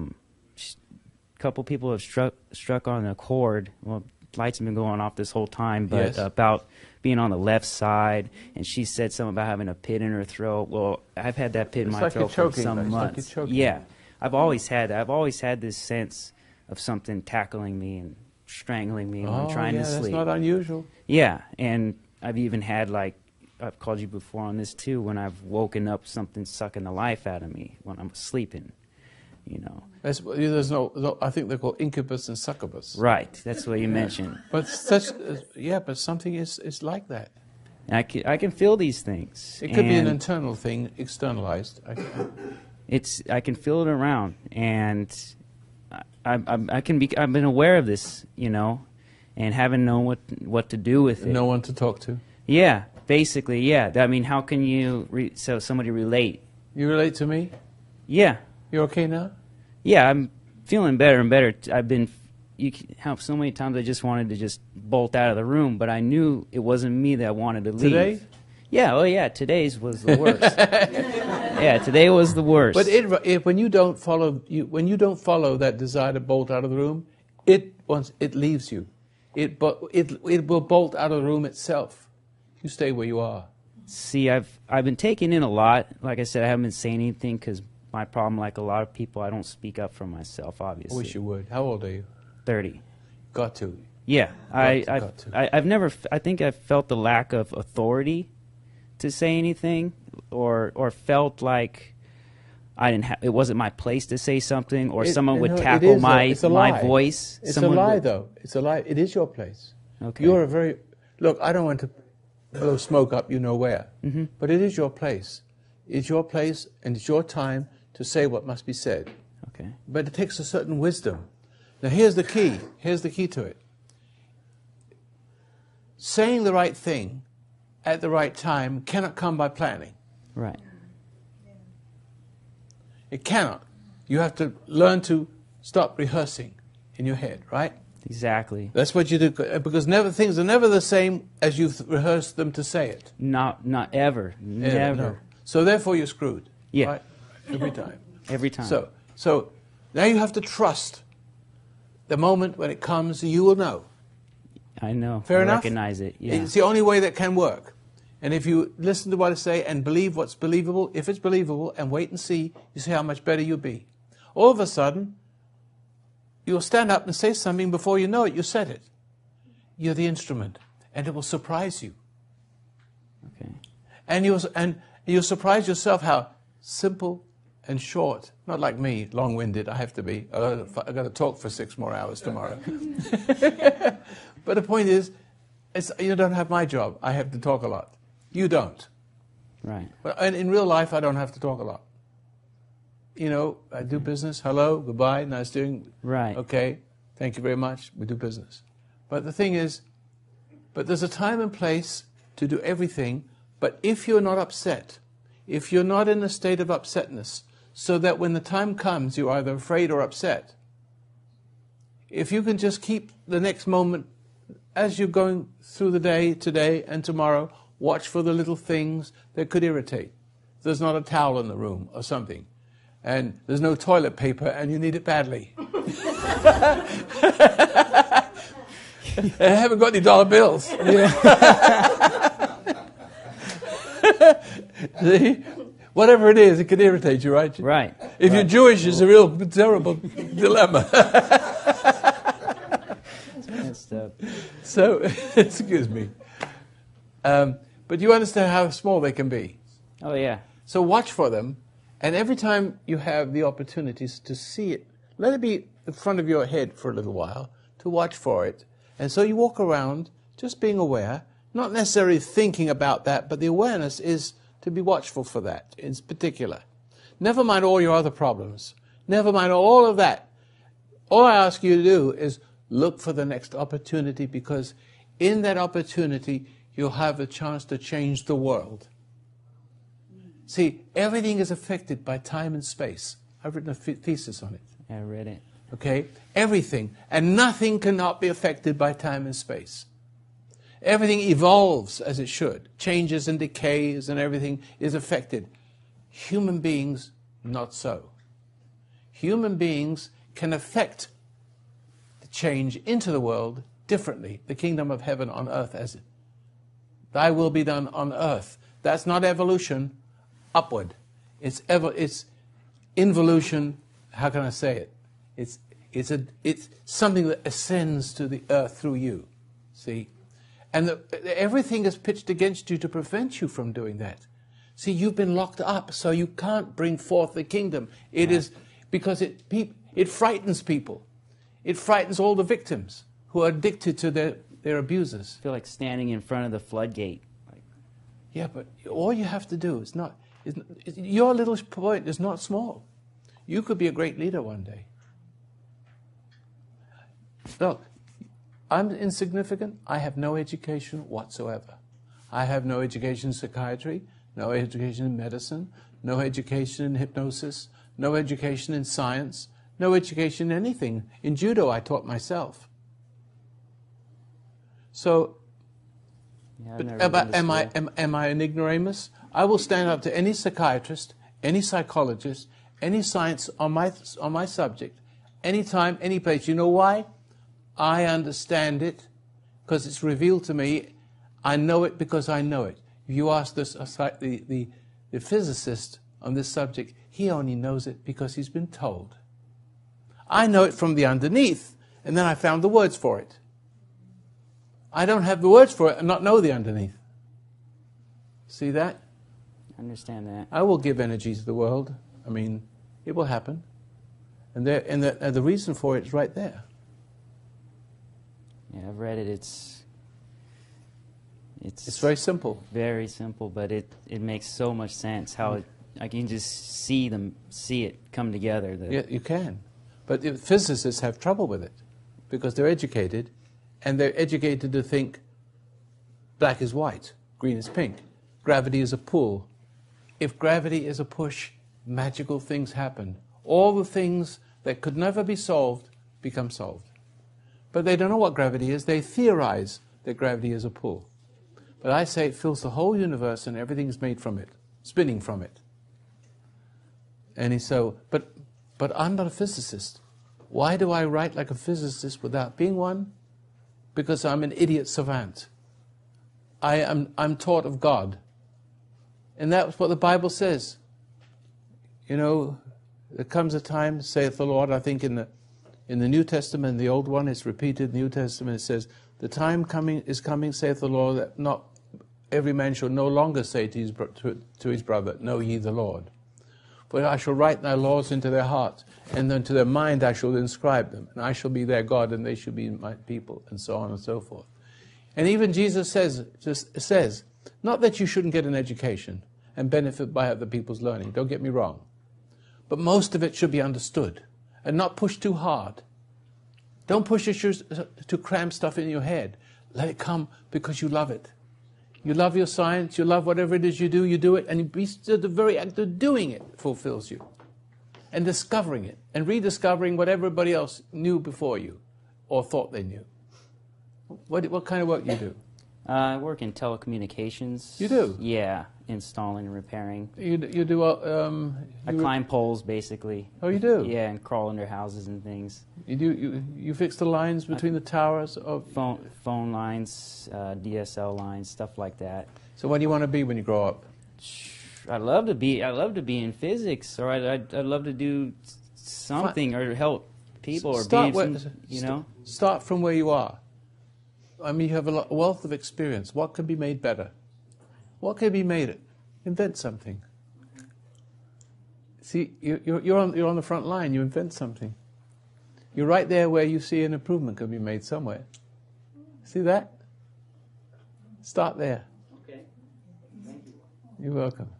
Speaker 14: couple people have struck on a chord. Well, lights have been going off this whole time, but
Speaker 2: Yes.
Speaker 14: about being on the left side, and she said something about having a pit in her throat. Well, I've had that pit in my
Speaker 2: like you're
Speaker 14: throat for
Speaker 2: choking,
Speaker 14: some
Speaker 2: it's like
Speaker 14: months.
Speaker 2: you're choking.
Speaker 14: Yeah, I've always had that. I've always had this sense of something tackling me and strangling me when I'm trying to sleep.
Speaker 2: That's not unusual.
Speaker 14: Yeah, and I've even had, like, I've called you before on this too, when I've woken up, something sucking the life out of me when I'm sleeping,
Speaker 2: There's no, I think they're called incubus and succubus.
Speaker 14: Right, that's what you mentioned.
Speaker 2: But but something is like that.
Speaker 14: And I can feel these things.
Speaker 2: It could be an internal thing, externalized.
Speaker 14: I can feel it around, and I've been aware of this, and haven't known what to do with it.
Speaker 2: No one to talk to.
Speaker 14: Yeah, basically, yeah. I mean, how can you so somebody relate?
Speaker 2: You relate to me?
Speaker 14: Yeah.
Speaker 2: You're okay now?
Speaker 14: Yeah, I'm feeling better and better. How so many times I just wanted to just bolt out of the room, but I knew it wasn't me that wanted to leave.
Speaker 2: Today?
Speaker 14: Yeah, oh yeah, today's was the worst. Yeah, today was the worst.
Speaker 2: But when you don't follow that desire to bolt out of the room, it leaves you. It will bolt out of the room itself. You stay where you are.
Speaker 14: See, I've been taking in a lot. Like I said, I haven't been saying anything because my problem, like a lot of people, I don't speak up for myself. Obviously,
Speaker 2: I wish you would. How old are you?
Speaker 14: 30.
Speaker 2: Got to.
Speaker 14: Yeah,
Speaker 2: Got to.
Speaker 14: I've never. I think I've felt the lack of authority to say anything, or felt like I didn't have. It wasn't my place to say something, or someone would tackle my voice.
Speaker 2: It's a lie, though. It's a lie. It is your place.
Speaker 14: Okay.
Speaker 2: You're a very look. I don't want to blow smoke up you know where, but it is your place. It's your place, and it's your time to say what must be said.
Speaker 14: Okay.
Speaker 2: But it takes a certain wisdom. Now, here's the key. Here's the key to it. Saying the right thing at the right time cannot come by planning.
Speaker 14: Right.
Speaker 2: It cannot. You have to learn to stop rehearsing in your head, right?
Speaker 14: Exactly.
Speaker 2: That's what you do, because things are never the same as you've rehearsed them to say it.
Speaker 14: Not ever. Never.
Speaker 2: No. So therefore you're screwed.
Speaker 14: Yeah.
Speaker 2: Right? Every time.
Speaker 14: Every time.
Speaker 2: So now you have to trust the moment when it comes, you will know.
Speaker 14: I know.
Speaker 2: Fair
Speaker 14: I
Speaker 2: enough?
Speaker 14: recognize it. Yeah.
Speaker 2: It's the only way that can work. And if you listen to what I say and believe what's believable, if it's believable, and wait and see, you see how much better you'll be. All of a sudden, you'll stand up and say something before you know it, you said it. You're the instrument, and it will surprise you.
Speaker 14: Okay.
Speaker 2: And you'll surprise yourself how simple and short, not like me, long-winded, I have to be. I've got to talk for 6 more hours tomorrow. But the point is, you don't have my job. I have to talk a lot. You don't.
Speaker 14: Right.
Speaker 2: And in real life, I don't have to talk a lot. You know, I do business. Hello, goodbye, nice doing.
Speaker 14: Right.
Speaker 2: Okay, thank you very much. We do business. But the thing is, there's a time and place to do everything. But if you're not upset, if you're not in a state of upsetness, so that when the time comes, you're either afraid or upset, if you can just keep the next moment, as you're going through the day, today and tomorrow, watch for the little things that could irritate. There's not a towel in the room or something, and there's no toilet paper and you need it badly. I haven't got any dollar bills. See? Whatever it is, it can irritate you, right?
Speaker 14: Right.
Speaker 2: If you're Jewish, it's a real terrible dilemma. So, excuse me. But you understand how small they can be.
Speaker 14: Oh, yeah.
Speaker 2: So watch for them, and every time you have the opportunities to see it, let it be in front of your head for a little while, to watch for it. And so you walk around just being aware, not necessarily thinking about that, but the awareness is to be watchful for that in particular. Never mind all your other problems. Never mind all of that. All I ask you to do is look for the next opportunity, because in that opportunity you'll have a chance to change the world. See, everything is affected by time and space. I've written a thesis on it.
Speaker 14: I read it.
Speaker 2: Okay? Everything. And nothing cannot be affected by time and space. Everything evolves as it should. Changes and decays and everything is affected. Human beings, not so. Human beings can affect the change into the world differently. The kingdom of heaven on earth as it. Thy will be done on earth. That's not evolution, upward. It's involution, how can I say it? It's something that ascends to the earth through you. See? And everything is pitched against you to prevent you from doing that. See, you've been locked up, so you can't bring forth the kingdom. It is because it frightens people. It frightens all the victims who are addicted to their abusers.
Speaker 14: I feel like standing in front of the floodgate.
Speaker 2: Yeah, but all you have to do is your little point is not small. You could be a great leader one day. Look, I'm insignificant. I have no education whatsoever. I have no education in psychiatry, no education in medicine, no education in hypnosis, no education in science, no education in anything. In judo, I taught myself. So, am I an ignoramus? I will stand up to any psychiatrist, any psychologist, any science on my subject, anytime, any place. You know why? I understand it because it's revealed to me. I know it because I know it. If you ask the physicist on this subject, he only knows it because he's been told. I know it from the underneath, and then I found the words for it. I don't have the words for it and not know the underneath. See that?
Speaker 14: I understand that.
Speaker 2: I will give energy to the world. I mean, it will happen. And the reason for it is right there.
Speaker 14: Yeah, I've read it.
Speaker 2: It's very simple.
Speaker 14: Very simple, but it makes so much sense how I can just see it come together.
Speaker 2: Yeah, you can. But the physicists have trouble with it because they're educated, and they're educated to think black is white, green is pink, gravity is a pull. If gravity is a push, magical things happen. All the things that could never be solved become solved. But they don't know what gravity is. They theorize that gravity is a pull. But I say it fills the whole universe and everything's made from it, spinning from it. And but I'm not a physicist. Why do I write like a physicist without being one? Because I'm an idiot savant. I'm taught of God. And that's what the Bible says. You know, there comes a time, saith the Lord, I think in the New Testament, the Old one, it's repeated in the New Testament, it says, the time is coming, saith the Lord, that not every man shall no longer say to his brother, know ye the Lord. For I shall write thy laws into their hearts, and unto their mind I shall inscribe them, and I shall be their God, and they shall be my people, and so on and so forth. And even Jesus says, not that you shouldn't get an education and benefit by other people's learning, don't get me wrong, but most of it should be understood, and not pushed too hard. Don't push issues to cram stuff in your head. Let it come because you love it. You love your science, you love whatever it is you do it, and the very act of doing it fulfills you. And discovering it, and rediscovering what everybody else knew before you, or thought they knew. What kind of work do you do?
Speaker 14: I work in telecommunications.
Speaker 2: You do?
Speaker 14: Yeah, installing and repairing.
Speaker 2: You do...
Speaker 14: I climb poles, basically.
Speaker 2: Oh, you do?
Speaker 14: Yeah, and crawl under houses and things.
Speaker 2: You fix the lines between the towers of...
Speaker 14: Phone lines, DSL lines, stuff like that.
Speaker 2: So what do you want to be when you grow up?
Speaker 14: I'd love to be in physics, or I'd love to do something, or help people, or
Speaker 2: Start from where you are. I mean, you have a wealth of experience. What can be made better? What can be made? Invent something. See, you're on the front line. You invent something. You're right there where you see an improvement can be made somewhere. See that? Start there.
Speaker 14: Okay. Thank you.
Speaker 2: You're welcome.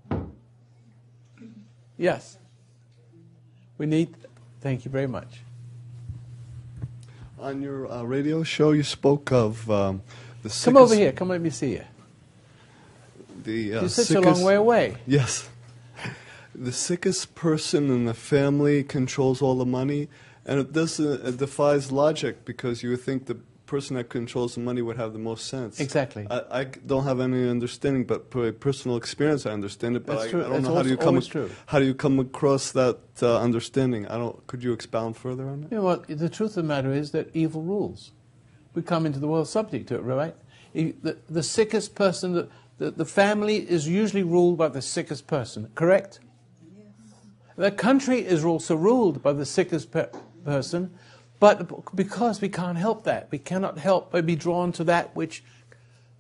Speaker 2: Yes. Thank you very much.
Speaker 15: On your radio show, you spoke of the sickest...
Speaker 2: Come over here. Come let me see you.
Speaker 15: You're
Speaker 2: such a long way away.
Speaker 15: Yes. The sickest person in the family controls all the money, and it defies logic, because you would think the person that controls the money would have the most sense.
Speaker 2: Exactly.
Speaker 15: I don't have any understanding, but per personal experience I understand it, but I don't know how do you come across that understanding. Could you expound further on it?
Speaker 2: Yeah, well, the truth of the matter is that evil rules. We come into the world subject to it, right? The sickest person, the family is usually ruled by the sickest person, correct? Yes. The country is also ruled by the sickest person, but because we can't help that, we cannot help but be drawn to that which,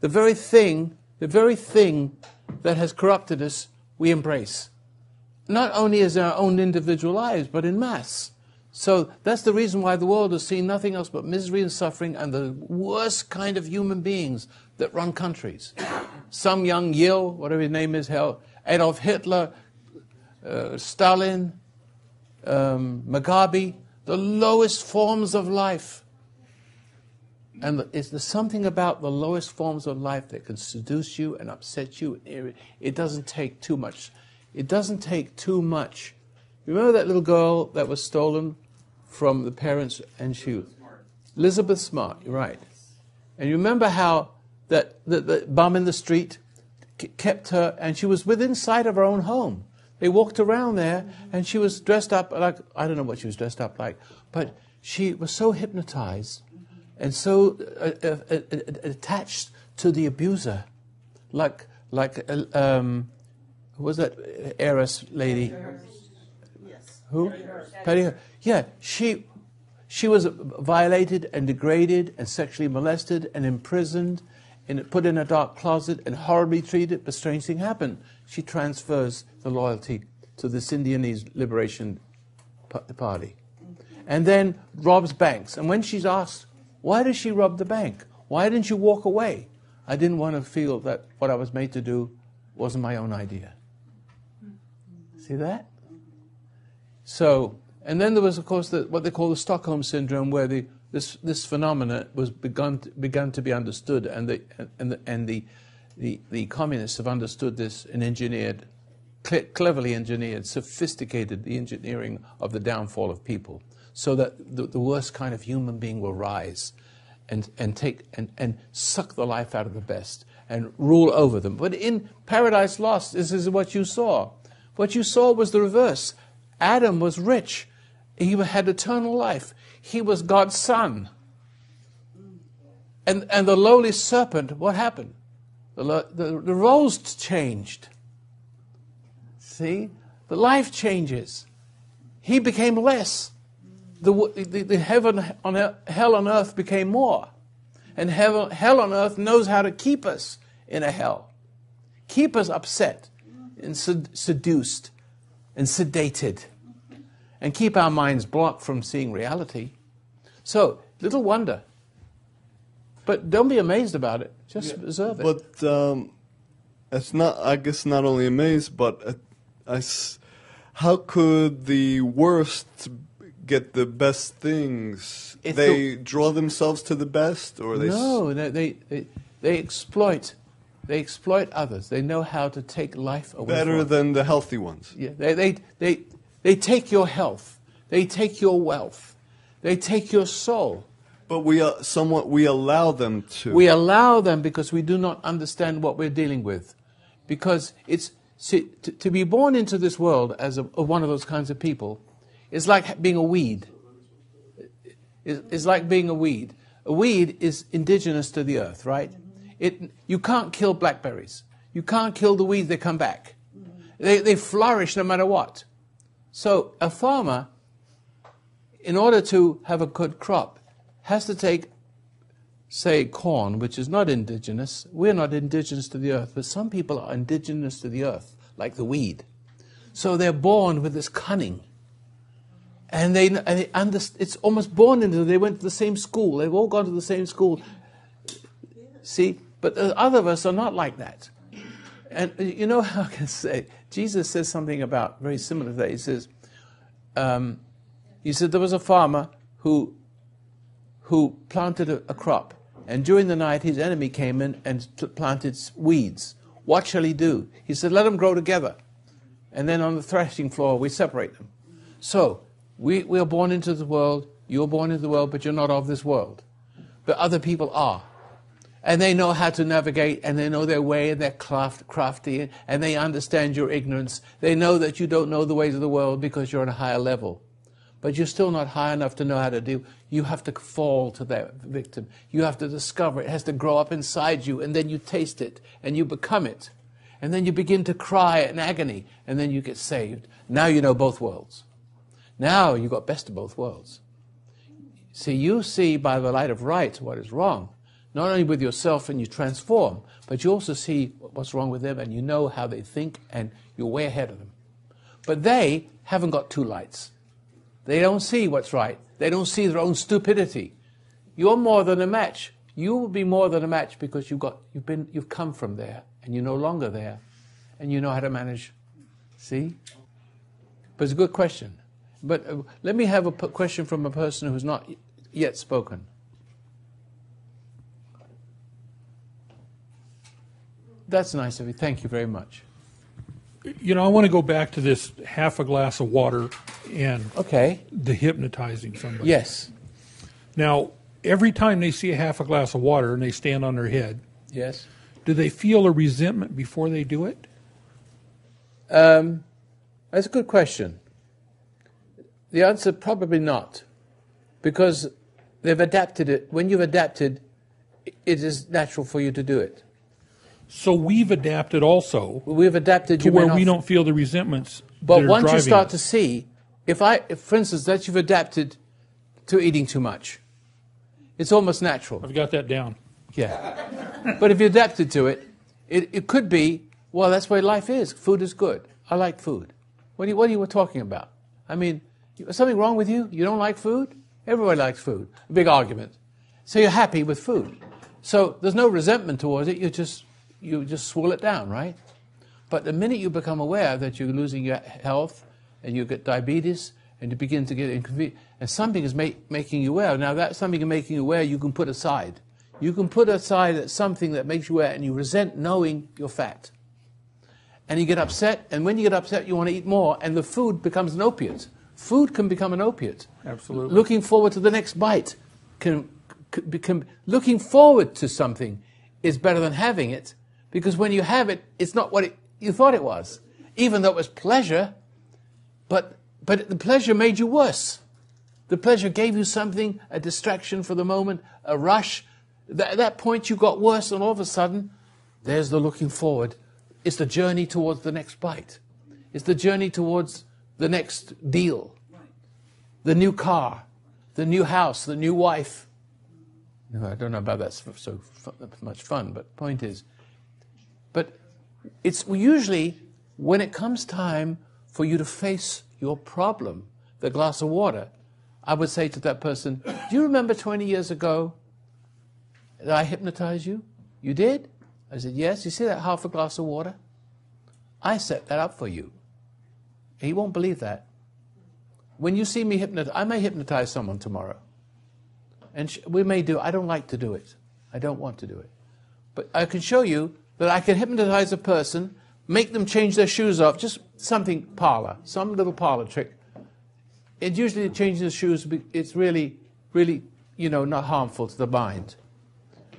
Speaker 2: the very thing that has corrupted us, we embrace. Not only as our own individual lives, but in mass. So that's the reason why the world has seen nothing else but misery and suffering and the worst kind of human beings that run countries. Some young Yil, whatever his name is, Adolf Hitler, Stalin, Mugabe, the lowest forms of life. And there's something about the lowest forms of life that can seduce you and upset you. It doesn't take too much It doesn't take too much. Remember that little girl that was stolen from the parents, and she, Elizabeth Smart, you're right. And you remember how that the bum in the street kept her, and she was within sight of her own home. They walked around there, and she was dressed up like, I don't know what she was dressed up like, but she was so hypnotized and so attached to the abuser, like who was that heiress lady?
Speaker 8: Yes.
Speaker 2: Who? Patty Hearst. Yeah, she was violated and degraded and sexually molested and imprisoned and put in a dark closet and horribly treated, but strange thing happened. She transfers the loyalty to this Indianese Liberation Party. And then robs banks. And when she's asked, why does she rob the bank? Why didn't you walk away? I didn't want to feel that what I was made to do wasn't my own idea. See that? So, and then there was, of course, what they call the Stockholm Syndrome, where this phenomena was begun to be understood, and the communists have understood this and engineered, cleverly engineered, sophisticated the engineering of the downfall of people, so that the worst kind of human being will rise and suck the life out of the best and rule over them. But in Paradise Lost, this is what you saw. What you saw was the reverse. Adam was rich. He had eternal life. He was God's son. And the lowly serpent, what happened? The roles changed. See? The life changes. He became less. The hell on earth became more. And hell on earth knows how to keep us in a hell. Keep us upset and seduced and sedated. And keep our minds blocked from seeing reality. So, little wonder. But don't be amazed about it. Just observe it.
Speaker 15: But it's not, I guess, not only amazed, but how could the worst get the best things? They draw themselves to the best, or they?
Speaker 2: No, they exploit. They exploit others. They know how to take life away.
Speaker 15: Better than the healthy ones.
Speaker 2: Yeah, they take your health. They take your wealth. They take your soul.
Speaker 15: But we allow them to.
Speaker 2: We allow them because we do not understand what we're dealing with. Because to be born into this world as one of those kinds of people is like being a weed. It's like being a weed. A weed is indigenous to the earth, right? You can't kill blackberries. You can't kill the weeds, they come back. They flourish no matter what. So a farmer, in order to have a good crop, has to take, say, corn, which is not indigenous. We're not indigenous to the earth, but some people are indigenous to the earth, like the weed. So they're born with this cunning. And it's almost born into them. They went to the same school. They've all gone to the same school. See? But other of us are not like that. And you know how I can say, Jesus says something about very similar to that. He said there was a farmer who planted a crop, and during the night his enemy came in and planted weeds. What shall he do? He said, let them grow together, and then on the threshing floor we separate them. So we are born into the world, you're born into the world, but you're not of this world. But other people are. And they know how to navigate, and they know their way, and they're crafty, and they understand your ignorance. They know that you don't know the ways of the world because you're on a higher level. But you're still not high enough to know how to deal. You have to fall to that victim. You have to discover it. It has to grow up inside you, and then you taste it, and you become it. And then you begin to cry in agony, and then you get saved. Now you know both worlds. Now you've got best of both worlds. See, you see by the light of right what is wrong. Not only with yourself and you transform, but you also see what's wrong with them and you know how they think and you're way ahead of them. But they haven't got two lights. They don't see what's right. They don't see their own stupidity. You're more than a match. You will be more than a match because you've come from there and you're no longer there and you know how to manage. See? But it's a good question. But let me have a question from a person who's not yet spoken. That's nice of you. Thank you very much.
Speaker 16: You know, I want to go back to this half a glass of water and the hypnotizing somebody.
Speaker 2: Yes.
Speaker 16: Now, every time they see a half a glass of water and they stand on their head,
Speaker 2: yes,
Speaker 16: do they feel a resentment before they do it?
Speaker 2: That's a good question. The answer, probably not, because they've adapted it. When you've adapted, it is natural for you to do it.
Speaker 16: So we've adapted also.
Speaker 2: We've adapted
Speaker 16: to where we don't feel the resentments.
Speaker 2: But once you start to see, if for instance, that you've adapted to eating too much, it's almost natural.
Speaker 16: I've got that down.
Speaker 2: Yeah. But if you adapted to it, it could be, well, that's where life is. Food is good. I like food. What are you talking about? I mean, is something wrong with you? You don't like food? Everybody likes food. A big argument. So you're happy with food. So there's no resentment towards it. You just swallow it down, right? But the minute you become aware that you're losing your health and you get diabetes and you begin to get inconvenient, and something is making you aware. Now that something is making you aware, you can put aside. You can put aside something that makes you aware, and you resent knowing you're fat. And you get upset, and when you get upset, you want to eat more, and the food becomes an opiate. Food can become an opiate.
Speaker 16: Absolutely.
Speaker 2: Looking forward to the next bite looking forward to something is better than having it, because when you have it, it's not what you thought it was. Even though it was pleasure, but the pleasure made you worse. The pleasure gave you something, a distraction for the moment, a rush. At that point you got worse, and all of a sudden, there's the looking forward. It's the journey towards the next bite. It's the journey towards the next deal. The new car, the new house, the new wife. No, I don't know about that so much fun, but point is, but it's usually when it comes time for you to face your problem, the glass of water, I would say to that person, do you remember 20 years ago that I hypnotized you? You did? I said, yes. You see that half a glass of water? I set that up for you. He won't believe that. When you see me hypnotize, I may hypnotize someone tomorrow. And we may do, I don't like to do it. I don't want to do it. But I can show you that I can hypnotize a person, make them change their shoes off, just something parlor, some little parlor trick. It usually changes the shoes, it's really, not harmful to the mind.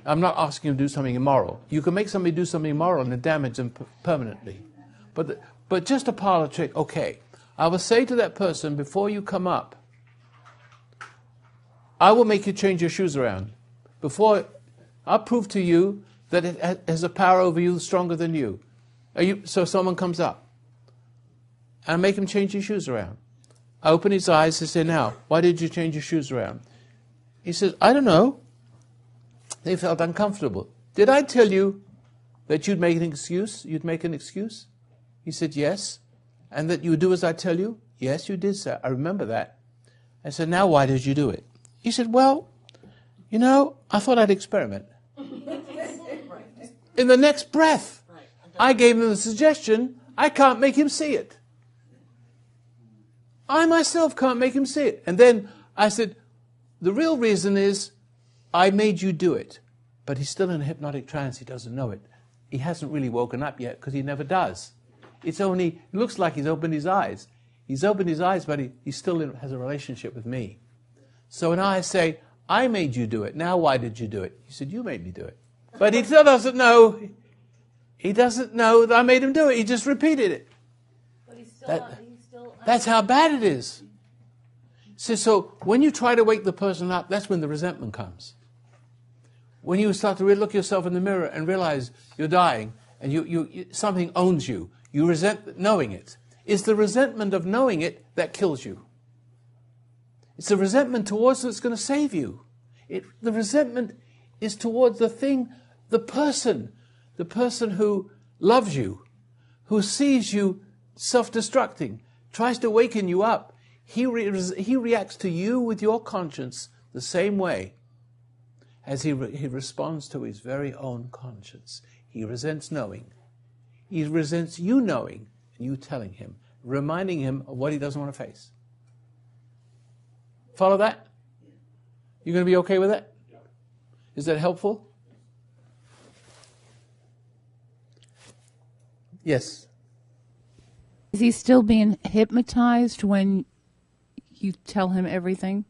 Speaker 2: I'm not asking you to do something immoral. You can make somebody do something immoral and damage them permanently. But just a parlor trick, okay. I will say to that person, before you come up, I will make you change your shoes around. I'll prove to you that it has a power over you stronger than you. So someone comes up, and I make him change his shoes around. I open his eyes and say, now, why did you change your shoes around? He says, I don't know. They felt uncomfortable. Did I tell you that you'd make an excuse? You'd make an excuse? He said, yes. And that you would do as I tell you? Yes, you did, sir. I remember that. I said, now why did you do it? He said, well, I thought I'd experiment. In the next breath, I gave him the suggestion, I can't make him see it. I myself can't make him see it. And then I said, the real reason is I made you do it. But he's still in a hypnotic trance. He doesn't know it. He hasn't really woken up yet because he never does. It looks like he's opened his eyes. He's opened his eyes, but he still has a relationship with me. So when I say, I made you do it, now why did you do it? He said, you made me do it. But he still doesn't know. He doesn't know that I made him do it. He just repeated it.
Speaker 5: But he's still
Speaker 2: that's how bad it is. So when you try to wake the person up, that's when the resentment comes. When you start to look yourself in the mirror and realize you're dying and something owns you, you resent knowing it. It's the resentment of knowing it that kills you. It's the resentment towards that's going to save you. The resentment is towards the thing, the person who loves you, who sees you self-destructing, tries to waken you up. He reacts to you with your conscience the same way as he responds to his very own conscience. He resents knowing. He resents you knowing and you telling him, reminding him of what he doesn't want to face. Follow that? You going to be okay with that? Is that helpful?
Speaker 17: Is he still being hypnotized when you tell him everything?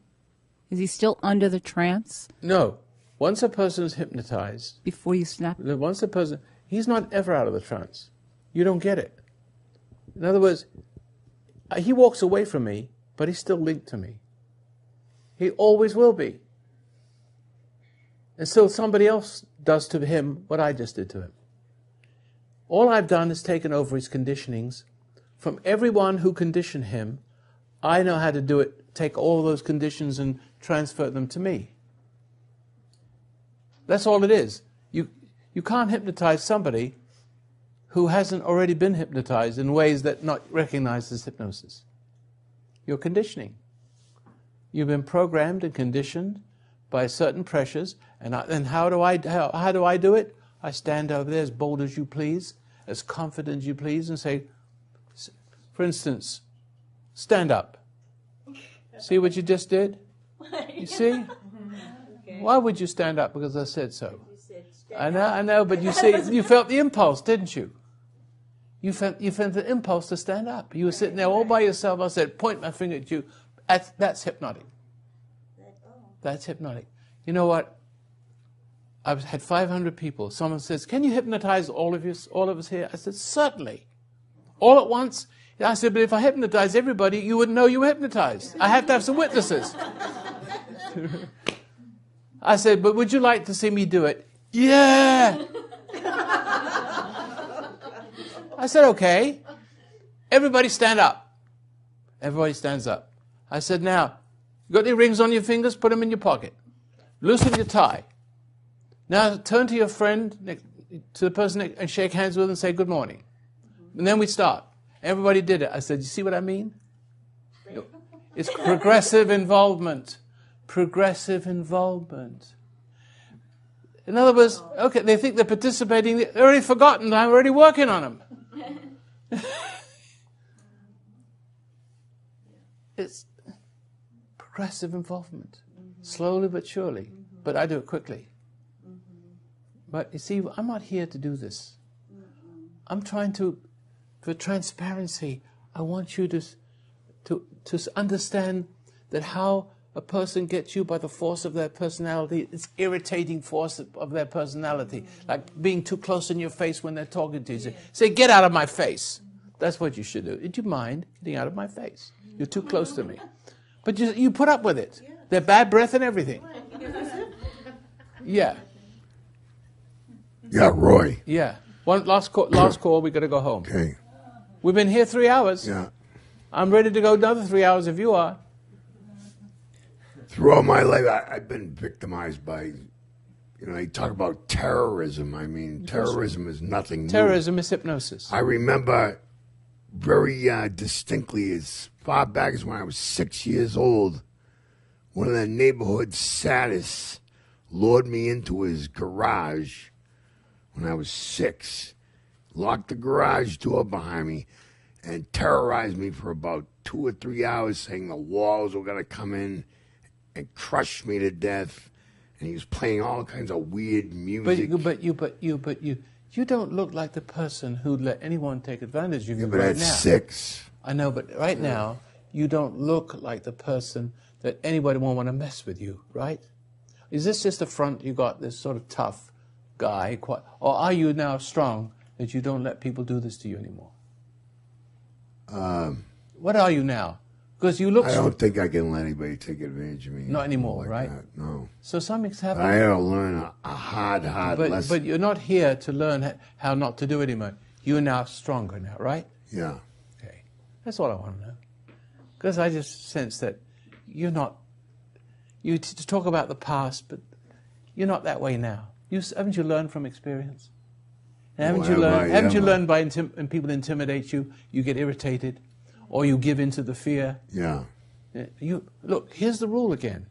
Speaker 17: Is he still under the trance?
Speaker 2: No. Once a person is hypnotized...
Speaker 17: Before you snap?
Speaker 2: Once a person... He's not ever out of the trance. You don't get it. In other words, he walks away from me, but he's still linked to me. He always will be. And so somebody else does to him what I just did to him. All I've done is taken over his conditionings. From everyone who conditioned him, I know how to do it, take all those conditions and transfer them to me. That's all it is. You can't hypnotize somebody who hasn't already been hypnotized in ways that not recognized as hypnosis. You're conditioning. You've been programmed and conditioned by certain pressures, and how do I do it? I stand over there as bold as you please, as confident as you please, and say, for instance, stand up. See what you just did? You see? Okay. Why would you stand up? Because I said so. I know, but you see, you felt the impulse, didn't you? You felt the impulse to stand up. You were sitting there all by yourself. I said, point my finger at you. That's hypnotic. That's hypnotic. You know what? I've had 500 people. Someone says, can you hypnotize all of us here? I said, certainly. All at once? I said, but if I hypnotize everybody, you wouldn't know you were hypnotized. I have to have some witnesses. I said, but would you like to see me do it? Yeah! I said, okay. Everybody stand up. Everybody stands up. I said, now, you got any rings on your fingers? Put them in your pocket. Loosen your tie. Now turn to your friend, to the person and shake hands with and say good morning. And then we start. Everybody did it. I said, you see what I mean? It's progressive involvement. Progressive involvement. In other words, okay, they think they're participating. They're already forgotten. I'm already working on them. It's progressive involvement. Slowly but surely. But I do it quickly. But you see, I'm not here to do this. I'm trying to, for transparency, I want you to understand that how a person gets you by the force of their personality, it's irritating force of their personality, like being too close in your face when they're talking to you. Say, get out of my face. That's what you should do. Did you mind getting out of my face? You're too close to me. But you put up with it. Their bad breath and everything. Yeah.
Speaker 9: Yeah, Roy.
Speaker 2: Yeah. One last call. We got to go home.
Speaker 9: Okay.
Speaker 2: We've been here 3 hours.
Speaker 9: Yeah.
Speaker 2: I'm ready to go another 3 hours if you are.
Speaker 9: Throughout my life, I've been victimized by, you talk about terrorism. I mean, terrorism is nothing new.
Speaker 2: Terrorism is hypnosis.
Speaker 9: I remember very distinctly, as far back as when I was 6 years old, one of the neighborhood sadists lured me into his garage when I was 6, locked the garage door behind me, and terrorized me for about 2 or 3 hours, saying the walls were going to come in and crush me to death. And he was playing all kinds of weird music.
Speaker 2: But you don't look like the person who'd let anyone take advantage of you
Speaker 9: but
Speaker 2: right
Speaker 9: at
Speaker 2: now.
Speaker 9: 6.
Speaker 2: I know, but right now, you don't look like the person that anybody won't want to mess with you, right? Is this just a front you got, this sort of tough guy? Or are you now strong that you don't let people do this to you anymore? What are you now? Because you look...
Speaker 9: I don't think I can let anybody take advantage of me.
Speaker 2: Not anymore,
Speaker 9: like
Speaker 2: right?
Speaker 9: that. No.
Speaker 2: So something's happened.
Speaker 9: I had to learn a hard lesson.
Speaker 2: But you're not here to learn how not to do it anymore. You're now stronger now, right?
Speaker 9: Yeah.
Speaker 2: Okay. That's all I want to know. Because I just sense that you're not... You talk about the past, but you're not that way now. Haven't you learned from experience? And haven't you learned by when people intimidate you, you get irritated, or you give in to the fear?
Speaker 9: Yeah.
Speaker 2: Look, here's the rule again.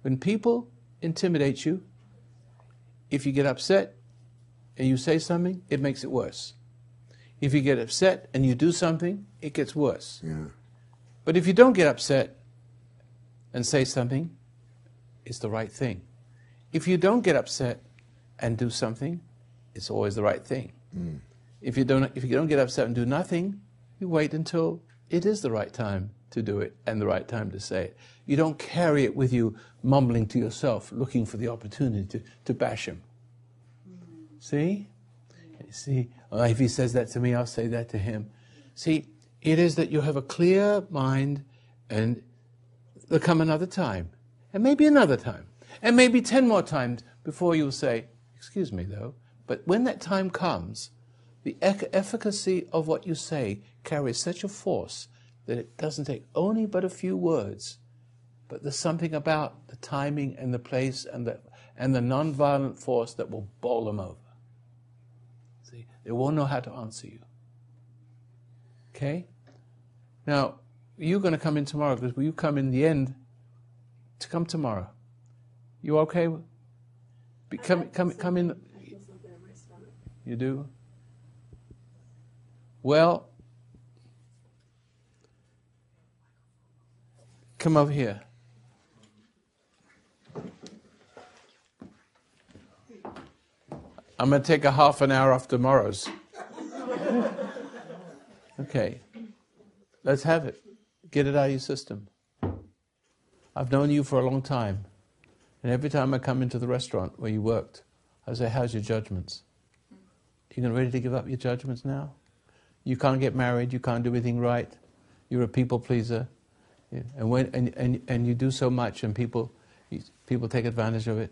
Speaker 2: When people intimidate you, if you get upset and you say something, it makes it worse. If you get upset and you do something, it gets worse.
Speaker 9: Yeah.
Speaker 2: But if you don't get upset and say something, it's the right thing. If you don't get upset and do something, it's always the right thing. If you don't get upset and do nothing, You wait until it is the right time to do it and the right time to say it. You don't carry it with you, mumbling to yourself, looking for the opportunity to bash him. See? See? If he says that to me, I'll say that to him. See, it is that you have a clear mind, and there'll come another time, and maybe another time, and maybe 10 more times before you'll say, excuse me though, but when that time comes, the efficacy of what you say carries such a force that it doesn't take only but a few words, but there's something about the timing and the place and the non-violent force that will bowl them over. See, they won't know how to answer you. Okay? Now, you're going to come in tomorrow, because will you come in the end to come tomorrow? You okay? Come in. You do? Well, come over here. I'm going to take a half an hour off tomorrow's. Okay. Let's have it. Get it out of your system. I've known you for a long time. And every time I come into the restaurant where you worked, I say, how's your judgments? You ready to give up your judgments now? You can't get married. You can't do anything right. You're a people pleaser. Yeah. And you do so much, and people take advantage of it.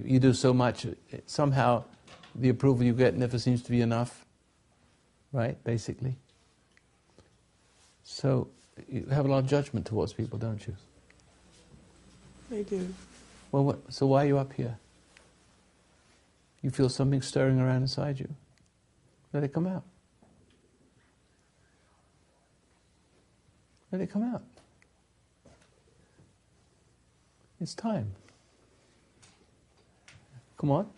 Speaker 2: You do so much. Somehow the approval you get never seems to be enough. Right, basically. So you have a lot of judgment towards people, don't you?
Speaker 18: I do.
Speaker 2: Well, so why are you up here? You feel something stirring around inside you. Let it come out. Let it come out. It's time. Come on.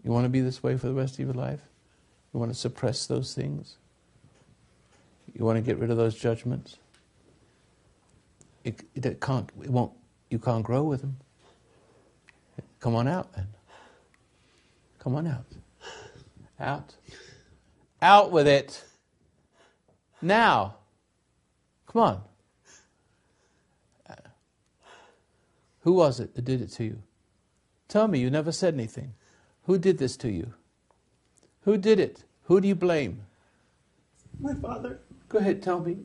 Speaker 2: You want to be this way for the rest of your life? You want to suppress those things? You want to get rid of those judgments? You can't grow with them. Come on out, then. Come on out. Out. Out with it. Now. Come on. Who was it that did it to you? Tell me, you never said anything. Who did this to you? Who did it? Who do you blame?
Speaker 18: My father.
Speaker 2: Go ahead, tell me.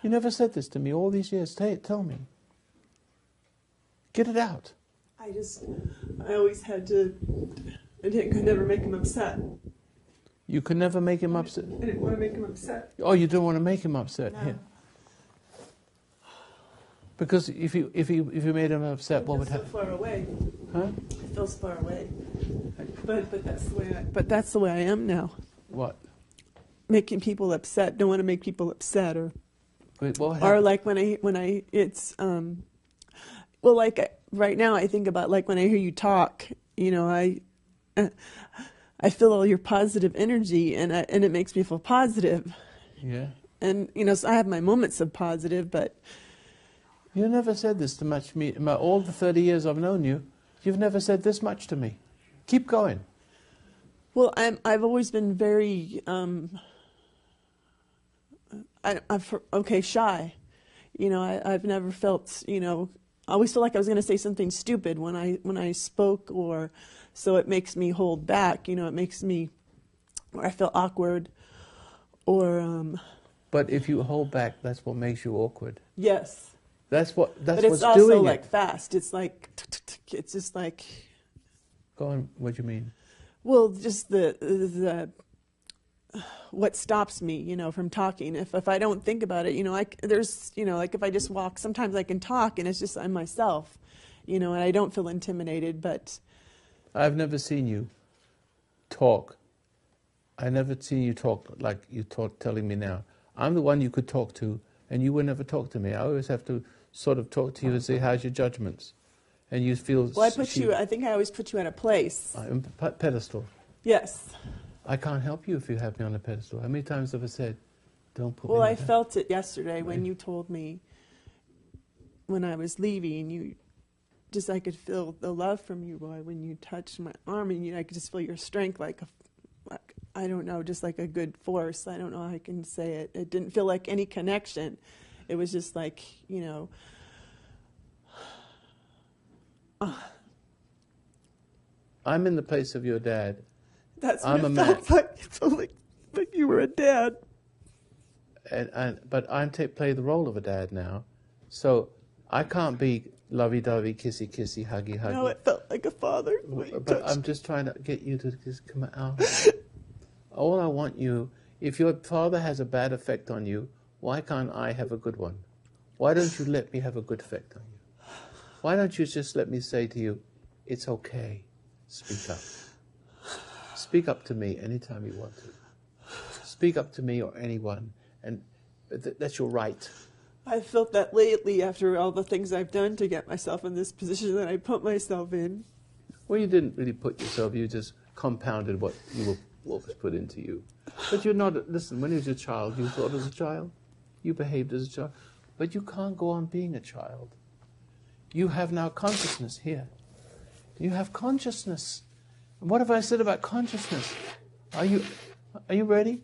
Speaker 2: You never said this to me all these years. Tell me. Get it out.
Speaker 18: I always had to, could never make him upset.
Speaker 2: You could never make him upset?
Speaker 18: I didn't want to make him upset.
Speaker 2: Oh, you don't want to make him upset?
Speaker 18: No.
Speaker 2: Here. Because if you made him upset, what would happen?
Speaker 18: So far away.
Speaker 2: Huh?
Speaker 18: It feels far away. But that's the way I am now.
Speaker 2: What?
Speaker 18: Making people upset. Don't want to make people upset, or
Speaker 2: wait, what
Speaker 18: or like when I it's well, like right now I think about like when I hear you talk, you know, I feel all your positive energy, and it makes me feel positive.
Speaker 2: Yeah.
Speaker 18: And you know, so I have my moments of positive, but.
Speaker 2: You never said this to much me. In all the 30 years I've known you, you've never said this much to me. Keep going.
Speaker 18: Well, I've always been very shy. You know, I've never felt, you know, I always felt like I was going to say something stupid when I spoke, or so it makes me hold back. You know, it makes me, or I feel awkward, or.
Speaker 2: But if you hold back, that's what makes you awkward.
Speaker 18: Yes.
Speaker 2: That's what's doing it.
Speaker 18: But it's also like fast. It's like, it's just like.
Speaker 2: Go on. What do you mean?
Speaker 18: Well, just the what stops me, you know, from talking. If I don't think about it, you know, there's, you know, like if I just walk, sometimes I can talk and it's just I'm myself, you know, and I don't feel intimidated. But
Speaker 2: I've never seen you talk. I never seen you talk like you talk telling me now. I'm the one you could talk to, and you would never talk to me. I always have to sort of talk to you and say, how's your judgments? And you feel...
Speaker 18: Well, I think I always put you on a place.
Speaker 2: Pedestal.
Speaker 18: Yes.
Speaker 2: I can't help you if you have me on a pedestal. How many times have I said, don't put me
Speaker 18: on a
Speaker 2: pedestal?
Speaker 18: Well, I felt it yesterday when you told me, when I was leaving, you just, I could feel the love from you, Roy, when you touched my arm, and I could just feel your strength, like I don't know, just like a good force. I don't know how I can say it. It didn't feel like any connection. It was just like,
Speaker 2: I'm in the place of your dad.
Speaker 18: That's what it felt like. It felt like you were a dad.
Speaker 2: But I'm play the role of a dad now, so I can't be lovey-dovey, kissy-kissy, huggy-huggy.
Speaker 18: No, it felt like a father.
Speaker 2: But I'm just trying to get you to just come out. All I want you, if your father has a bad effect on you, why can't I have a good one? Why don't you let me have a good effect on you? Why don't you just let me say to you, it's okay, speak up. Speak up to me anytime you want to. Speak up to me or anyone, and that's your right.
Speaker 18: I felt that lately after all the things I've done to get myself in this position that I put myself in.
Speaker 2: Well, you didn't really put yourself, you just compounded what was put into you. But you're not, listen, when you was a child, you thought as a child, you behaved as a child, but you can't go on being a child. You have now consciousness here. You have consciousness. And what have I said about consciousness? Are you ready?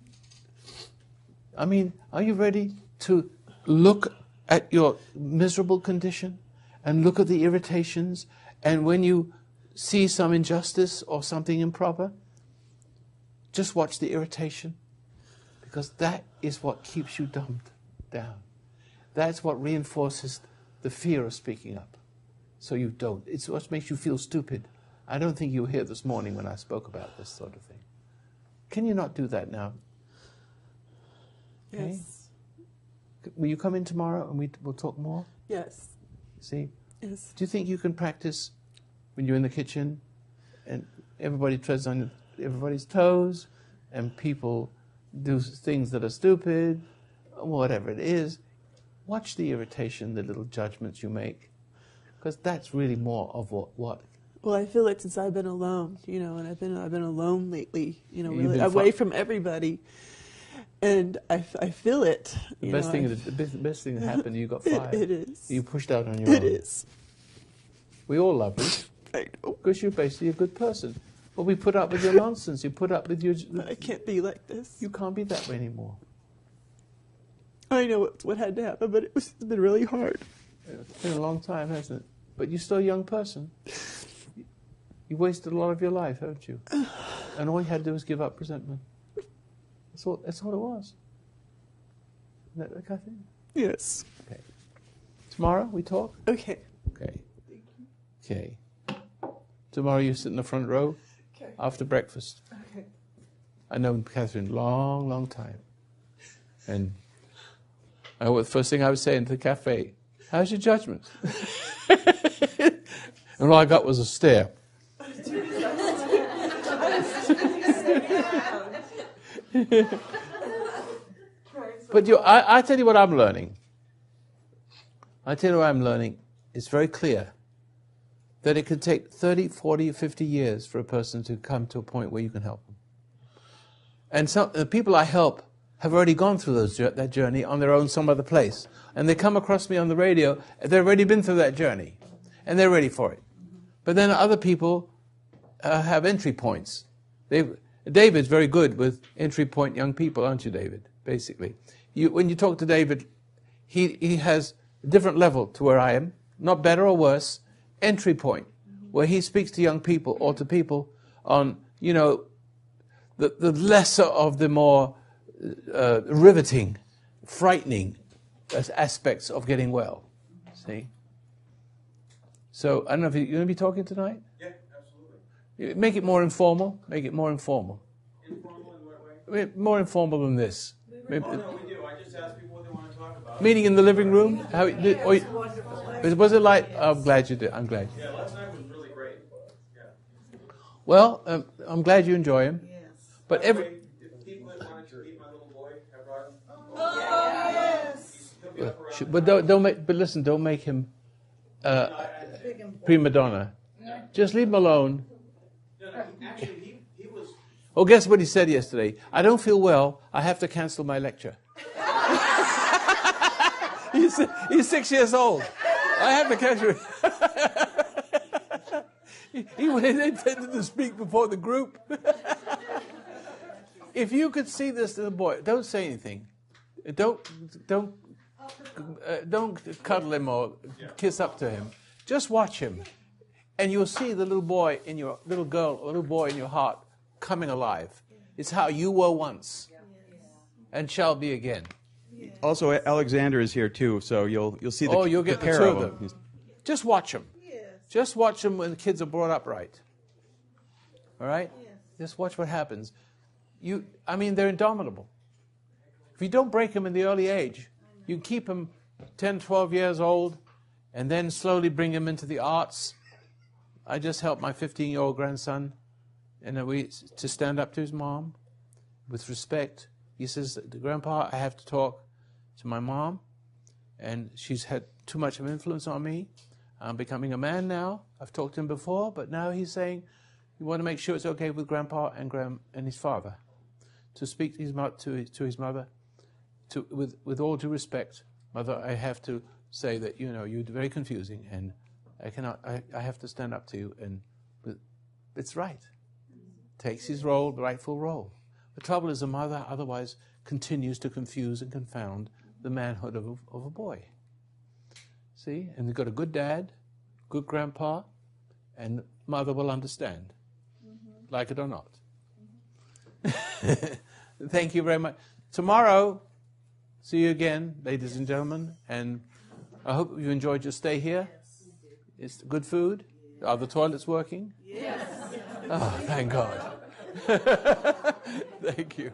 Speaker 2: I mean, are you ready to look at your miserable condition and look at the irritations, and when you see some injustice or something improper, just watch the irritation, because that is what keeps you dumbed down. That's what reinforces the fear of speaking up, so you don't. It's what makes you feel stupid. I don't think you were here this morning when I spoke about this sort of thing. Can you not do that now? Okay?
Speaker 18: Yes.
Speaker 2: Will you come in tomorrow and we'll talk more?
Speaker 18: Yes.
Speaker 2: See?
Speaker 18: Yes.
Speaker 2: Do you think you can practice when you're in the kitchen and everybody treads on everybody's toes and people do things that are stupid, whatever it is? Watch the irritation, the little judgments you make, because that's really more of what.
Speaker 18: Well, I feel it since I've been alone, and I've been alone lately, really away from everybody, and I feel it.
Speaker 2: The best thing that happened, you got fired.
Speaker 18: It is.
Speaker 2: You pushed out on your own.
Speaker 18: It is.
Speaker 2: We all love you.
Speaker 18: I know.
Speaker 2: Because you're basically a good person. But we put up with your nonsense. You put up with your.
Speaker 18: But I can't be like this.
Speaker 2: You can't be that way anymore.
Speaker 18: I know what had to happen, but it's been really hard.
Speaker 2: It's been a long time, hasn't it? But you're still a young person. You wasted a lot of your life, haven't you? And all you had to do was give up resentment. That's all it was. Isn't that the kind of thing?
Speaker 18: Yes.
Speaker 2: Okay. Tomorrow we talk?
Speaker 18: Okay.
Speaker 2: Okay. Okay. Tomorrow you sit in the front row after breakfast.
Speaker 18: Okay.
Speaker 2: I've known Catherine a long, long time. And the first thing I would say into the cafe, how's your judgment? And all I got was a stare. But I tell you what I'm learning. It's very clear that it can take 30, 40, 50 years for a person to come to a point where you can help them. And the people I help have already gone through that journey on their own some other place. And they come across me on the radio, they've already been through that journey. And they're ready for it. But then other people have entry points. David's very good with entry point young people, aren't you, David? Basically. When you talk to David, he has a different level to where I am. Not better or worse. Entry point, where he speaks to young people or to people on, the lesser of the more riveting, frightening aspects of getting well. See? So, I don't know if you're going to be talking tonight?
Speaker 6: Yeah, absolutely.
Speaker 2: Make it more informal. Informal
Speaker 6: in what way?
Speaker 2: More informal than this.
Speaker 6: No, we do. I just ask people what they want to talk about.
Speaker 2: Meeting in the living room? Was it like? I'm glad you did. I'm glad.
Speaker 6: Yeah, last night was really great. Yeah.
Speaker 2: Well, I'm glad you enjoy him.
Speaker 6: Yes.
Speaker 2: But
Speaker 6: if people that wanted to meet my little boy, I brought him. Oh, yes.
Speaker 2: But don't make him prima donna. Just leave him alone.
Speaker 6: Actually, he was.
Speaker 2: Oh, guess what he said yesterday? I don't feel well. I have to cancel my lecture. He's 6 years old. I have to catch you. He intended to speak before the group. If you could see this little boy, don't say anything. Don't cuddle him or kiss up to him. Just watch him, and you'll see the little boy in your little girl or little boy in your heart coming alive. It's how you were once, and shall be again.
Speaker 19: Also, Alexander is here too, so you'll see the
Speaker 2: you'll get the
Speaker 19: pair
Speaker 2: two
Speaker 19: of
Speaker 2: of
Speaker 19: them.
Speaker 2: Just watch them. Just watch them when the kids are brought up right. All right? Just watch what happens. They're indomitable. If you don't break them in the early age, you keep them 10, 12 years old, and then slowly bring them into the arts. I just helped my 15-year-old grandson to stand up to his mom with respect. He says, Grandpa, I have to talk to my mom, and she's had too much of an influence on me. I'm becoming a man now. I've talked to him before, but now he's saying you want to make sure it's okay with Grandpa and his father to speak to his mother. With all due respect, Mother, I have to say that you're very confusing, and I have to stand up to you, and it's right. Takes his role, the rightful role. The trouble is, the mother otherwise continues to confuse and confound the manhood of a boy. See? And they've got a good dad, good grandpa, and mother will understand, like it or not. Thank you very much. Tomorrow, see you again, ladies and gentlemen, and I hope you enjoyed your stay here. It's good food. Are the toilets working? Yes. Oh, thank God. Thank you.